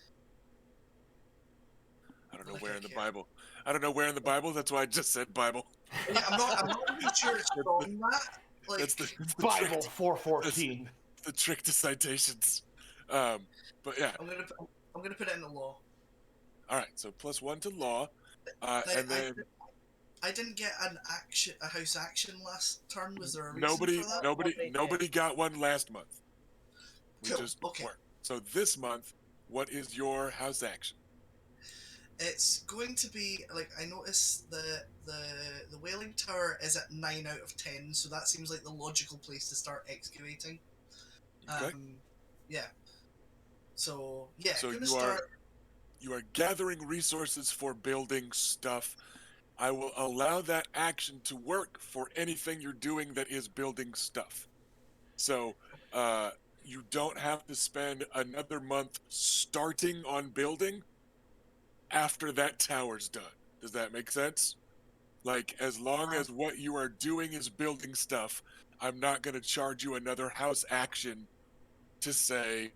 I don't know Like where I in the care. Bible. I don't know where in the Bible. That's why I just said Bible. yeah, I'm not really sure it's from that. Like, That's the Bible trick, 414. the trick to citations. But yeah. I'm gonna put it in the law. All right. So +1 to law, I- and then I didn't get a house action last turn. Was there a reason for that? nobody got one last month. We Cool, just okay. weren't. So this month, what is your house action? It's going to be like I noticed the whaling tower is at 9 out of 10, so that seems like the logical place to start excavating. Okay. Yeah. So yeah, So gonna you start. You are gathering resources for building stuff. I will allow that action to work for anything you're doing that is building stuff. So you don't have to spend another month starting on building after that tower's done. Does that make sense? Like, as long as what you are doing is building stuff, I'm not going to charge you another house action to say,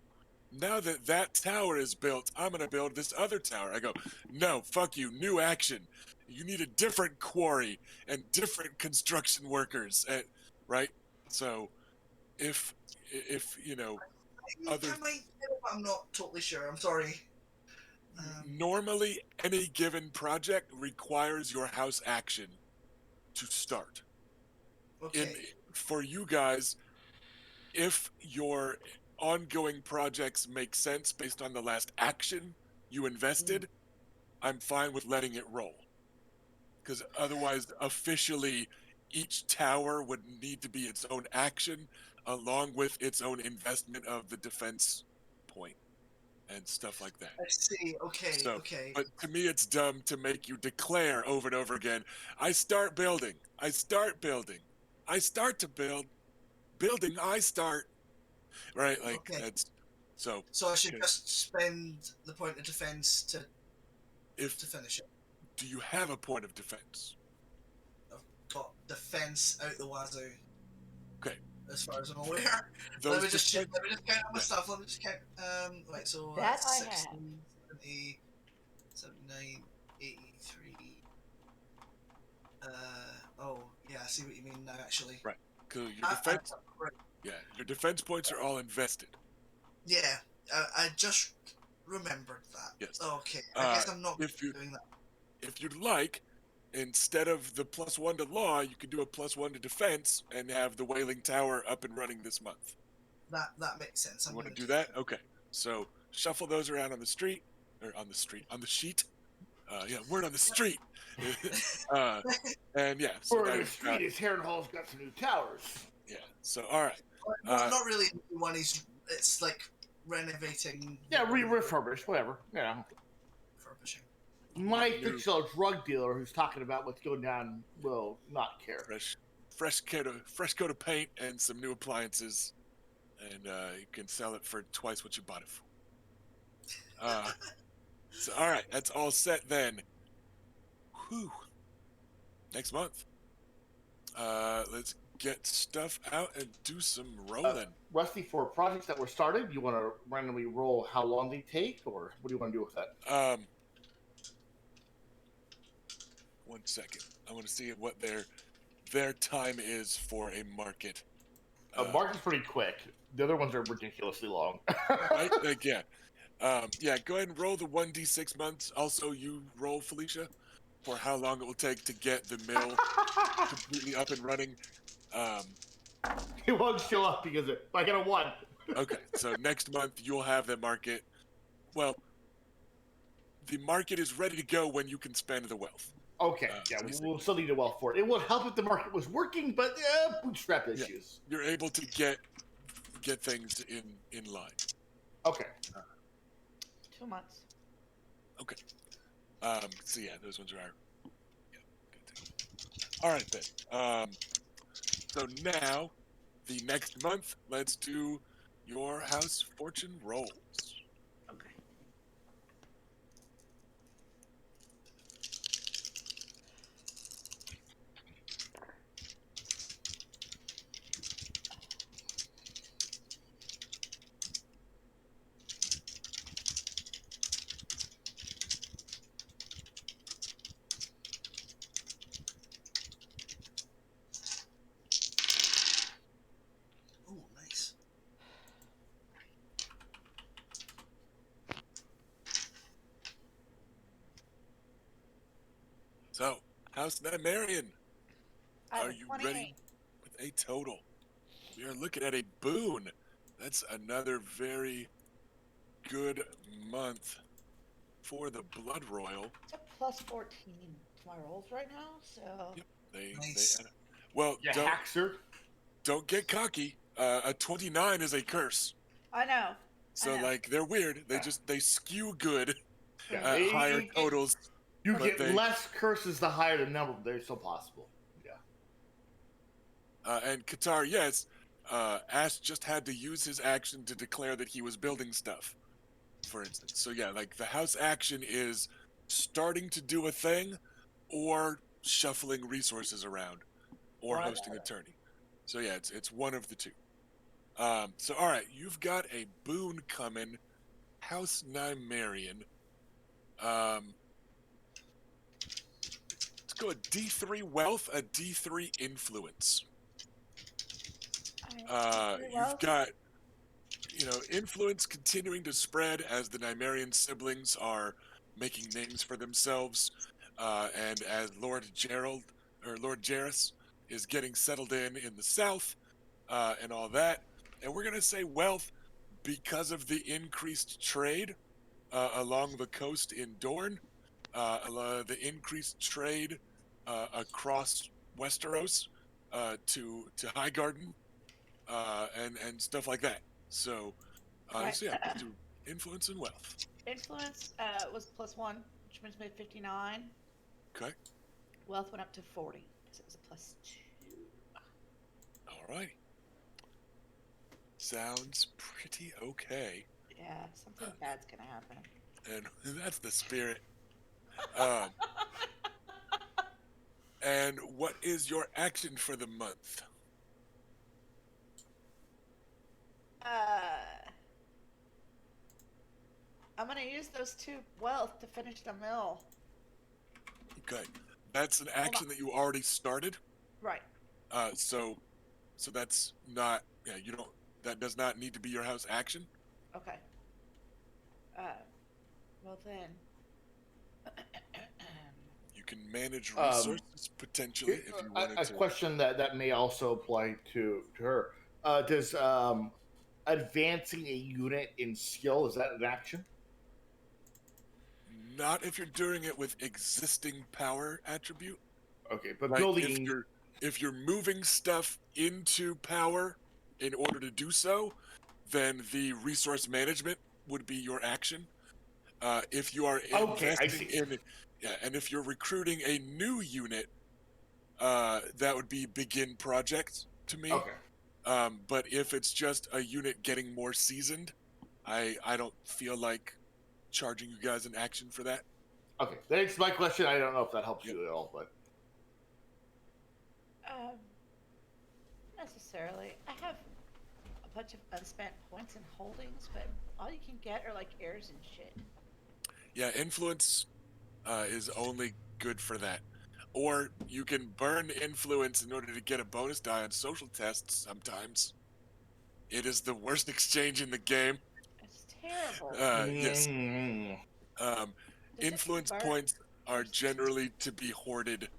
now that that tower is built, I'm going to build this other tower. I go, no, fuck you, new action. You need a different quarry and different construction workers, right? So, if you know, other I might, but I'm not totally sure. I'm sorry. normally any given project requires your house action to start. Okay. For you guys, if your ongoing projects make sense based on the last action you invested, I'm fine with letting it roll. Because otherwise, officially, each tower would need to be its own action along with its own investment of the defense point and stuff like that. I see. Okay. So, okay. but to me, it's dumb to make you declare over and over again, I start building, I start building, I start to build, building, I start. Right? Like, Okay. that's so. So I should okay. just spend the point of defense to finish it. Do you have a point of defense? I've got defense out the wazoo. Okay. As far as I'm aware. Those Let me just defense- count all my stuff. Let me just count. Right, so That that's I have. 16, 70, 79, 83. Oh, yeah, I see what you mean now, actually. Right. Because your defense. Right. Yeah, your defense points are all invested. Yeah, I just remembered that. Yes. Okay, I guess I'm not if you- doing that. If you'd like, instead of the +1 to law, you could do a +1 to defense and have the Wailing Tower up and running this month. That makes sense. You want to do that? Okay. So shuffle those around on the street, or on the sheet. Yeah, word on the street. And yeah. So Word now on the you've street got- is Harrenhal's got some new towers. Yeah. So all right. Not really one. It's like renovating. Yeah, refurbished, whatever. Yeah. Refurbishing. My fictional drug dealer who's talking about what's going down will not care. Fresh coat of paint and some new appliances, and you can sell it for twice what you bought it for. So all right, that's all set then. Whew. Next month. Let's get stuff out and do some rolling. Rusty, for projects that were started, you want to randomly roll how long they take, or what do you want to do with that? 1 second. I want to see what their time is for a market. Mark is pretty quick. The other ones are ridiculously long. Right? Like, yeah. Yeah, go ahead and roll the 1d6 months. Also, you roll, Felicia, for how long it will take to get the mill completely up and running. He won't show up because I got a 1. Okay, so next month you'll have the market. Well, the market is ready to go when you can spend the wealth. Okay, yeah, we'll still need a wealth for it. It would help if the market was working, but bootstrap issues. You're able to get things in line. Okay. 2 months. Okay. So yeah, those ones are our. Yeah, good. All right then. So now, the next month, let's do your house fortune rolls. Okay. Oh, nice. So, House Nymaryen, I have are a you 28. ready with a total? We are looking at a boon. That's another very good month for the Blood Royal. It's a plus 14 to my rolls right now, so. Yep, they Nice. add it. Well, Yeah, hackser. don't get cocky. A 29 is a curse. I know. So I know. like they're weird. They skew good Yeah, at higher totals. You but get they- less curses the higher the number, but they're still possible. Yeah. And Qatar, yes, Ash just had to use his action to declare that he was building stuff, for instance. So yeah, like the house action is starting to do a thing, or shuffling resources around, or Right. hosting a tourney. So yeah, it's one of the two. So all right, you've got a boon coming, House Nymaryen. Let's go a D3 wealth, a D3 influence. You've got, influence continuing to spread as the Nymaryen siblings are making names for themselves, and as Lord Jairus is getting settled in the south, and all that. And we're gonna say wealth because of the increased trade along the coast in Dorne, the increased trade across Westeros to Highgarden, and stuff like that. So, Right. so yeah, let's do influence and wealth. Influence was plus 1, which brings me to 59. Okay. Wealth went up to 40, so it was a plus 2. All right. Sounds pretty okay. Yeah, something bad's gonna happen. And that's the spirit. And what is your action for the month? I'm gonna use those 2 wealth to finish the mill. Okay. That's an action that you already started. Right. So that's not, that does not need to be your house action. Okay. Well then. You can manage resources potentially if you wanted a to. question that may also apply to her. Does advancing a unit in skill, is that an action? Not if you're doing it with existing power attribute. Okay, but Like building. if you're moving stuff into power in order to do so, then the resource management would be your action. If you are investing in, and if you're recruiting a new unit, that would be begin project to me. Okay. But if it's just a unit getting more seasoned, I don't feel like charging you guys an action for that. Okay, that's my question. I don't know if that helps you at all, but Um, necessarily. I have a bunch of unspent points and holdings, but all you can get are like heirs and shit. Yeah, influence is only good for that. Or you can burn influence in order to get a bonus die on social tests sometimes. It is the worst exchange in the game. It's terrible. Yes. Mm. Um, Does it influence convert? points are Or- generally to be hoarded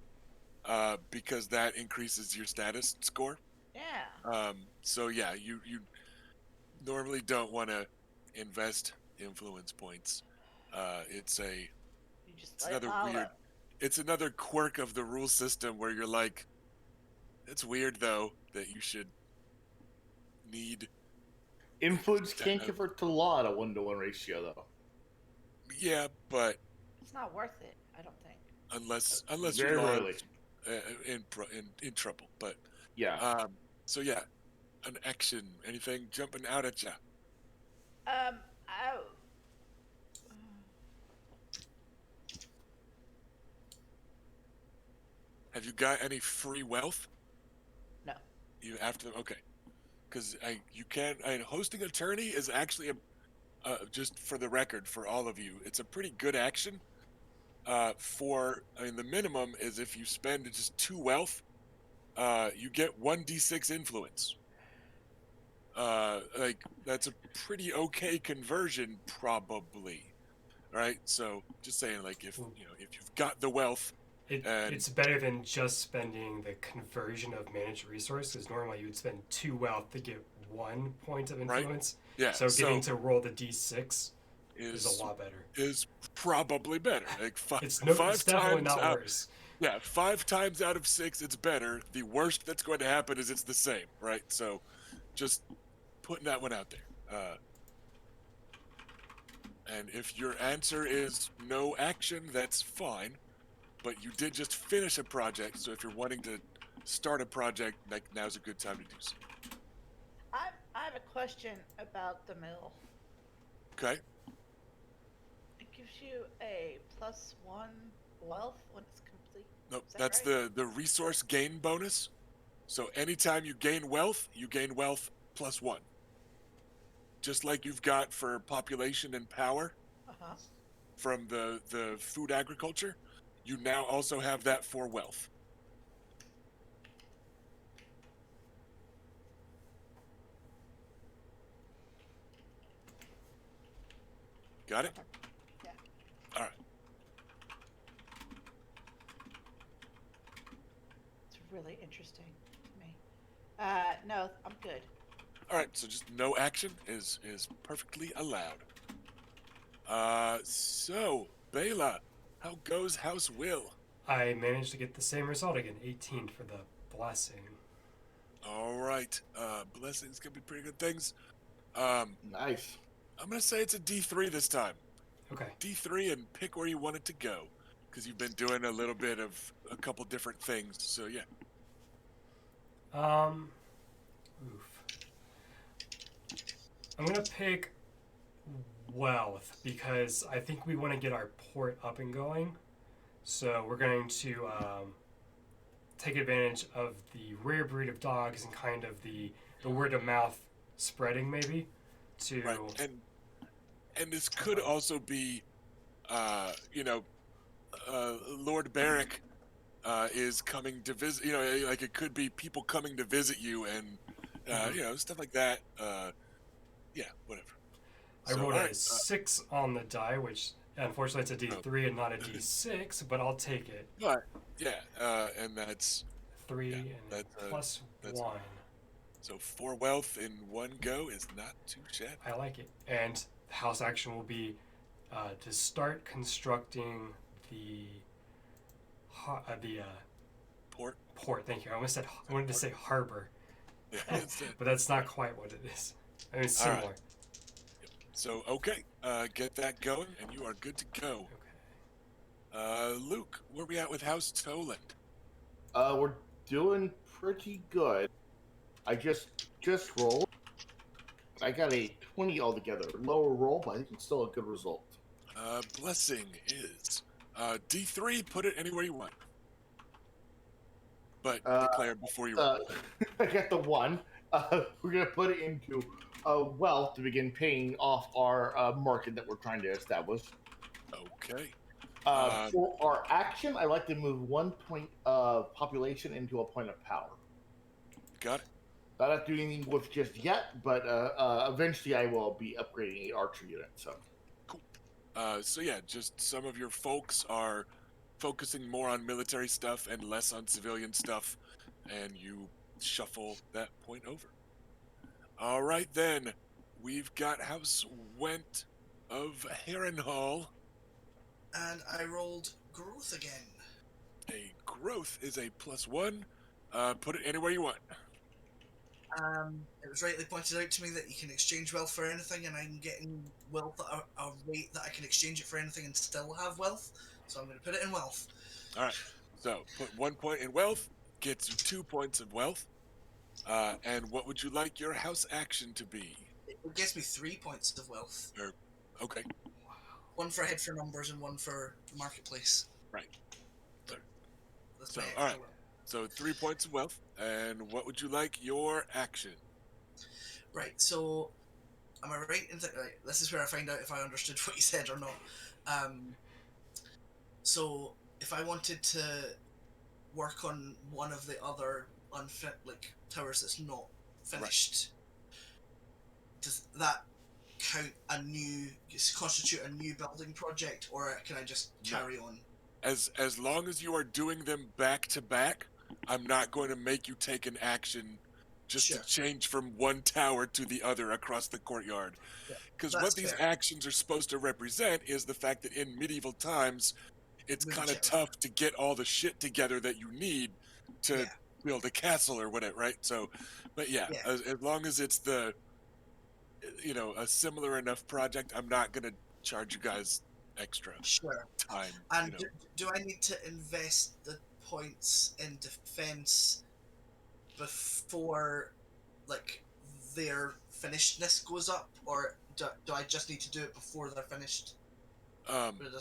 because that increases your status score. Yeah. So yeah, you normally don't want to invest influence points. It's You just it's let it another pile weird. up. It's another quirk of the rule system where you're like, it's weird though that you should need. Influence can't convert to law at a 1-to-1 ratio, though. Yeah, but It's not worth it, I don't think. unless your Very law rarely. in trouble. But Yeah. so yeah, an action, anything jumping out at you. Oh. Have you got any free wealth? No. You after okay, because you can't. Hosting attorney is actually just for the record for all of you, it's a pretty good action. The minimum is if you spend just 2 wealth, you get 1d6 influence. Like that's a pretty okay conversion, probably. Right? So just saying, like if if you've got the wealth, It's better than just spending the conversion of managed resource, because normally you would spend 2 wealth to get 1 point of influence. Right? Yeah. So getting to roll the d6 is a lot better. Is probably better. Like It's five definitely times not out, worse. Yeah, 5 times out of 6, it's better. The worst that's going to happen is it's the same, right? So, just putting that one out there. And if your answer is no action, that's fine. But you did just finish a project, so if you're wanting to start a project, like now's a good time to do so. I have a question about the mill. Okay. It gives you a +1 wealth when it's complete. Nope, Is that that's right? the resource gain bonus. So anytime you gain wealth +1. Just like you've got for population and power Uh-huh. from the food agriculture, you now also have that for wealth. Got it? Yeah. All right. It's really interesting to me. No, I'm good. All right, so just no action is perfectly allowed. So Bela, how goes House Will? I managed to get the same result again, 18 for the blessing. All right, blessings can be pretty good things. Nice. I'm gonna say it's a D3 this time. Okay. D3 and pick where you want it to go, because you've been doing a little bit of a couple different things. So yeah. Oof. I'm gonna pick wealth because I think we want to get our port up and going. So we're going to take advantage of the rare breed of dogs and kind of the word of mouth spreading maybe to Right, and this could also be, Lord Barrick is coming to visit. Like it could be people coming to visit you and stuff like that. Yeah, whatever. I rolled a 6 on the die, which unfortunately it's a D3 and not a D6, but I'll take it. But yeah, and that's 3 yeah, and that's 1. So 4 wealth in one go is not too shabby. I like it. And the house action will be to start constructing the Port. Thank you. I wanted to say harbor, Yeah, but that's not quite what it is. I mean, similar. Right. So okay, get that going, and you are good to go. Okay. Luke, where we at with House Toland? We're doing pretty good. I just rolled. I got a 20 altogether. Lower roll, but I think it's still a good result. Blessing is D3. Put it anywhere you want. but declare before you roll. I got the 1. We're gonna put it into wealth to begin paying off our market that we're trying to establish. Okay. For our action, I like to move 1 point of population into a point of power. Got it. Not have to do anything with just yet, but eventually I will be upgrading a archer unit. So Cool. So yeah, just some of your folks are focusing more on military stuff and less on civilian stuff, and you shuffle that point over. All right then, we've got House Went of Harrenhal. And I rolled growth again. A growth is a +1. Put it anywhere you want. It was rightly pointed out to me that you can exchange wealth for anything, and I'm getting wealth at a rate that I can exchange it for anything and still have wealth. So I'm going to put it in wealth. All right. So put 1 point in wealth, gets you 2 points of wealth. And what would you like your house action to be? It gets me 3 points of wealth. Okay. One for head for numbers and one for marketplace. Right. That's So, my all right. extra. So 3 points of wealth. And what would you like your action? Right, so am I right in right, this is where I find out if I understood what you said or not. So if I wanted to work on one of the other towers that's not finished, does that constitute a new building project, or can I just carry on? As long as you are doing them back to back, I'm not going to make you take an action just to change from one tower to the other across the courtyard. Because what these actions are supposed to represent is the fact that in medieval times, it's kind of tough to get all the shit together that you need to build a castle or whatever, right? So, but as long as it's a similar enough project, I'm not going to charge you guys extra time. And do I need to invest the points in defense before their finishedness goes up, or do I just need to do it before they're finished?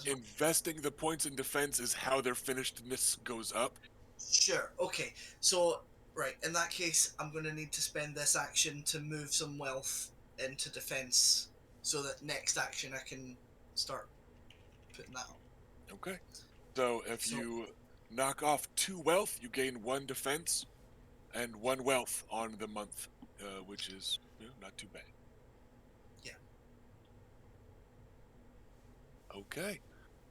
Investing the points in defense is how their finishedness goes up. Sure. Okay. So, right, in that case, I'm going to need to spend this action to move some wealth into defense, so that next action I can start putting that up. Okay. So if you knock off 2 wealth, you gain 1 defense and 1 wealth on the month, which is not too bad. Yeah. Okay.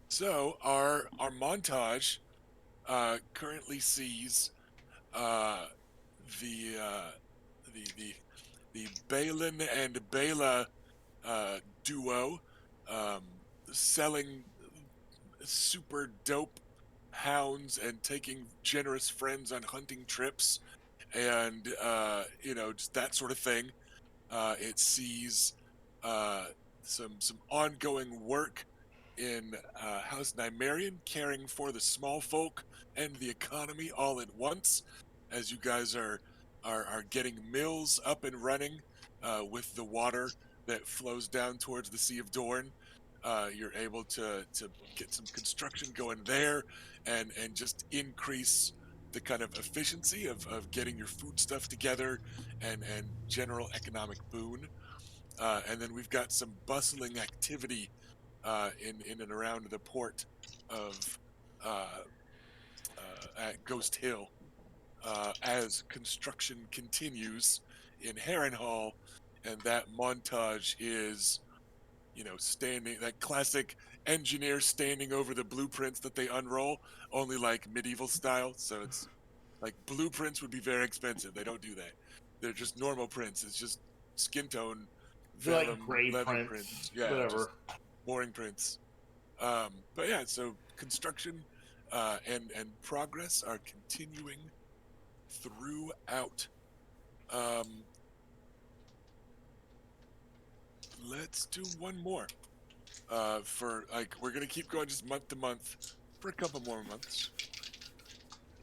So our montage currently sees the Balin and Bela duo selling super dope hounds and taking generous friends on hunting trips, and just that sort of thing. It sees some ongoing work in House Nymaryen, caring for the small folk and the economy all at once, as you guys are getting mills up and running with the water that flows down towards the Sea of Dorne. You're able to get some construction going there and just increase the kind of efficiency of getting your food stuff together and general economic boon. And then we've got some bustling activity in and around the port of at Ghost Hill as construction continues in Harrenhal, and that montage is standing, that classic engineer standing over the blueprints that they unroll, only like medieval style. So it's like blueprints would be very expensive. They don't do that. They're just normal prints. It's just skin tone, vellum, like gray leather prints, Yeah, whatever. just boring prints. But yeah, so construction and progress are continuing throughout. Let's do one more. We're gonna keep going just month to month for a couple more months.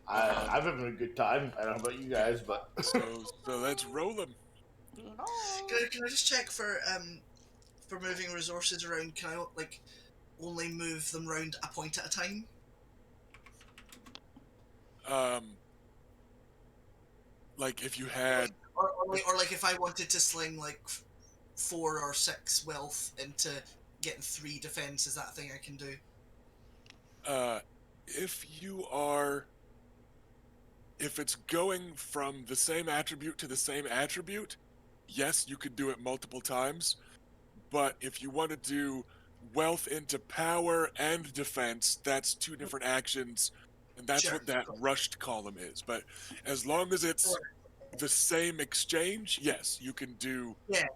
I'm having a good time. I don't know about you guys, but so let's roll them. Can I just check for moving resources around? Can I only move them around a point at a time? like if you had or like if I wanted to sling like 4 or 6 wealth into getting 3 defense, is that a thing I can do? if you are if it's going from the same attribute to the same attribute, yes, you could do it multiple times. But if you want to do wealth into power and defense, that's 2 different actions, and that's Sure. what that rushed column is. But as long as it's the same exchange, yes, you can do. Yeah,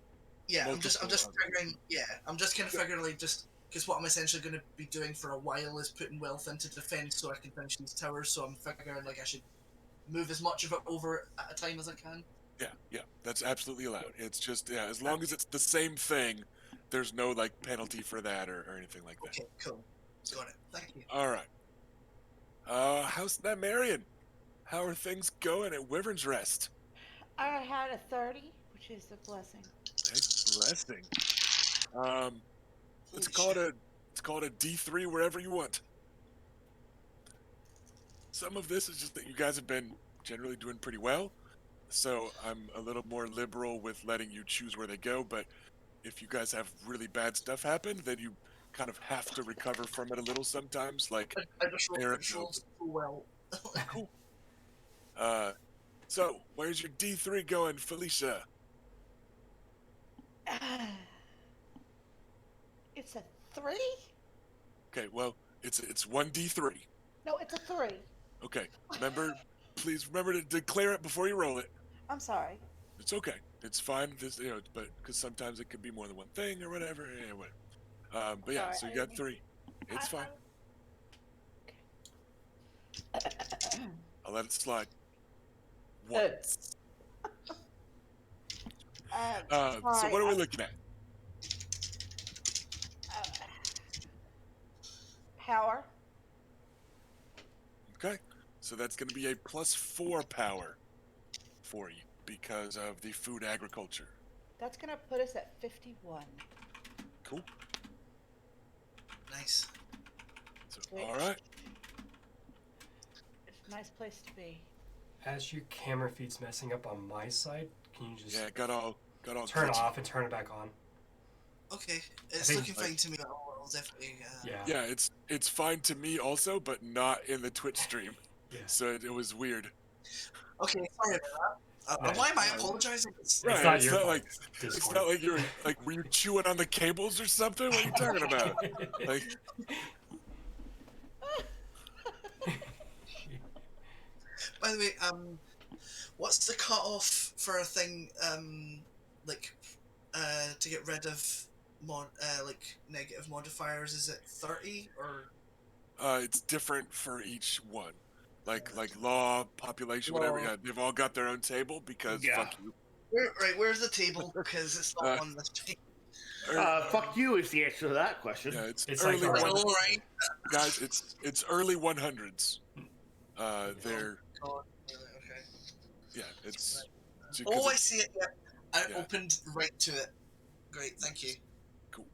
I'm just multiple, figuring. Yeah, I'm just kind of figuring like just because what I'm essentially going to be doing for a while is putting wealth into defense so I can finish these towers. So I'm figuring like I should move as much of it over at a time as I can. Yeah, that's absolutely allowed. It's just, yeah, as long as it's the same thing, there's no like penalty for that or anything like that. Okay, cool. Got it. Thank you. All right. How's Nymaryen? How are things going at Wyvern's Rest? I had a 30, which is a blessing. A blessing. Let's Holy call shit. it a D3 wherever you want. Some of this is just that you guys have been generally doing pretty well, so I'm a little more liberal with letting you choose where they go, but if you guys have really bad stuff happen, then you kind of have to recover from it a little sometimes, like I just rolled, Eric I just rolled knows. so well. Cool. So where's your D3 going, Felicia? It's a 3? Okay, well, it's 1D3. No, it's a 3. Okay, please remember to declare it before you roll it. I'm sorry. It's okay. It's fine. This, but because sometimes it could be more than one thing or whatever. Anyway, but yeah, Sorry, so you I got didn't 3. It's fine. I'll let it slide. 1. So what are we looking at? Power. Okay, so that's going to be a +4 power for you because of the food agriculture. That's going to put us at 51. Cool. Nice. So, all right. It's a nice place to be. As your camera feed's messing up on my side, can you just got all turn glitchy. off and turn it back on? Okay, it's think, looking fine to me. I'll definitely. Yeah, it's fine to me also, but not in the Twitch stream. Yeah. So it was weird. Okay, sorry about that. No, why am I apologizing? Right, not it's your not fault. like Discord. it's not like you're like were you chewing on the cables or something? What are you talking about? Like, By the way, what's the cutoff for a thing to get rid of negative modifiers? Is it 30 or? it's different for each one. Like law, population, whatever. Law. Yeah, they've all got their own table because Yeah. fuck you. Where's the table? Because it's not on the thing. Fuck you is the answer to that question. Yeah, it's It's early like one, All right. guys. It's early 100s. They're God, really? Okay. yeah. It's Oh, I see it. Yeah, I Yeah. opened right to it. Great, thank you. cool.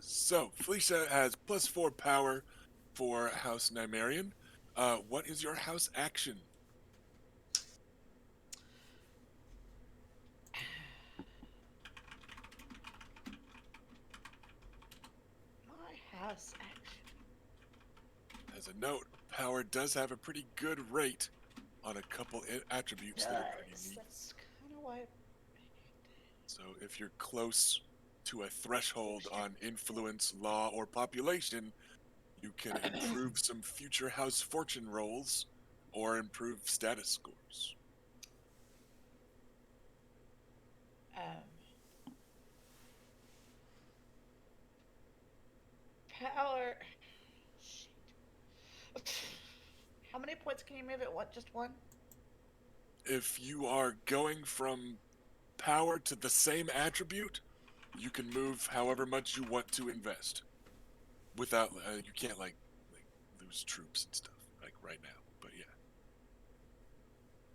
So Felicia has +4 power for House Nymaryen. What is your house action? My house action. As a note, power does have a pretty good rate on a couple attributes that are pretty neat. That's kind of why. So if you're close to a threshold on influence, law, or population, you can improve some future house fortune rolls or improve status scores. Power. Shit. How many points can you move at what? Just one? If you are going from power to the same attribute, you can move however much you want to invest. Without, you can't like lose troops and stuff like right now. But yeah,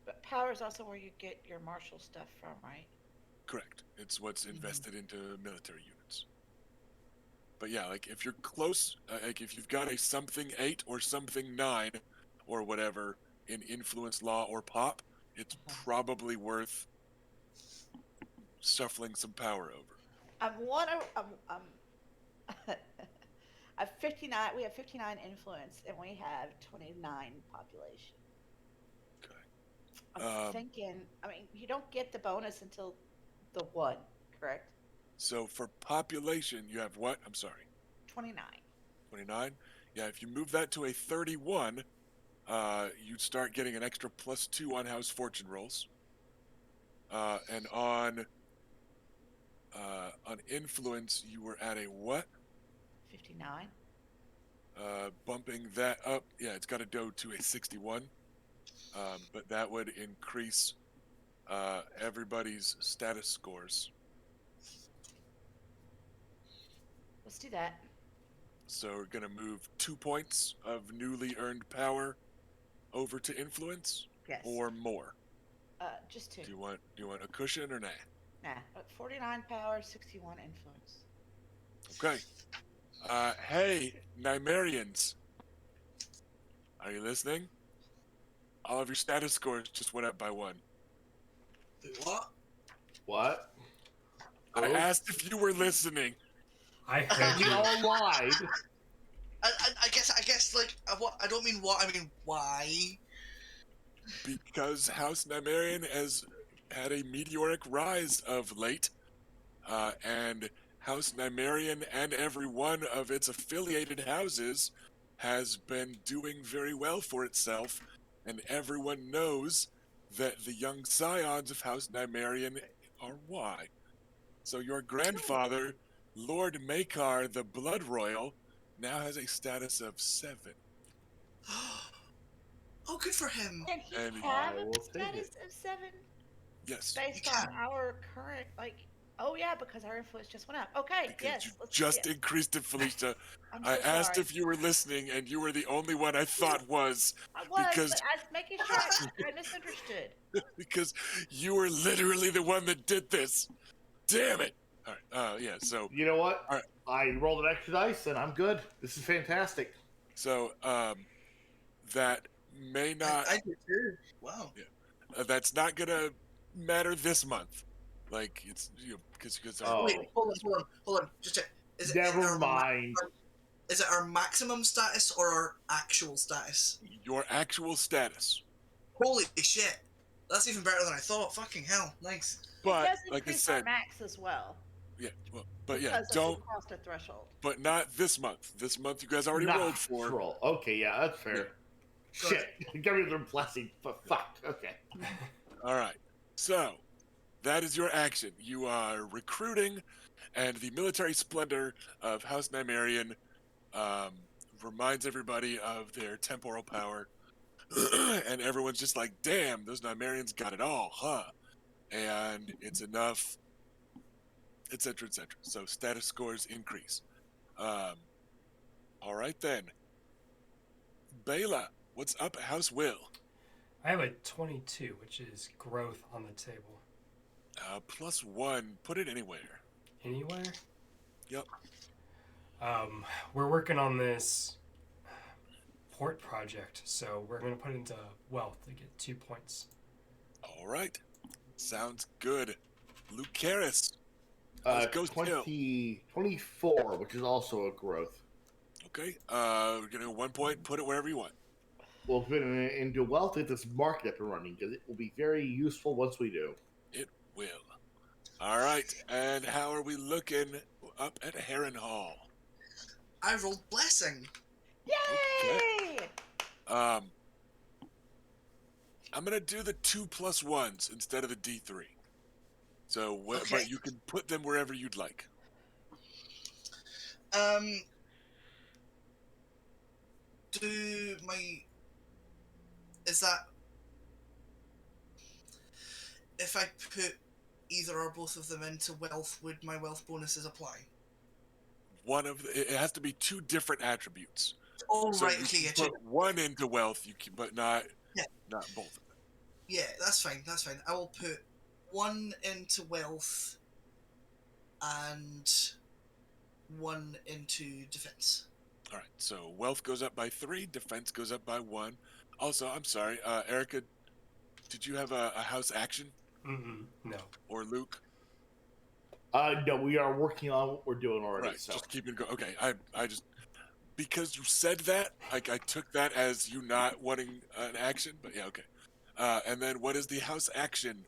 But power is also where you get your martial stuff from, right? correct. It's what's invested into military units. But yeah, like if you're close, like if you've got a something 8 or something 9 or whatever in influence, law, or pop, it's probably worth shuffling some power over. I'm 59. We have 59 influence, and we have 29 population. Okay. I'm thinking. I mean, you don't get the bonus until the one, correct? So for population, you have what? I'm sorry. 29. 29? Yeah, if you move that to a 31, you start getting an extra +2 on house fortune rolls. And on influence, you were at a what? 59. Bumping that up, yeah, it's got to go to a 61. But that would increase everybody's status scores. Let's do that. So we're gonna move 2 points of newly earned power over to influence, Yes. or more. Just 2. Do you want a cushion or nah? Nah. 49 power, 61 influence. Okay. Hey, Nymaryens, are you listening? All of your status scores just went up by 1. What? What? I asked if you were listening. I heard We you. all lied. I guess like what? I don't mean what. I mean why. Because House Nymaryen has had a meteoric rise of late, and House Nymaryen and every one of its affiliated houses has been doing very well for itself, and everyone knows that the young scions of House Nymaryen are why. So your grandfather, Lord Makar the Blood Royal, now has a status of 7. Oh, good for him. Can he And have I a will take status it. of 7 yes, based You on can. our current Oh yeah, because our influence just went up. Okay, because yes. you Let's just see it. increased it, Felicia. I'm I so asked sorry. if you were listening, and you were the only one I thought was, I was, because but I was making sure I misunderstood. because you were literally the one that did this. Damn it! All right. Yeah. So You know what? All right. I rolled an extra dice and I'm good. This is fantastic. so that may not. I do too. Wow. That's not gonna matter this month. Like it's because Oh. Wait, hold on. Just check. Is it Never our mind. Is it our maximum status or our actual status? your actual status. Holy shit! That's even better than I thought. Fucking hell, nice. It But does like I increase our said, max as well yeah. Well, but yeah, because of don't. the cost of threshold. But not this month. This month you guys already Nah, rolled for. roll. Okay, yeah, that's fair. Yeah. Shit. Give me the blessing, but fuck. Okay. All right. So that is your action. You are recruiting, and the military splendor of House Nymaryen reminds everybody of their temporal power. And everyone's just like, damn, those Nymaryens got it all, huh? And it's enough, etc., etc. So status scores increase. All right then. Bela, what's up at House Will? I have a 22, which is growth on the table. +1. Put it anywhere. Anywhere? Yep. We're working on this port project, so we're going to put it into wealth to get 2 points. All right. Sounds good. Lucerys. How's Ghost Hill? 24, which is also a growth. Okay. We're gonna 1 point. Put it wherever you want. We'll put it into wealth at this market up and running because it will be very useful once we do. It will. All right. And how are we looking up at Heron Hall? I rolled blessing. Yay! I'm gonna do the 2 + 1s instead of the D3. So, Okay. but you can put them wherever you'd like. Do my is that if I put either or both of them into wealth, would my wealth bonuses apply? It has to be 2 different attributes. Oh, So right, you okay, can yeah, put 1 into wealth, but not both of them. yeah, that's fine. I will put 1 into wealth and 1 into defense. All right, so wealth goes up by 3, defense goes up by 1. Also, I'm sorry, Erica, did you have a house action No. or Luke? No, we are working on what we're doing already. Right, So just keeping going. Okay, I just because you said that, like I took that as you not wanting an action, but yeah, okay. And then what is the house action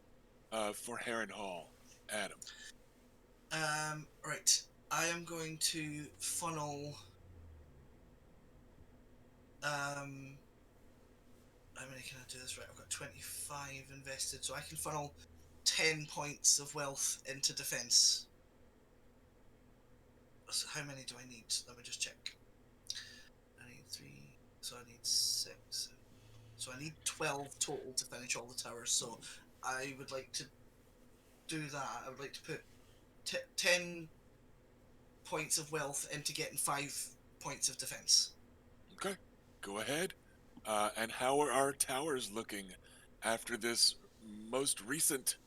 for Heron Hall, Adam? Right. I am going to funnel. How many can I do this? Right, I've got 25 invested, so I can funnel 10 points of wealth into defense. So how many do I need? Let me just check. I need 3, so I need 6. So I need 12 total to finish all the towers. So I would like to do that. I would like to put 10 points of wealth into getting 5 points of defense. Okay, go ahead. And how are our towers looking after this most recent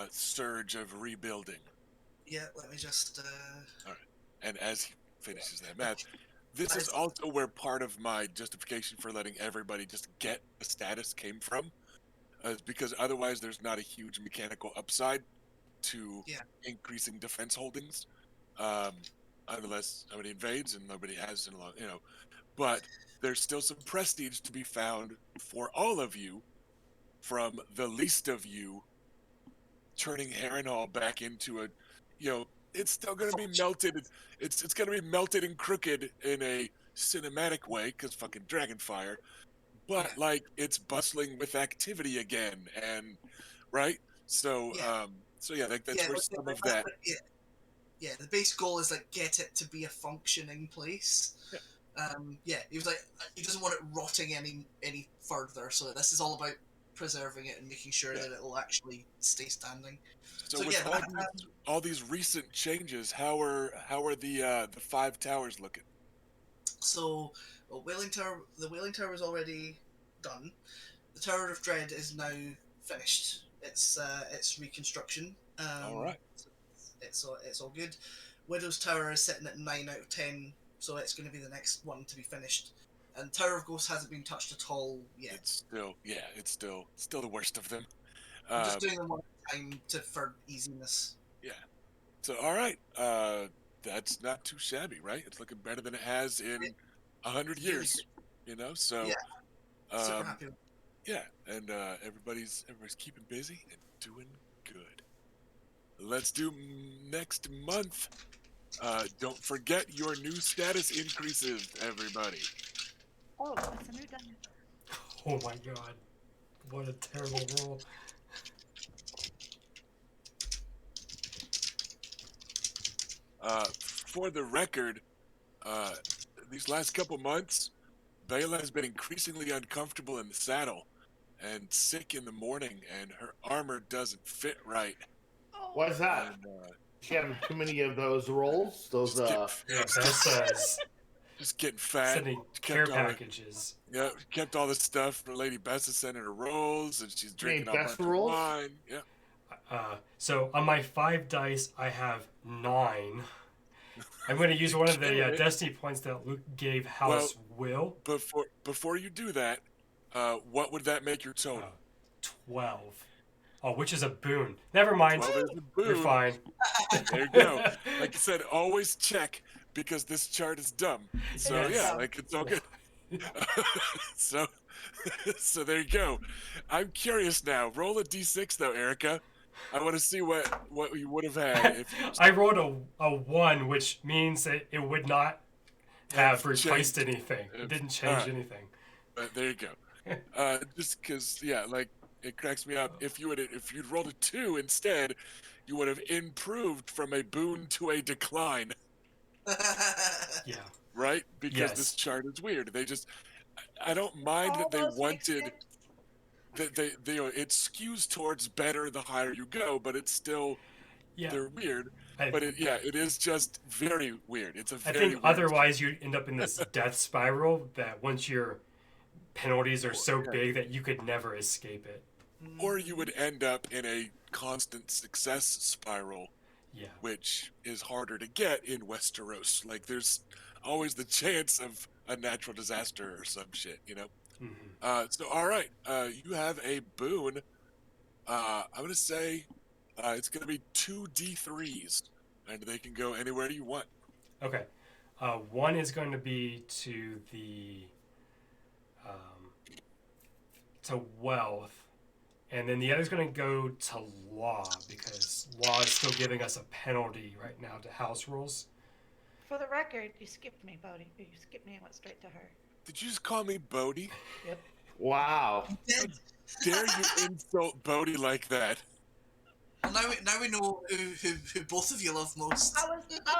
surge of rebuilding? Yeah, let me just. All right. And as he finishes that math, this is also where part of my justification for letting everybody just get a status came from, because otherwise there's not a huge mechanical upside to increasing defense holdings, um, unless somebody invades and nobody has in a long, But there's still some prestige to be found for all of you, from the least of you turning Harrenhal back into a, it's still going to be melted. It's going to be melted and crooked in a cinematic way because fucking Dragonfire, but like it's bustling with activity again, and right. So like that's where some of that. Yeah, the base goal is like get it to be a functioning place. He was like he doesn't want it rotting any further. So this is all about preserving it and making sure that it'll actually stay standing. So with all these recent changes, how are the 5 towers looking? So, the Wailing Tower is already done. The Tower of Dread is now finished. It's reconstruction. All right. It's all good. Widow's Tower is sitting at 9 out of 10, so it's going to be the next one to be finished. And Tower of Ghosts hasn't been touched at all yet. It's still the worst of them. I'm just doing them one at a time for easiness. Yeah. So all right, that's not too shabby, right? It's looking better than it has in 100 years. So super happy. Yeah, and everybody's keeping busy and doing good. Let's do next month. Don't forget your new status increases, everybody. Oh, that's a new die. Oh my god. What a terrible roll. For the record, these last couple months, Bela has been increasingly uncomfortable in the saddle and sick in the morning, and her armor doesn't fit right. Why is that? And, she having too many of those rolls. Those Just getting fat. Sending care packages. Kept all the stuff for Lady Bessa sending her rolls, and she's drinking all bunch of wine. Yeah. So on my 5 dice, I have 9. I'm going to use one of the destiny points that Luke gave House Will. Before you do that, what would that make your total? 12. Oh, which is a boon. Never mind. 12 is a boon. You're fine. There you go. Like I said, always check, because this chart is dumb. So it's all good. So there you go. I'm curious now. Roll a d6 though, Erica. I want to see what you would have had if you... I rolled a 1, which means that it would not have replaced anything. It didn't change anything. But there you go. Just because, it cracks me up. If you'd rolled a 2 instead, you would have improved from a boon to a decline. Yeah. Right? Because this chart is weird. I don't mind that they wanted... it skews towards better the higher you go, but it's still they're weird. It is just very weird. It's a very I think otherwise you'd end up in this death spiral that once your penalties are so big that you could never escape it. Or you would end up in a constant success spiral, which is harder to get in Westeros. Like there's always the chance of a natural disaster or some shit, So all right, you have a boon. I'm gonna say it's gonna be 2d3s, and they can go anywhere you want. Okay. One is going to be to the to wealth, and then the other's going to go to law because law is still giving us a penalty right now to house rules. For the record, you skipped me, Bodhi. You skipped me and went straight to her. Did you just call me Bodhi? Yep. Wow. How dare you insult Bodhi like that? Well, now we know who both of you love most. I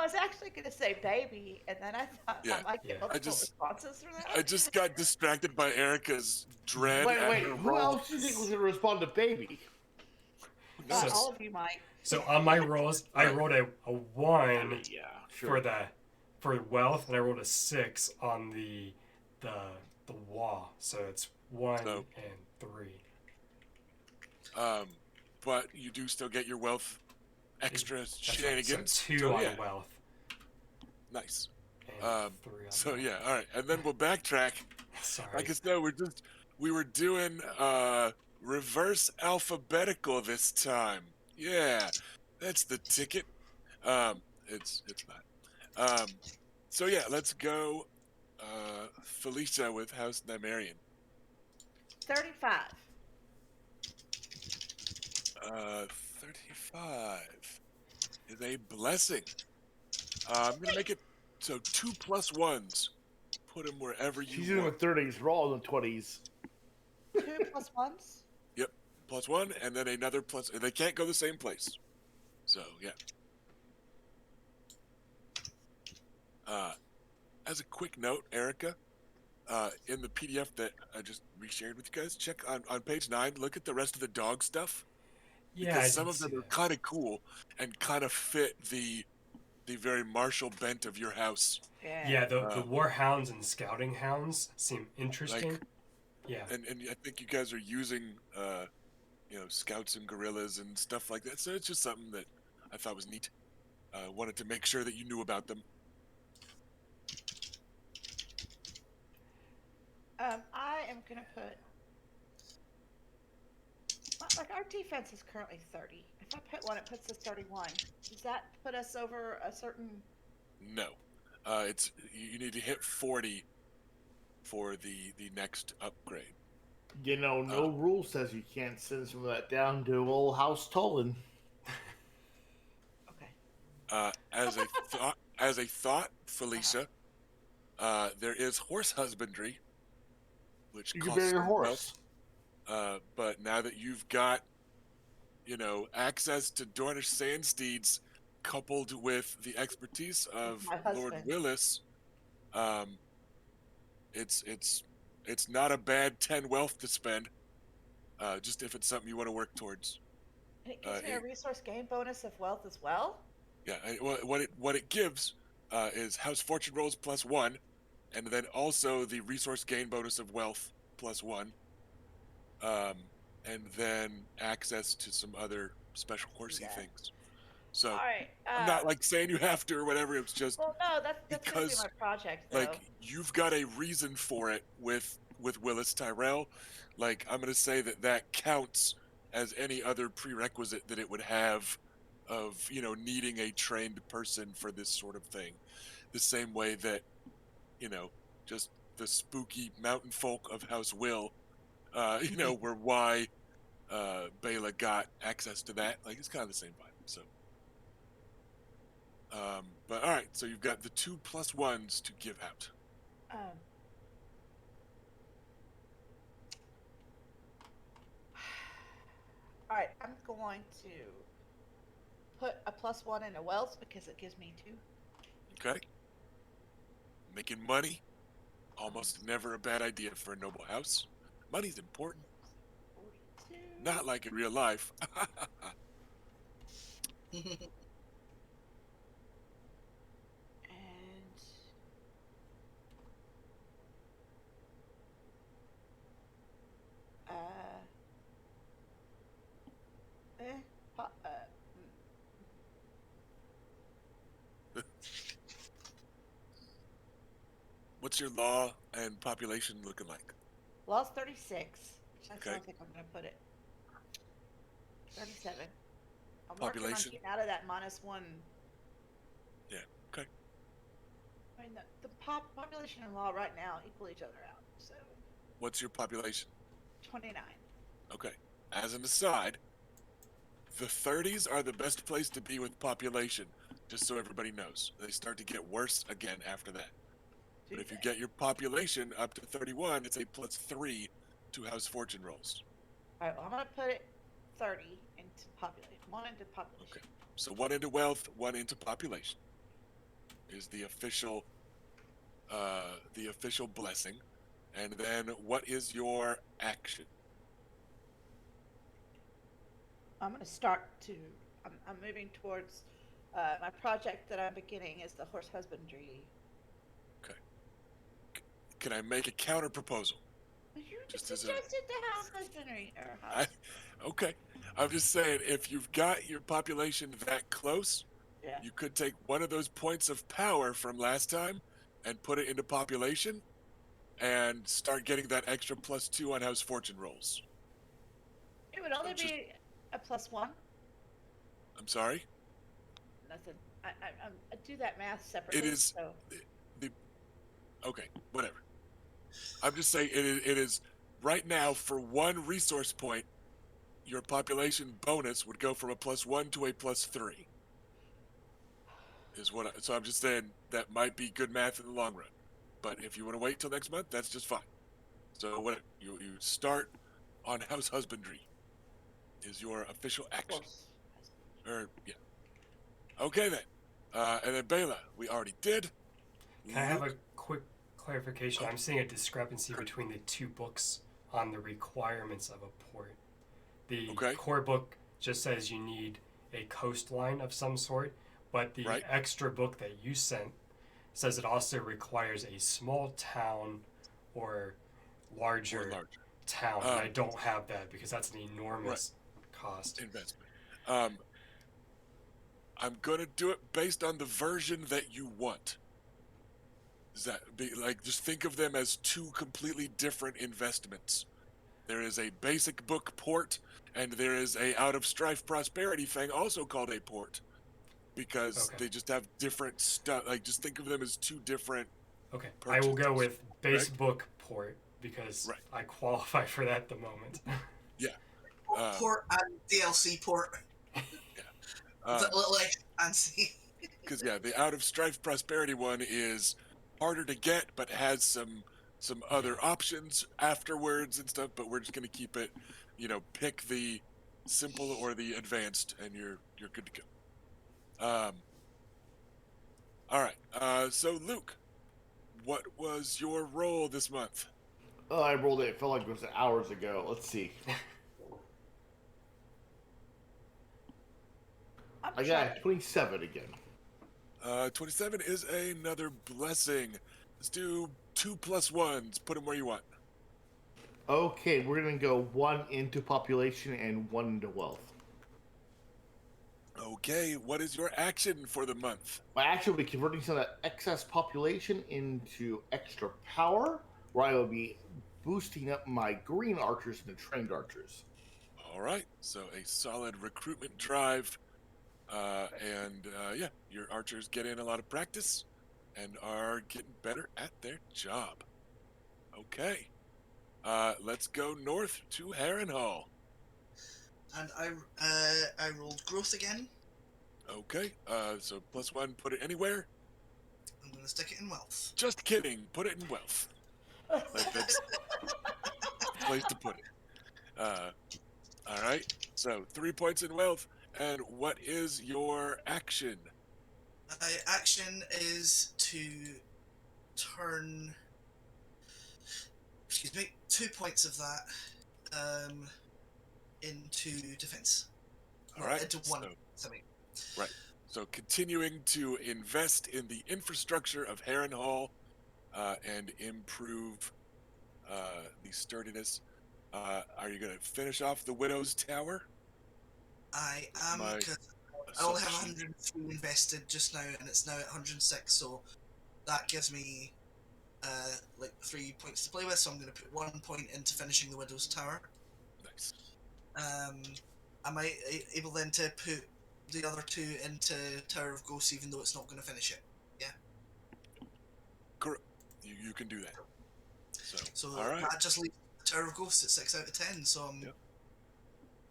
was actually going to say baby, and then I thought Yeah. I might get Yeah. multiple responses for that. I just got distracted by Erica's dread. Wait, at her who roll. else do you think was going to respond to baby? No, All of you might. So on my rolls, I rolled a 1 Yeah, sure. for wealth, and I rolled a 6 on the law. So it's 1 So- and 3. But you do still get your wealth extra That's right. shenanigans. So 2 So, on yeah, wealth. nice. And 3 on So wealth. yeah, all right, and then we'll backtrack. Sorry. Like I said, we were doing reverse alphabetical this time. Yeah, that's the ticket. It's not. So yeah, let's go. Felicia with House Nymaryen. 35. 35 is a blessing. I'm gonna make it so 2 plus 1s. Put them wherever you She's in the want. 30s. We're all in the 20s. 2 plus 1s? Yep, plus 1, and then another plus. They can't go the same place. So yeah. As a quick note, Erica, in the PDF that I just reshared with you guys, check on page 9. Look at the rest of the dog stuff. Yeah, Because I some did of them see are that. kind of cool and kind of fit the very martial bent of your house. Yeah, the warhounds and scouting hounds seem interesting. Like- yeah. And I think you guys are using scouts and guerrillas and stuff like that. So it's just something that I thought was neat. Wanted to make sure that you knew about them. I am going to put. Like, our defense is currently 30. If I put 1, it puts us 31. Does that put us over a certain. No, it's you need to hit 40 for the next upgrade. You know, no rule says you can't send some of that down to old House Tolan. Okay. As a thought, Felicia, there is horse husbandry, which You can costs bury your some horse. wealth. But now that you've got, access to Dornish sand steeds, coupled with the expertise of My Lord husband. Willis, it's not a bad 10 wealth to spend. Just if it's something you want to work towards. And it gives me a resource gain bonus of wealth as well? Yeah, what it gives is House Fortune rolls plus 1, and then also the resource gain bonus of wealth plus 1, and then access to some other special horsey things. So All right. I'm not like saying you have to or whatever. It's just Well, no, that's going to be because, my project, though. like, you've got a reason for it with Willis Tyrell. Like, I'm gonna say that counts as any other prerequisite that it would have of needing a trained person for this sort of thing, the same way that just the spooky mountain folk of House Will were why Bela got access to that. Like, it's kind of the same vibe. So but all right, so you've got the 2 plus 1s to give out. All right, I'm going to put a plus 1 in a wealth because it gives me 2. Okay. Making money, almost never a bad idea for a noble house. Money's important. 42. Not like in real life. And What's your law and population looking like? Lost 36. That's where I Okay. think I'm going to put it. 37. I'm working on Population? getting out of that -1. Yeah. Okay. I mean, the population and law right now equal each other out. So, What's your population? 29. Okay. As an aside, the 30s are the best place to be with population, just so everybody knows. They start to get worse again after that. Do But if you they? get your population up to 31, it's a +3 to House Fortune rolls. All right, well, I'm going to put it 30 into population. 1 into population. Okay. So 1 into wealth, 1 into population is the official blessing. And then what is your action? I'm going to start to. I'm moving towards my project that I'm beginning is the horse husbandry. Okay. Can I make a counter proposal? You Just as a suggested the house husbandry or I, house. okay. I'm just saying, if you've got your population that close, Yeah. you could take one of those points of power from last time and put it into population and start getting that extra +2 on House Fortune rolls. It would only just- be a +1. I'm sorry? Nothing. I do that math separately. It is So. the okay, whatever. I'm just saying it is right now for 1 resource point, your population bonus would go from a +1 to a +3. So I'm just saying that might be good math in the long run. But if you want to wait till next month, that's just fine. So what you start on house husbandry is your official action. Horse. Yeah. Okay then. And then Bela, we already did. Can I have a Luke? quick clarification? I'm seeing a discrepancy between the 2 books on the requirements of a port. The Okay. core book just says you need a coastline of some sort, but the Right. extra book that you sent says it also requires a small town or larger Or larger town. And I don't have that because that's an enormous cost. investment. I'm gonna do it based on the version that you want. Does that be like, just think of them as 2 completely different investments? There is a basic book port, and there is a out of strife prosperity thing also called a port, because Okay. they just have different stuff. Like, just think of them as 2 different. Okay, I will go purchases, with base book port because Right. I qualify for that at the moment. Yeah. Port and DLC port. It's a little extra fancy. Because the out of strife prosperity one is harder to get, but has some other options afterwards and stuff. But we're just gonna keep it, pick the simple or the advanced, and you're good to go. All right. So Luke, what was your role this month? Oh, I rolled it. It felt like it was hours ago. Let's see. I got 27 again. 27 is another blessing. Let's do 2 + 1s. Put them where you want. Okay, we're gonna go 1 into population and 1 into wealth. Okay, what is your action for the month? My action will be converting some of that excess population into extra power, where I will be boosting up my green archers and the trained archers. All right, so a solid recruitment drive, and your archers get in a lot of practice and are getting better at their job. Okay, let's go north to Harrenhal. And I rolled growth again. Okay, so +1, put it anywhere. I'm going to stick it in wealth. Just kidding, put it in wealth. Like, that's the place to put it. All right, so 3 points in wealth. And what is your action? My action is to turn, 2 points of that into defense. All right, Into 1. Sorry. Right. So continuing to invest in the infrastructure of Harrenhal and improve the sturdiness. Are you going to finish off the Widow's Tower? I am, My because I only have assumption. 103 invested just now, and it's now at 106, so that gives me like 3 points to play with, so I'm going to put 1 point into finishing the Widow's Tower. Nice. Am I able then to put the other 2 into Tower of Ghosts, even though it's not going to finish it? Correct. You can do that. So all right. That just leaves the Tower of Ghosts at 6 out of 10, so I'm Yep.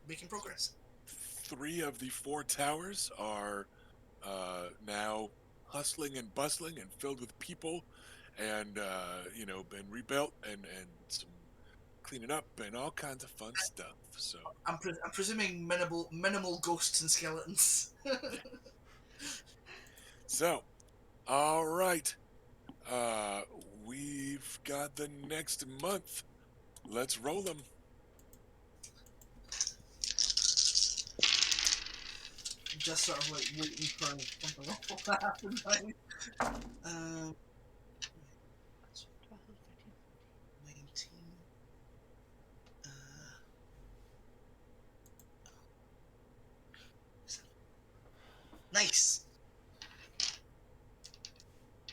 making progress. 3 of the 4 towers are now hustling and bustling and filled with people, and been rebuilt and some cleaning up and all kinds of fun stuff. So I'm presuming minimal ghosts and skeletons. so all right. We've got the next month. Let's roll them. Just sort of like waiting for something awful to happen. Right? 12, 13. 19. Nice.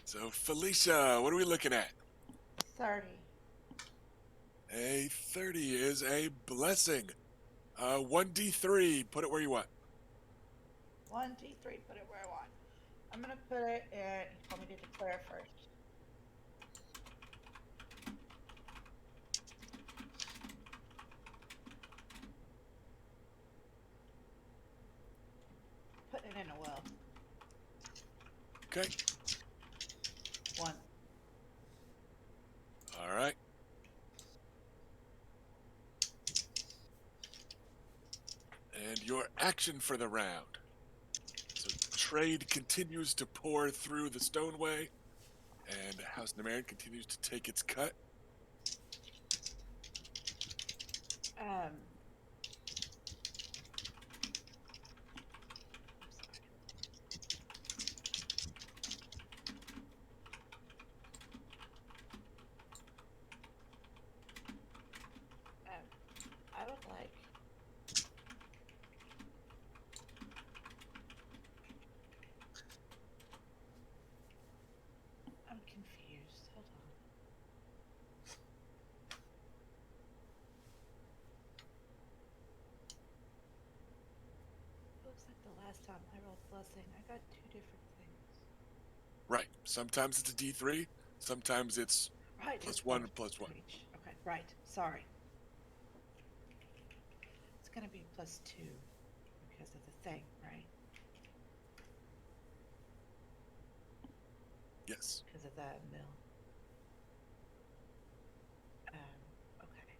So Felicia, what are we looking at? 30. A 30 is a blessing. 1d3, put it where you want. 1d3, put it where I want. I'm gonna put it in. You told me to declare first. Put it in a well. Okay. 1. All right. And your action for the round. So trade continues to pour through the Stoneway, and House Nymaryen continues to take its cut. Um. I would like. I'm confused. Hold on. Looks like the last time I rolled blessing, I got 2 different things. Right. Sometimes it's a D3. Sometimes it's Right. plus it's 1 and plus 1. each. Okay. Right. Sorry. It's gonna be plus 2 because of the thing, right? Yes. Because of the mill. Okay.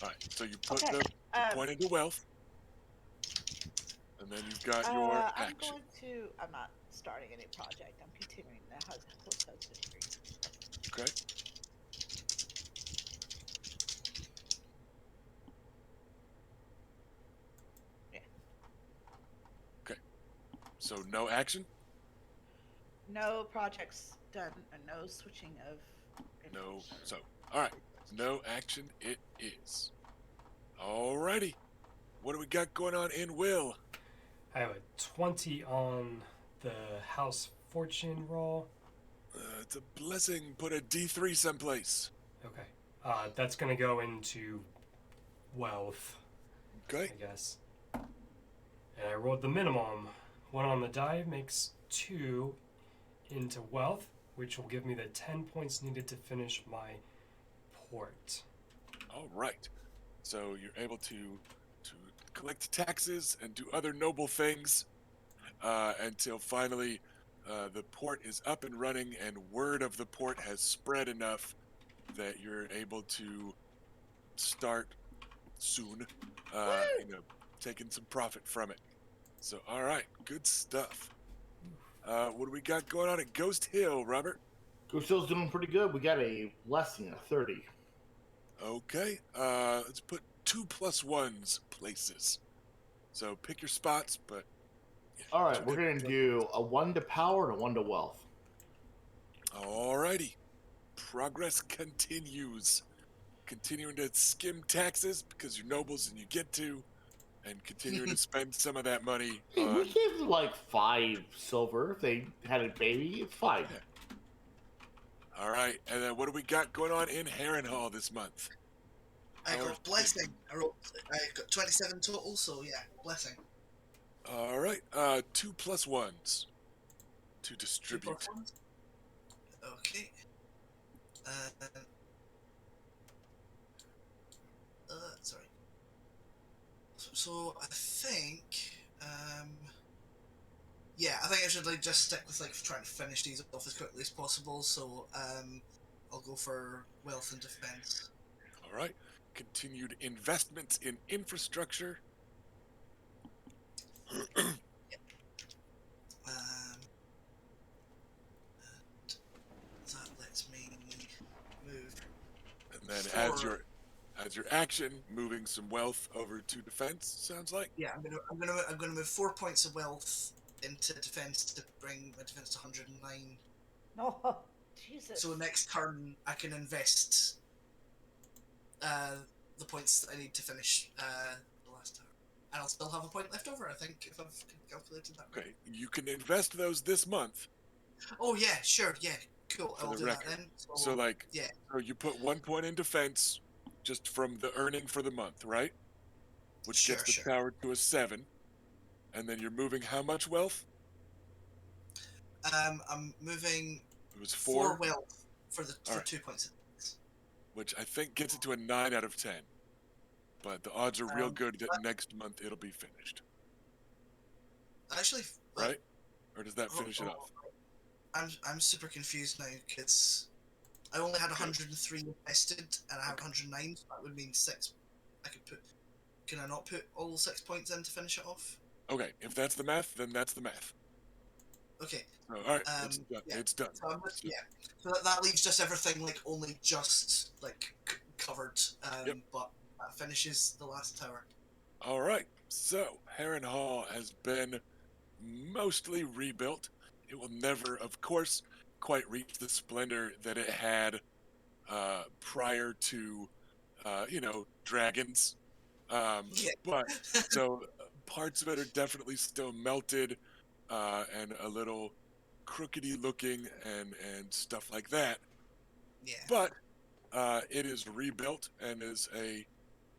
All right. So you put Okay, the point into wealth, and then you've got your I'm action. going to. I'm not starting a new project. I'm continuing the close husbandry. Okay. Yeah. Okay. So no action. No projects done, and no switching of. No. So all right. No action. It is. Alrighty. What do we got going on in Will? I have a 20 on the house fortune roll. It's a blessing. Put a D3 someplace. Okay. That's going to go into wealth, Okay. I guess. And I rolled the minimum. 1 on the die makes 2 into wealth, which will give me the 10 points needed to finish my port. All right. So you're able to collect taxes and do other noble things until finally the port is up and running, and word of the port has spread enough that you're able to start soon, taking some profit from it. So, all right, good stuff. What do we got going on at Ghost Hill, Robert? Ghost Hill's doing pretty good. We got a blessing, a 30. Okay, let's put 2 plus 1s places. So pick your spots, but yeah, All right, 2 we're going to do a 1 to power and a 1 to wealth. Alrighty. Progress continues. Continuing to skim taxes because you're nobles and you get to. and continue to spend some of that money Hey, we on. gave them like 5 silver if they had a baby. It's fine. Yeah. All right, and then what do we got going on in Harrenhal this month? I Or- got blessing. I got 27 total, so yeah, blessing. All right, 2 plus 1s to 2 distribute. plus 1. Okay. Sorry. So I think, yeah, I think I should like just stick with like trying to finish these off as quickly as possible. So I'll go for wealth and defense. All right, continued investments in infrastructure. And that lets me move. And then For- as your action, moving some wealth over to defense. Sounds like. Yeah, I'm gonna move 4 points of wealth into defense to bring my defense to 109. No, Jesus. So next turn I can invest the points that I need to finish the last turn, and I'll still have a point left over. I think if I've calculated that. Okay, you can invest those this month. Oh yeah, sure, yeah, cool. For I'll the do record. that then. So like, yeah, so you put 1 point in defense, just from the earning for the month, right? Which gets the Sure. tower to a 7, and then you're moving how much wealth? I'm moving It was 4 4, wealth for Alright. 2 points. which I think gets it to a 9 out of 10. But the odds are real good that but- next month it'll be finished, Actually, right? Or does that finish it off? I'm super confused now because I only had 103 invested and I have 109. So that would mean 6. I could put. Can I not put all 6 points in to finish it off? Okay, if that's the math, then that's the math. Okay. So, all right, it's done. yeah. It's done. So yeah. So that leaves just everything like only just like covered. Yep. But that finishes the last tower. All right, so Harrenhal has been mostly rebuilt. It will never, of course, quite reach the splendor that it had prior to, dragons. Yeah. But so parts of it are definitely still melted and a little crookedy looking and stuff like that. Yeah. But it is rebuilt and is a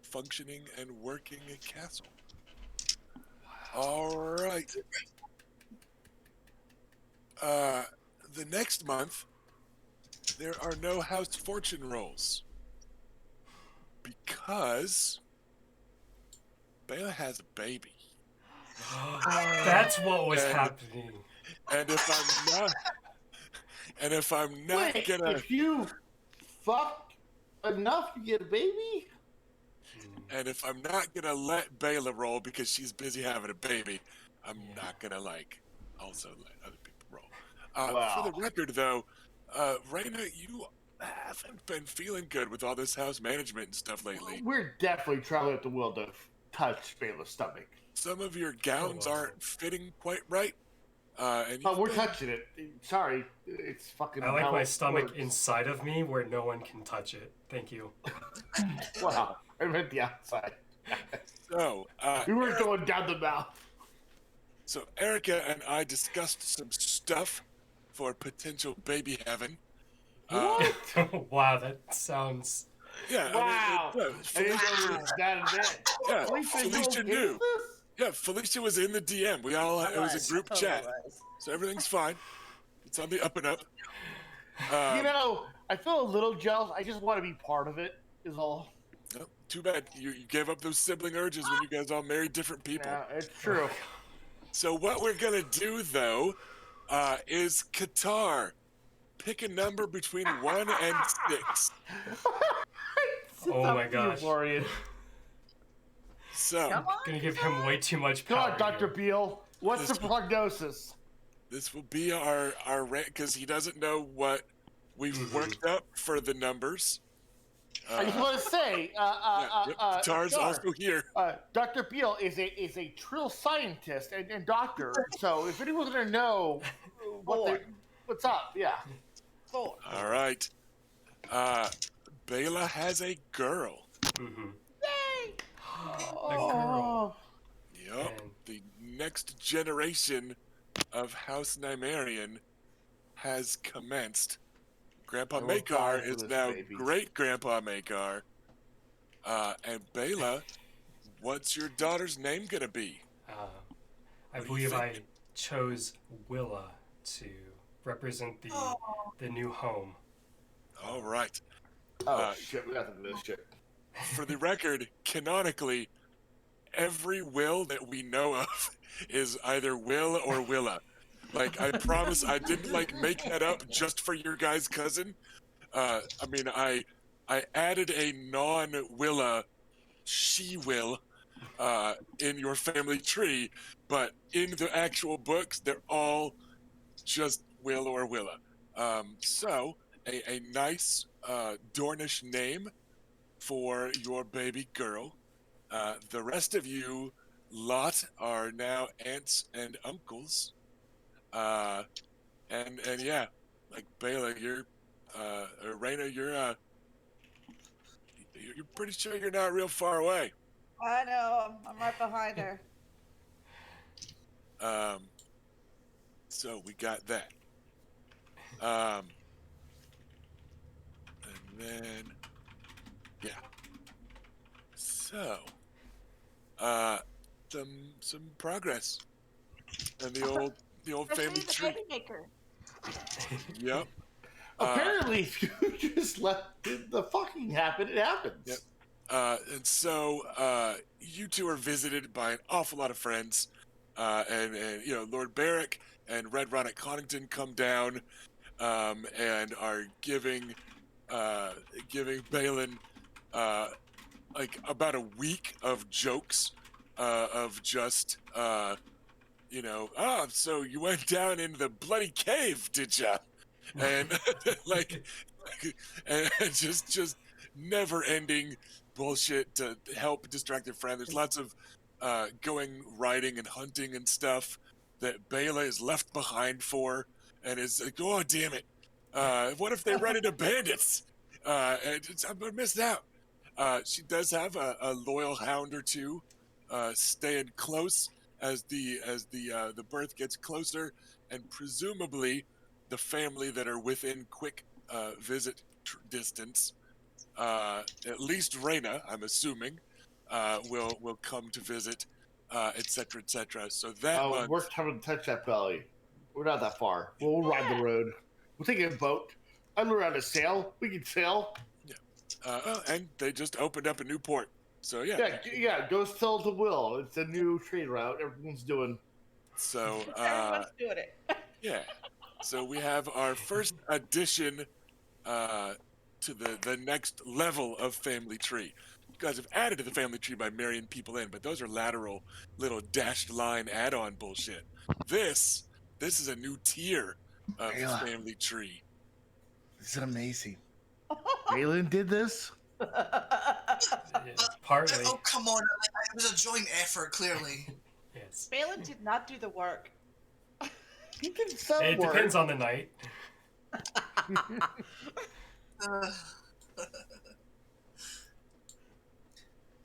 functioning and working castle. All right. The next month, there are no house fortune rolls because Bela has a baby, That's what was And- happening. and if I'm not Wait, gonna, if you fuck enough to get a baby? and if I'm not gonna let Bela roll because she's busy having a baby, I'm Yeah. not gonna also let other people roll. Wow. For the record, though, Raina, you haven't been feeling good with all this house management and stuff lately. We're definitely traveling at the will to touch Bela's stomach. Some of your gowns wow. aren't fitting quite right. And Oh, you've we're been- touching it. Sorry, it's fucking. I like how my it stomach works. inside of me where no one can touch it. Thank you. Wow, I meant the outside. So, We weren't going down the mouth. so Erica and I discussed some stuff for potential baby heaven. What? Wow, that sounds. Yeah, Wow. I mean, I didn't know it was that event. yeah, Felicia, you Felicia okay knew. with this? Yeah, Felicia was in the DM. It was a group chat, so everything's fine. It's on the up and up. You know, I feel a little jealous. I just want to be part of it. Is all. No, too bad you gave up those sibling urges when you guys all married different people. Yeah, it's true. So what we're gonna do though is Qatar. Pick a number between 1 and 6. It's Oh up my to you, gosh. Florian. So Come on. Gonna give him way too much Come power. on, Dr. here. Beal. What's the This- prognosis? this will be our rant because he doesn't know what we've worked up for the numbers. I just want to say, Qatar's Jar, also here. Dr. Beal is a trill scientist and doctor. So if anyone's gonna know what's up, yeah. 4. All right. Bela has a girl. Mhm. Yay! The girl. Oh, And the next generation of House Nymaryen has commenced. Grandpa I will die Makar for is this now baby. great Grandpa Makar. And Bela, what's your daughter's name gonna be? I What do you believe think? I chose Willa to represent Oh, the new home. All right. Oh shit, we got to do this shit. For the record, canonically, every Will that we know of is either Will or Willa. Like, I promise I didn't make that up just for your guy's cousin. I mean, I added a non-Willa she-Will in your family tree, but in the actual books, they're all just Will or Willa. So a nice Dornish name for your baby girl. The rest of you lot are now aunts and uncles. And yeah, like Bela, you're or Raina, you're pretty sure you're not real far away. I know. I'm right behind her. Um, so we got that. Um, and then yeah. So uh, some progress and the old family Especially the tree. baby maker. Yep. Apparently, if you just let the fucking happen, it happens. Yep. And so you two are visited by an awful lot of friends, and Lord Barrick and Red Ronnet Connington come down and are giving Balin like about a week of jokes of just so you went down in the bloody cave, did ya? And like and just never ending bullshit to help distract their friend. There's lots of going riding and hunting and stuff that Bela is left behind for, and is like, oh damn it, what if they run into bandits? I'm gonna miss out. She does have a loyal hound or two staying close as the birth gets closer, and presumably the family that are within quick visit distance, at least Reyna, I'm assuming, will come to visit, etc., etc. So that month, We're coming to touch that belly. We're not that far. We'll ride the road. We'll take a boat. I'm around a sail. We can sail. and they just opened up a new port. So Yeah. Go sell to Will. It's a new trade route. Everyone's doing. So Everyone's doing it. yeah. So we have our first addition to the next level of family tree. You guys have added to the family tree by marrying people in, but those are lateral little dashed line add-on bullshit. This is a new tier of Ayla. family tree. This is amazing. Balin did this. Partly. oh come on! It was a joint effort, clearly. Yes. Balin did not do the work. He did some It work. depends on the night. Uh,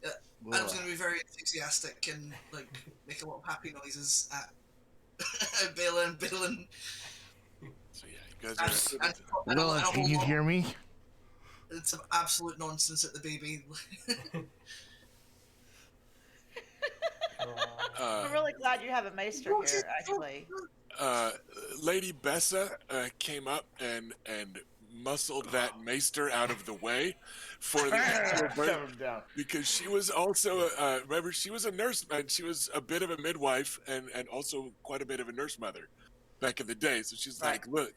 yeah, Adam's going to be very enthusiastic and make a lot of happy noises at Balin. So yeah, you guys are. Will, can you hear me? It's some absolute nonsense at the baby. I'm really glad you have a maester here, actually. Lady Bessa came up and muscled that maester out of the way for the actual birth, because she was also remember, she was a nurse, and she was a bit of a midwife and also quite a bit of a nurse mother back in the day. So she's like, look,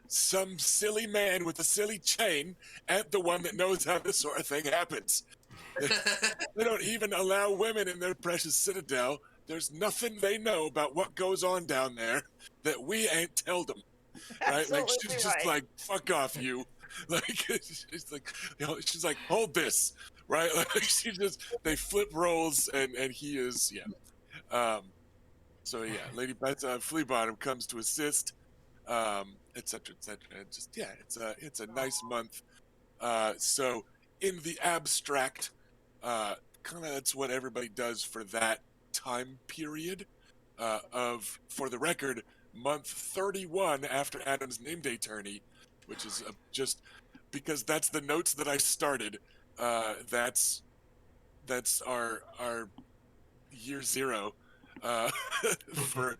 some silly man with a silly chain ain't the one that knows how this sort of thing happens. They don't even allow women in their precious citadel. There's nothing they know about what goes on down there that we ain't told them. Right? Like, she's just like, fuck off, you. Like, she's like, hold this. Right? Like, they flip roles, and he is, So, yeah, Lady Fleabottom comes to assist, etc., etc. Just, yeah, it's a nice month. So, in the abstract, kind of that's what everybody does for that time period of, for the record, month 31 after Adam's name day tourney, which is just because that's the notes that I started. That's our year zero for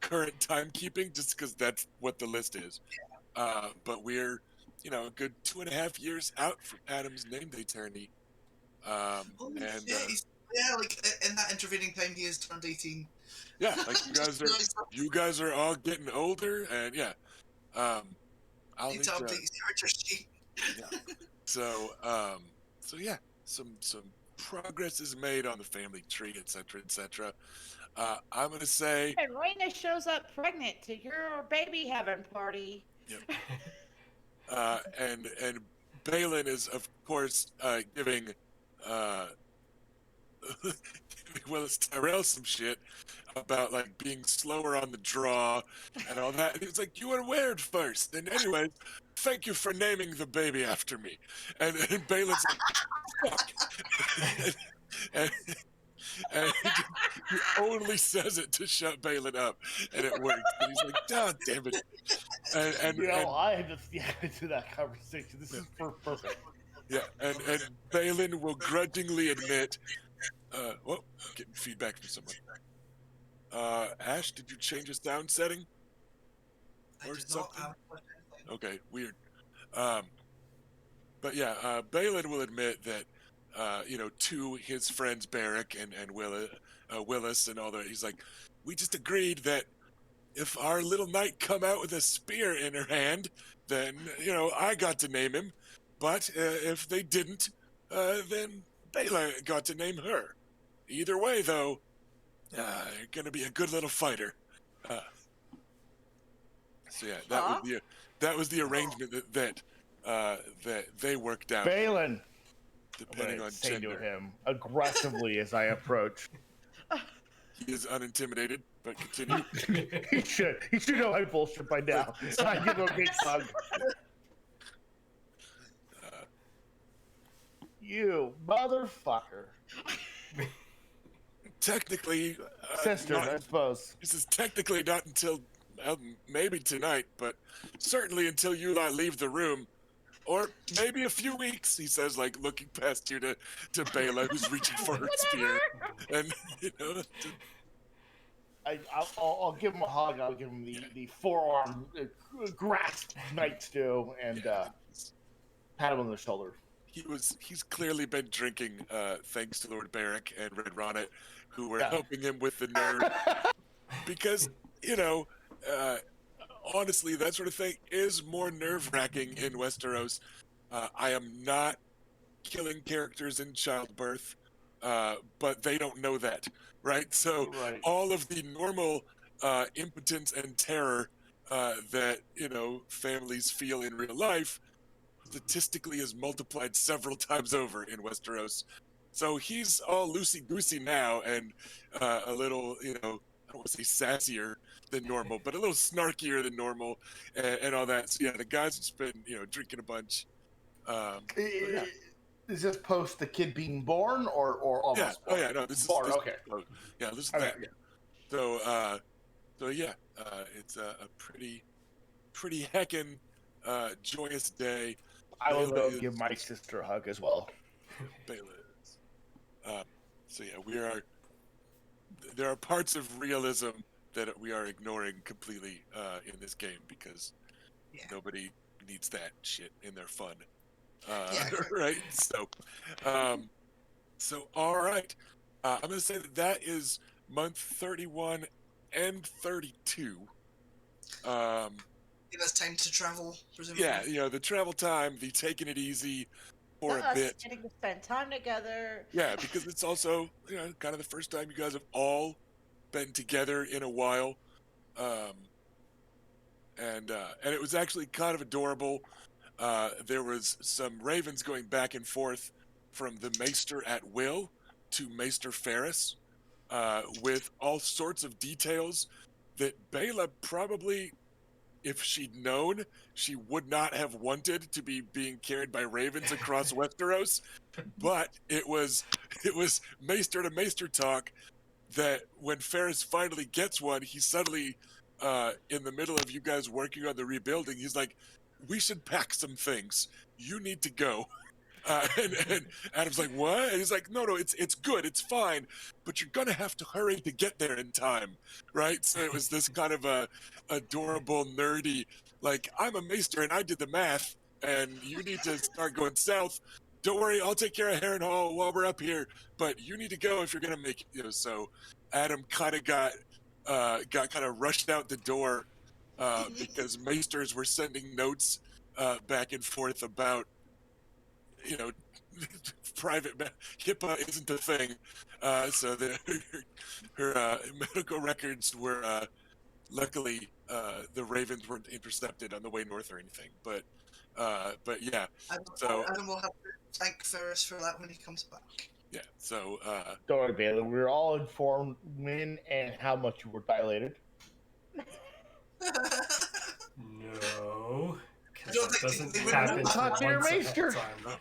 current timekeeping, just because that's what the list is. But we're a good 2.5 years out from Adam's name day tourney. Holy And shit, yeah, like in that intervening time, he has turned 18. yeah, like you guys are all getting older, and yeah, I'll Need need to to, update his character sheet. yeah. So yeah, some progress is made on the family tree, etc., etc. I'm gonna say, And Raina shows up pregnant to your baby having party. yep. And Balin is of course giving Willis Tyrell some shit about like being slower on the draw and all that. And he's like, "You were weird first. And anyways, thank you for naming the baby after me." And Balin's like, "Fuck." and, and he only says it to shut Balin up, and it works. And he's like, "God damn it!" And I had to get into that conversation. This is perfect. yeah, and Balin will grudgingly admit. Whoa, I'm getting feedback from someone. Ash, did you change a sound setting? I Or did not something? have anything. Okay, weird. But yeah, Balin will admit that, to his friends Barrick and Willis and all that, he's like, we just agreed that if our little knight come out with a spear in her hand, then, I got to name him. But if they didn't, then Balin got to name her. Either way, though, you're gonna be a good little fighter. So yeah, that was the arrangement that they worked out, Balin, depending on say gender. to him aggressively as I approach. He is unintimidated, but continue. He should know my bullshit by now. So I give him a big hug. You motherfucker. Technically, Sister, I suppose. This is technically not until maybe tonight, but certainly until you lot leave the room, or maybe a few weeks. He says, like looking past you to Bela, who's reaching for her spear, and I'll give him a hug. I'll give him the forearm grasp knights do, and pat him on the shoulder. He's clearly been drinking, thanks to Lord Barrick and Red Ronnet, who were helping him with the nerve. Because, honestly, that sort of thing is more nerve-wracking in Westeros. I am not killing characters in childbirth, but they don't know that, right? So all of the normal impotence and terror that, families feel in real life statistically is multiplied several times over in Westeros. So he's all loosey-goosey now and a little, I don't want to say sassier than normal, but a little snarkier than normal and all that. So yeah, the guy's just been, drinking a bunch. Yeah. Is this post the kid being born or almost? Yeah. Born? Oh yeah, no, this is born. Okay. Yeah, this is okay. that. Yeah. So yeah, it's a pretty heckin' joyous day. I will go give my sister a hug as well. Bela is. So yeah, there are parts of realism that we are ignoring completely in this game because nobody needs that shit in their fun. Right? So, all right. I'm going to say that is month 31 and 32. Give us time to travel, presumably. Yeah, the travel time, the taking it easy for a bit. Getting to spend time together. Yeah, because it's also, kind of the first time you guys have all been together in a while. And it was actually kind of adorable. There was some ravens going back and forth from the Maester at Will to Maester Ferris with all sorts of details that Bela probably, if she'd known, she would not have wanted to be being carried by ravens across Westeros. But it was Maester to Maester talk that when Ferris finally gets one, he's suddenly in the middle of you guys working on the rebuilding. He's like, "We should pack some things. You need to go." And Adam's like, "What?" And he's like, "No, it's good, it's fine, but you're gonna have to hurry to get there in time, right?" So it was this kind of a adorable, nerdy, like, "I'm a maester and I did the math, and you need to start going south. Don't worry, I'll take care of Heron Hall while we're up here, but you need to go if you're gonna make it." So Adam kind of got kind of rushed out the door because maesters were sending notes back and forth about, you know, HIPAA isn't a thing, so her medical records were luckily the Ravens weren't intercepted on the way north or anything. But yeah, so Adam will have to thank Ferris for that when he comes back. yeah, so Don't worry, Bailey. We were all informed when and how much you were dilated. No, I because don't that think doesn't they would happen know that. for Dear once ahead Maester. of time.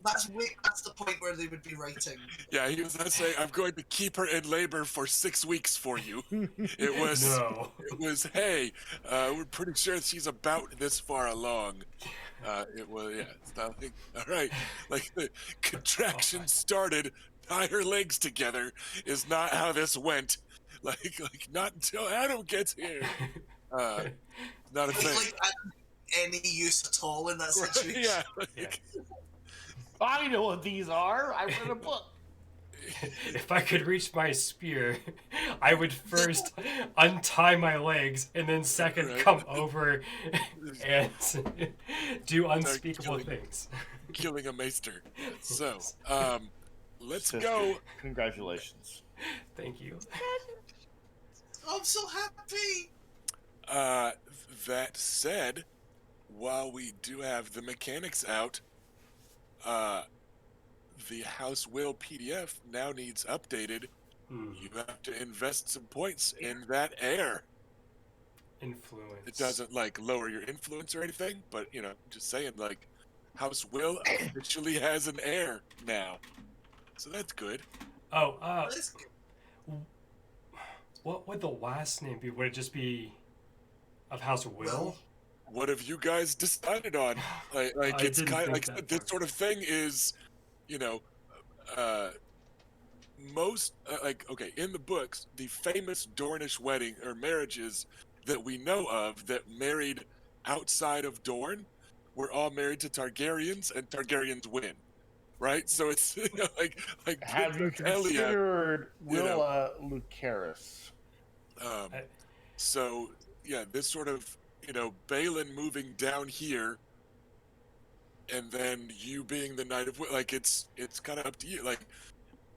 that's the point where they would be writing. yeah, he was gonna say, "I'm going to keep her in labor for 6 weeks for you." It was No. it was, "Hey, we're pretty sure she's about this far along." It was, yeah. It's not like, all right, like the contraction started, tie her legs together is not how this went. Like not until Adam gets here. Not a It's thing. like any use at all in that Right, situation. yeah. Yeah. I know what these are. I read a book. If I could reach my spear, I would first untie my legs and then second Right. come over and do unspeakable killing- things. Killing a maester. So, let's Sister, go. Congratulations. Thank you. I'm so happy. That said, while we do have the mechanics out, the House Will PDF now needs updated. Hmm. You have to invest some points in that heir. Influence. It doesn't like lower your influence or anything, but just saying, like, House Will officially has an heir now, so that's good. Oh, That's what would the last name be? Would it just be of House Will? Will. What have you guys decided on? Like I it's didn't kind of think like that this far. sort of thing is, most like, okay, in the books, the famous Dornish wedding or marriages that we know of that married outside of Dorne were all married to Targaryens, and Targaryens win, right? So it's like Have you Princess Elia, considered Willa Lucerys? I- so yeah, this sort of Balin moving down here, and then you being the Knight of like it's kind of up to you. Like,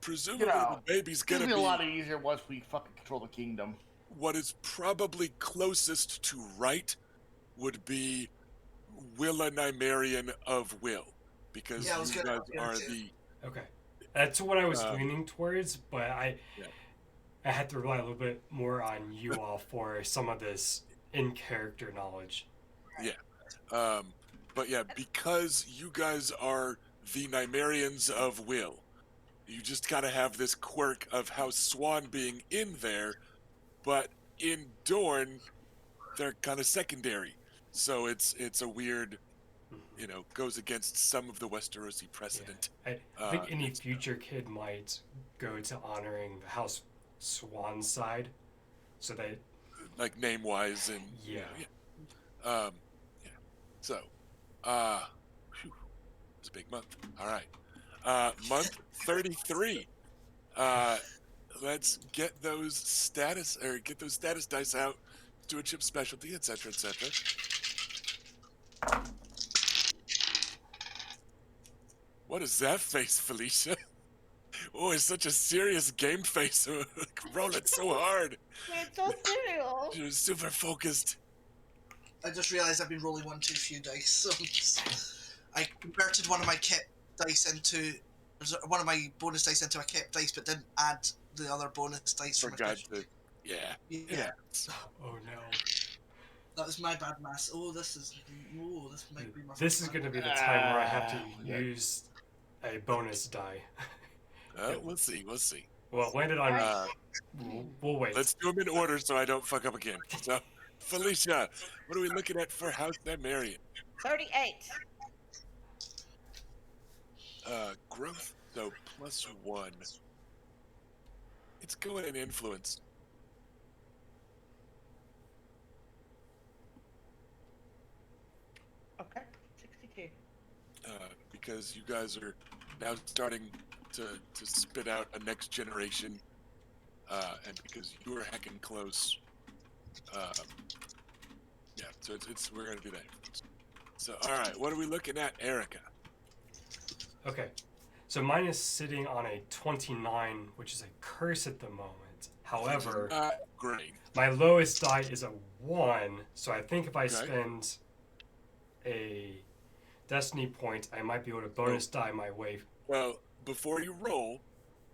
presumably the baby's It's gonna gonna be be a lot easier once we fucking control the kingdom. what is probably closest to right would be Willa Nymaryen of Will, because Yeah, I was you gonna guys get are into- the Okay. That's what I was Um, leaning towards, but I had to rely a little bit more on you all for some of this in-character knowledge. but yeah, because you guys are the Nymaryens of Will, you just gotta have this quirk of House Swan being in there, but in Dorne, they're kind of secondary. So it's a weird, goes against some of the Westerosi precedent. I think any future kid might go to honoring the House Swan side, so that Like name wise and Yeah. yeah. So, it's a big month. All right, month 33. Let's get those status dice out. Stewardship specialty, etc., etc. What is that face, Felicia? Oh, it's such a serious game face. Roll it so hard. It's so serious. You're super focused. I just realised I've been rolling one too few dice. So I converted one of my kept dice into one of my bonus dice into a kept dice, but didn't add the other bonus dice from Forgot to. Yeah. Yeah, oh no, that was my bad mass. This might be my. this is going to be the time where I have to Yeah. use a bonus die. We'll see. We'll see. Well, it landed on. Uh, We'll wait. let's do them in order so I don't fuck up again. So, Felicia, what are we looking at for House Nymaryen? 38. Growth, so +1. It's going in influence. Okay. 62. Because you guys are now starting to spit out a next generation, and because you are heckin' close, yeah. So it's we're gonna do that. So all right, what are we looking at, Erica? Okay. So mine is sitting on a 29, which is a curse at the moment. However, Great. my lowest die is a 1, so I think if I Okay. spend a destiny point, I might be able to bonus die my way. Well, before you roll,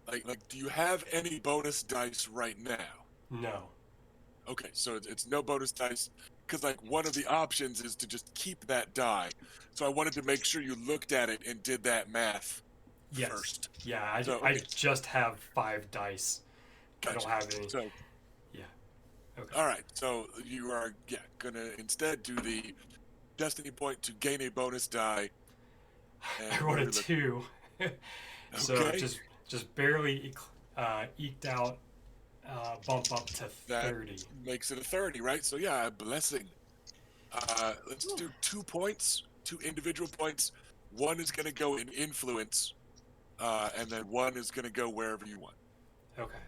like, do you have any bonus dice right now? No. Okay, so it's no bonus dice, because like one of the options is to just keep that die. So I wanted to make sure you looked at it and did that math Yes. first. Yeah, I, So, I okay. just have 5 dice. I Gotcha. don't have any. So, Yeah. Okay. all right. So you are gonna instead do the destiny point to gain a bonus die. I rolled a 2. So Okay. just barely eked out bump up to 30. That makes it a 30, right? So yeah, a blessing. Let's do 2 points, 2 individual points. One is gonna go in influence, and then one is gonna go wherever you want. Okay.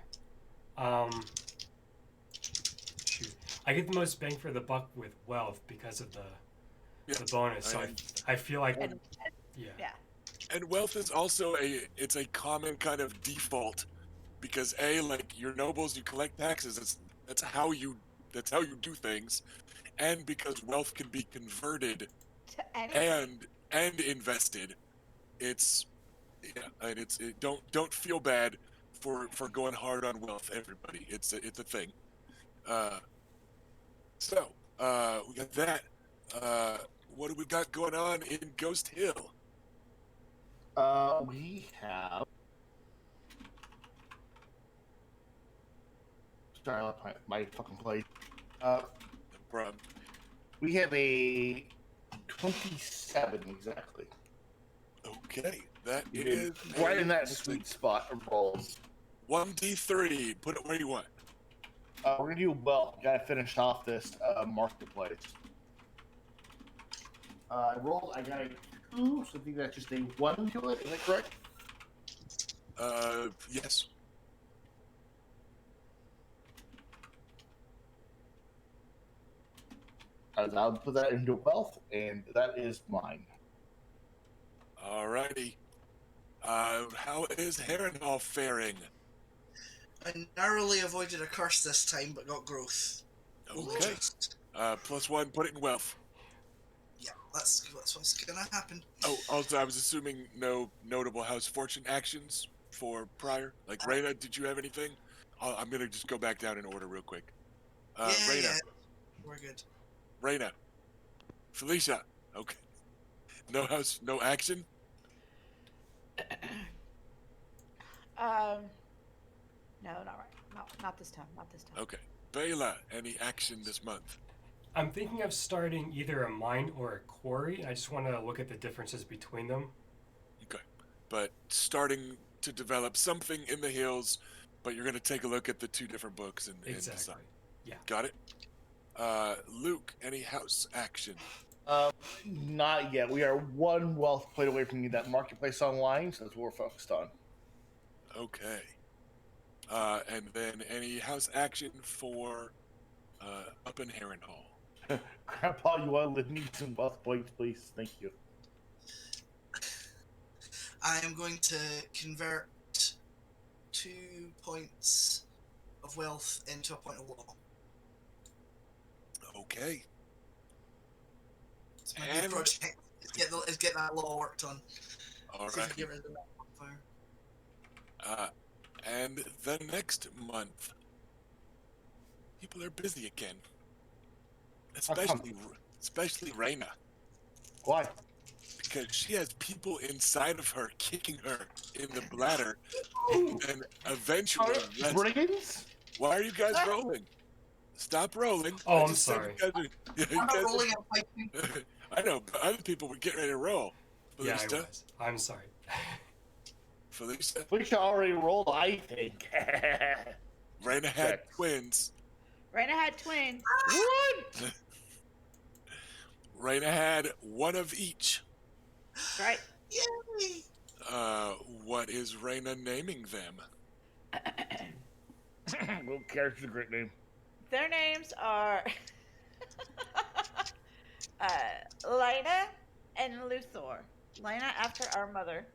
Shoot. I get the most bang for the buck with wealth because of the bonus. So I feel like Yeah. And wealth is also it's a common kind of default, because like your nobles, you collect taxes. That's how you do things, and because wealth can be converted To anything. and invested. Don't feel bad for going hard on wealth, everybody. It's a thing. So we got that. What do we got going on in Ghost Hill? We have. Sorry, I left my fucking plate. No problem. We have a 27 exactly. Okay, that You is did right in that sweet spot of rolls. 1d3. Put it where you want. We're gonna do well. Gotta finish off this marketplace. I rolled. I got a 2, so I think that's just a 1 to it. Is that correct? Yes. I'll put that into wealth, and that is mine. Alrighty. How is Harrenhal faring? I narrowly avoided a curse this time, but got growth. Okay. +1. Put it in wealth. Yeah, that's what's gonna happen. Oh, also, I was assuming no notable house fortune actions for prior. Like Reyna, did you have anything? I'm gonna just go back down in order real quick. Reyna, Yeah, we're good. Reyna, Felicia. Okay. No house, no action. No, not right. Not this time. Not this time. Okay. Bela, any action this month? I'm thinking of starting either a mine or a quarry. I just want to look at the differences between them. Okay. But starting to develop something in the hills, but you're going to take a look at the 2 different books and Exactly. decide. Yeah. Got it? Luke, any house action? Not yet. We are 1 wealth plate away from that marketplace online, so that's what we're focused on. Okay. And then any house action for up in Harrenhal? Grandpa, you want to need some wealth points, please? Thank you. I am going to convert 2 points of wealth into a point of law. Okay. It's my new project. Is get that law worked on. All See if we right. get rid of that fire. And the next month, people are busy again. Especially Reyna. Why? because she has people inside of her kicking her in the bladder, and eventually, Brigands? why are you guys rolling? Stop rolling. Oh, I I'm just said sorry. you guys are, yeah, you I'm not guys rolling, I'm fighting. are, I know, but other people were getting ready to roll. Yeah, I Felicia, was. I'm sorry. Felicia, Felicia already rolled, I think. Raina had Six. twins. Raina had twins. What? Raina had one of each. Right. Yay! What is Raina naming them? Who cares? It's a great name. Their names are Lena and Luthor. Lena after our mother,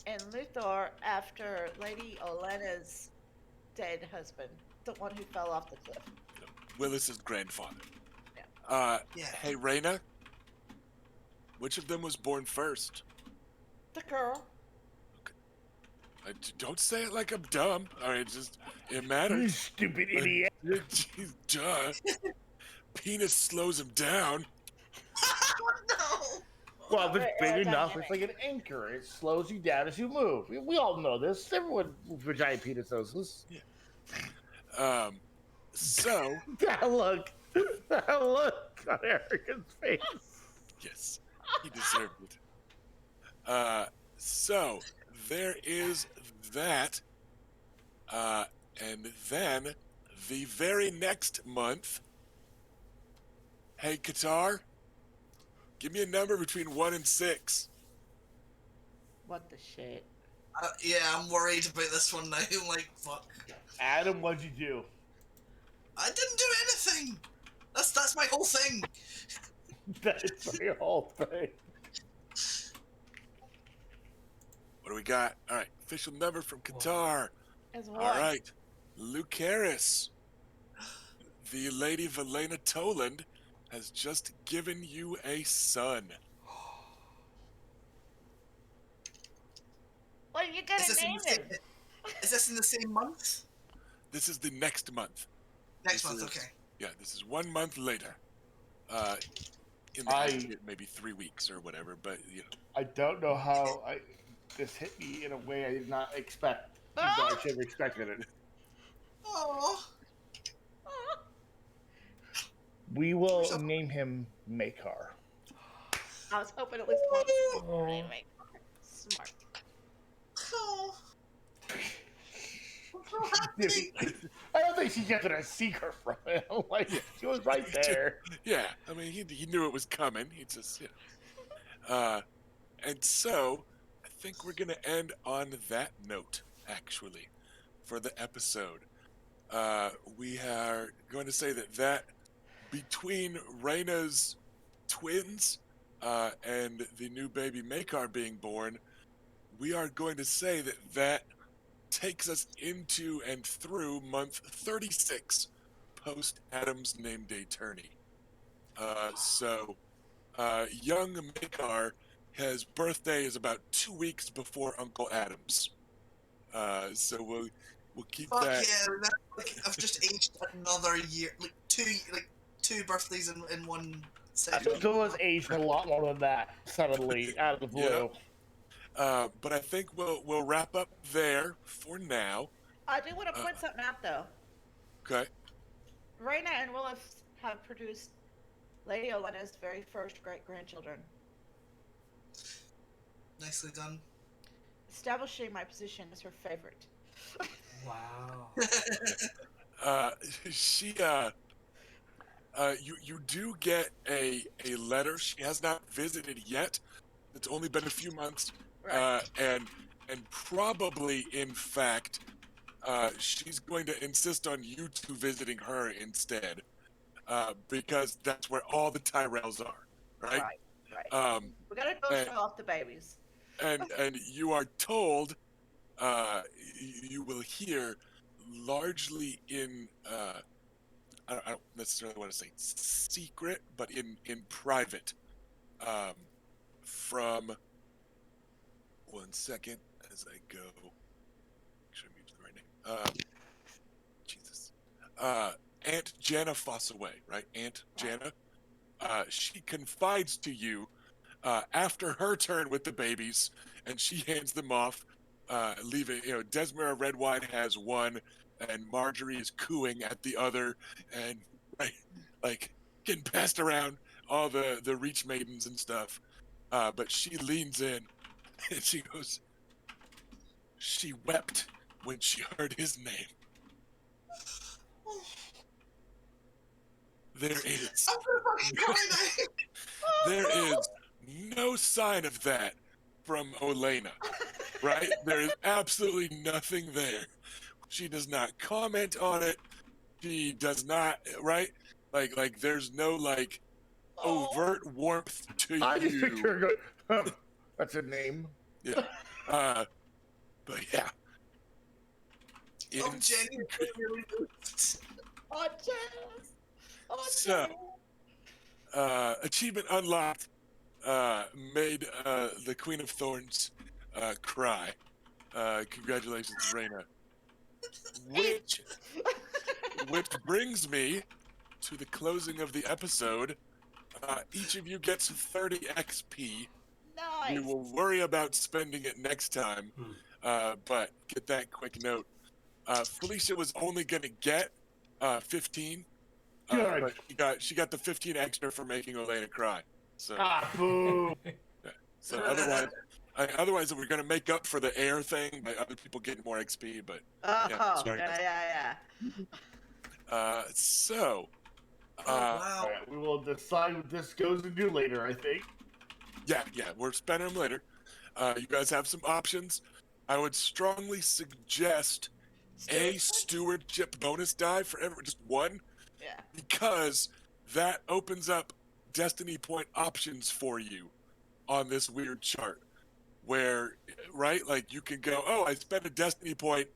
and Luthor after Lady Olena's dead husband, the one who fell off the cliff. Willis's grandfather. Yeah. Yeah. Hey, Raina, which of them was born first? The girl. Don't say it like I'm dumb. All right, it You matters. stupid idiot. Jeez, duh. Penis slows him down. No! Well, if it's big enough, Aerodynamic. it's like an anchor. It slows you down as you move. We all know this. Everyone with giant penis knows this. So, That look. That look on Erica's face. yes, he deserved it. So there is that. And then the very next month, hey, Qatar, give me a number between 1 and 6. What the shit? Yeah, I'm worried about this one now. Like, fuck. Adam, what'd you do? I didn't do anything! That's my whole thing! That's my whole thing. What do we got? All right, official number from Qatar. As All one. right, Lucerys, the Lady Valena Toland has just given you a son. What are you gonna Is this, in name the same, him? is this in the same month? This is the next month. Next This month, is- okay. Yeah, this is 1 month later. In the aggregate, maybe 3 weeks or whatever, but you know. I don't know how this hit me in a way I did not expect. But I should have expected it. Oh, We will name him Makar. I was hoping it was one. Oh. Anyway, smart. oh. I'm so happy. I don't think she kept it a secret from him. Like, she was right there. Yeah, I mean, he knew it was coming. He just, you know. And so, I think we're going to end on that note, actually, for the episode. We are going to say that between Raina's twins and the new baby Makar being born, we are going to say that takes us into and through month 36 post Adam's name day tourney. So young Makar, his birthday is about 2 weeks before Uncle Adam's. So we'll keep Fuck that. yeah, I've just aged another year. Like two birthdays in one session. It was aged a lot more than that, suddenly, out of the blue. But I think we'll wrap up there for now. I do want to point something out though. Okay. Raina and Willis have produced Lady Olena's very first great grandchildren, Nicely done. establishing my position as her favorite. Wow. She you do get a letter. She has not visited yet. It's only been a few months. Right. And probably in fact she's going to insist on you two visiting her instead. Because that's where all the Tyrells are, right? Right. We gotta go show off the babies. And you are told, you will hear largely in I don't necessarily want to say secret, but in private, from 1 second as I go. Make sure I'm using the right name. Jesus. Aunt Jana Fossaway, right? Aunt Jana. She confides to you after her turn with the babies, and she hands them off, leaving, Desmara Redwine has one, and Marjorie is cooing at the other, and right, like getting passed around all the Reach Maidens and stuff. But she leans in and she goes, she wept when she heard his name. There is I'm gonna fucking cry now. there is no sign of that from Olena, right? There is absolutely nothing there. She does not comment on it. She does not, right? Like there's no like overt warmth to I just you. picture her going, that's a name. Yeah. But yeah. I'm genuinely really moved. Oh, Jess. Oh, So, achievement unlocked made the Queen of Thorns cry. Congratulations, Reyna. Which brings me to the closing of the episode. Each of you gets 30 XP. nice. We will worry about spending it next time. But get that quick note. Felicia was only going to get 15. Good. But she got the 15 extra for making Olena cry. So, Boo. so otherwise we're going to make up for the air thing by other people getting more XP. But Yeah. so. Wow. All right, we will decide what this goes to do later, I think. Yeah, we're spending them later. You guys have some options. I would strongly suggest a stewardship bonus die for just one, Yeah. because that opens up destiny point options for you on this weird chart. Where, right, like you can go, oh, I spent a destiny point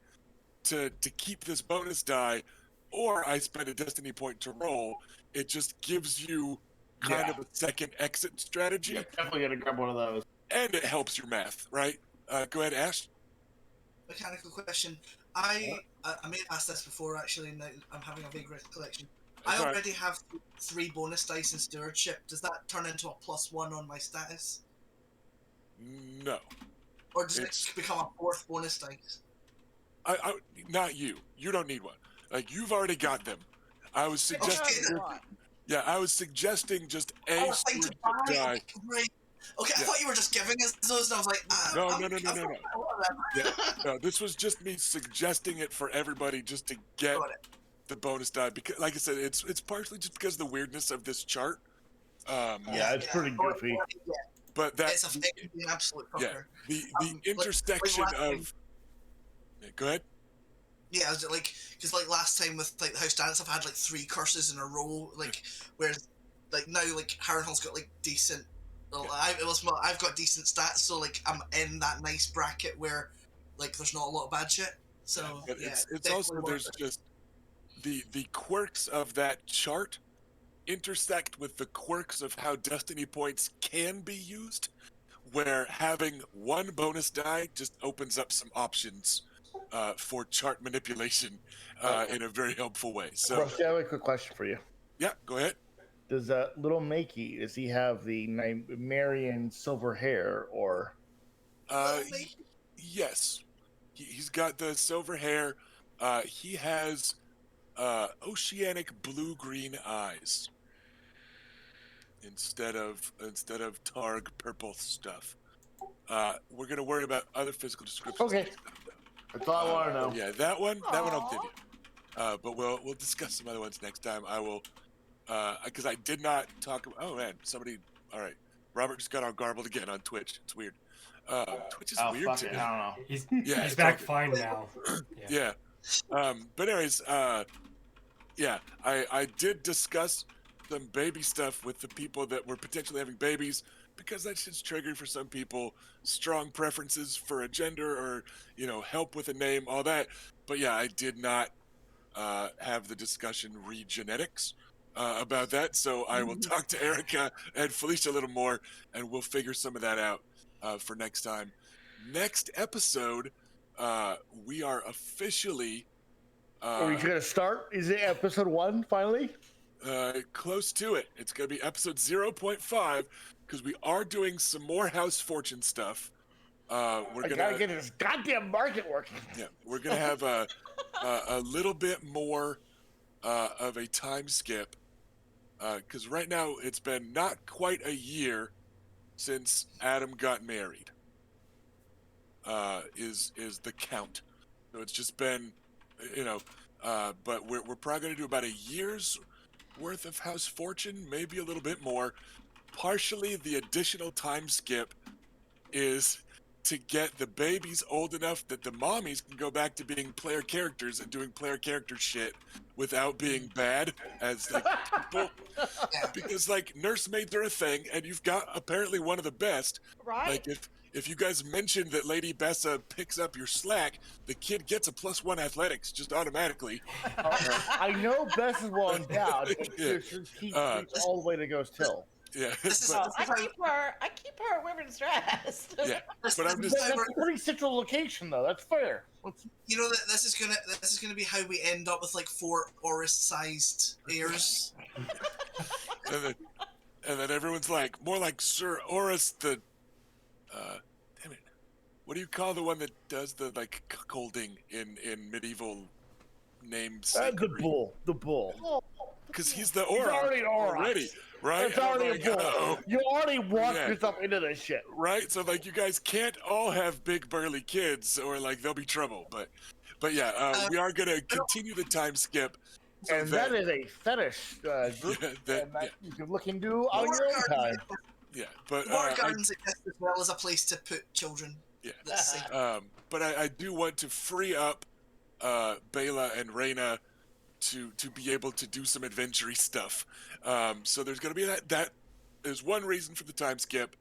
to keep this bonus die, or I spent a destiny point to roll. It just gives you kind of a second exit strategy. Yeah, definitely gonna grab one of those. And it helps your math, right? Go ahead, Ash. Mechanical question. I may have asked this before, actually, now I'm having a vague recollection. I Sorry. already have 3 bonus dice in stewardship. Does that turn into a +1 on my status? No. Or does it become a 4th bonus dice? I not you. You don't need one. Like, you've already got them. I was suggesting. Yeah, I was suggesting just a stewardship die. Right. Okay, I thought you were just giving us those, and I was like, No. Yeah, no, this was just me suggesting it for everybody just to get the bonus die, because, like I said, it's partially just because of the weirdness of this chart. It's pretty goofy. But that it's affecting the absolute fucker. The intersection of. Go ahead. Yeah, like, because like last time with like the House Dance, I've had like 3 curses in a row. Like, whereas like now, like Harrenhal's got like decent. Well, I've got decent stats, so like I'm in that nice bracket where like there's not a lot of bad shit. So but it's also there's just the quirks of that chart intersect with the quirks of how destiny points can be used, where having one bonus die just opens up some options for chart manipulation in a very helpful way. So, Rusty, I have a quick question for you. Yeah, go ahead. Does little Makey, does he have the Nymaryen silver hair, or? Yes, he's got the silver hair. He has oceanic blue-green eyes instead of Targ purple stuff. We're gonna worry about other physical descriptions. Okay, that's all I want to know. Yeah, that one I'll give you. But we'll discuss some other ones next time. I will, because I did not talk about. Oh man, somebody. All right, Robert just got all garbled again on Twitch. It's weird. Twitch is weird fuck today. it, I don't know. He's back fine now. Yeah. But anyways, yeah, I did discuss some baby stuff with the people that were potentially having babies, because that shit's triggered for some people. Strong preferences for a gender, or help with a name, all that. But yeah, I did not have the discussion read genetics about that. So I will talk to Erica and Felicia a little more, and we'll figure some of that out for next time. Next episode, we are officially. Are we gonna start? Is it episode 1 finally? Close to it. It's going to be episode 0.5 because we are doing some more House Fortune stuff. I gotta get this goddamn market working. Yeah, we're gonna have a little bit more of a time skip because right now it's been not quite a year since Adam got married. Is the count? So it's just been, but we're probably gonna do about a year's worth of House Fortune, maybe a little bit more. Partially, the additional time skip is to get the babies old enough that the mommies can go back to being player characters and doing player character shit without being bad as like people. Yeah. Because like nursemaids are a thing, and you've got apparently one of the best. Right? Like if you guys mentioned that Lady Bessa picks up your slack, the kid gets a +1 athletics just automatically. I know Bess is well endowed, but Yeah. she keeps all the way to Ghost Hill. Yeah, This is- but, I keep her women's dressed. yeah. This- But I'm this just is That's how a pretty central location, though. That's fair. you know that this is gonna be how we end up with like 4 Oris-sized heirs. and then everyone's like, more like Sir Oris the, damn it, what do you call the one that does the like cuckolding in medieval names? The bull. Because he's the He's Aura already an Aura. already, right? That's And I'm already like, a bull. uh-oh. You already walked Yeah. yourself into this shit. Right? So like you guys can't all have big burly kids or like there'll be trouble. But yeah, we are gonna continue the time skip. So And that is a fetish group yeah, you can look into on War your own time. gardens, yeah. But War gardens exist as well as a place to put children. Yeah. Let's say. But I do want to free up Bela and Reyna to be able to do some adventure stuff. So there's going to be that is one reason for the time skip.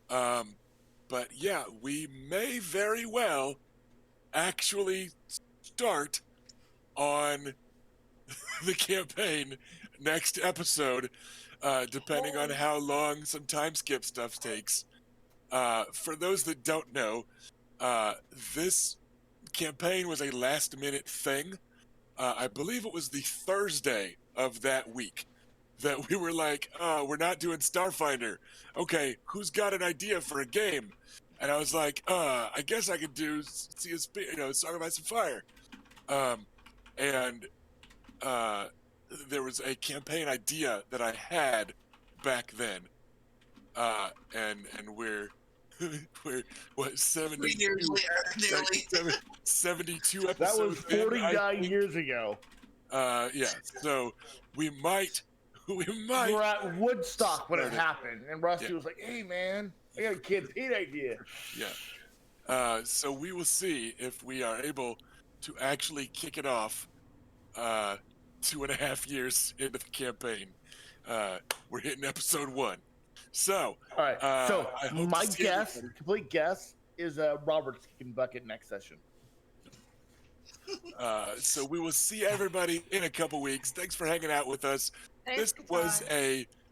But yeah, we may very well actually start on the campaign next episode, depending on how long some time skip stuff takes. For those that don't know, this campaign was a last-minute thing. I believe it was the Thursday of that week that we were like, we're not doing Starfinder. Okay, who's got an idea for a game? And I was like, I guess I could do CSP, Song of Ice and Fire. And there was a campaign idea that I had back then. And we're what 3 years later, nearly. 72 episodes. That was in, 49 years ago. Yeah, so we might. We were at Woodstock when it happened, and Rusty was like, "Hey, man, I got a campaign idea." Yeah. So we will see if we are able to actually kick it off 2.5 years into the campaign. We're hitting episode 1. So, all right. So I hope my to see guess, everybody. complete guess, is Robert's kicking bucket next session. So we will see everybody in a couple weeks. Thanks for hanging out with us. Thanks,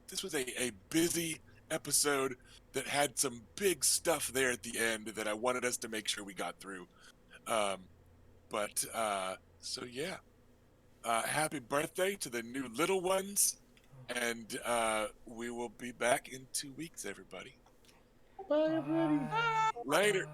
This was a busy episode that had some big stuff there at the end that I wanted us to make sure we got through. So yeah. Happy birthday to the new little ones, and we will be back in 2 weeks, everybody. Bye, everybody. Later. Bye.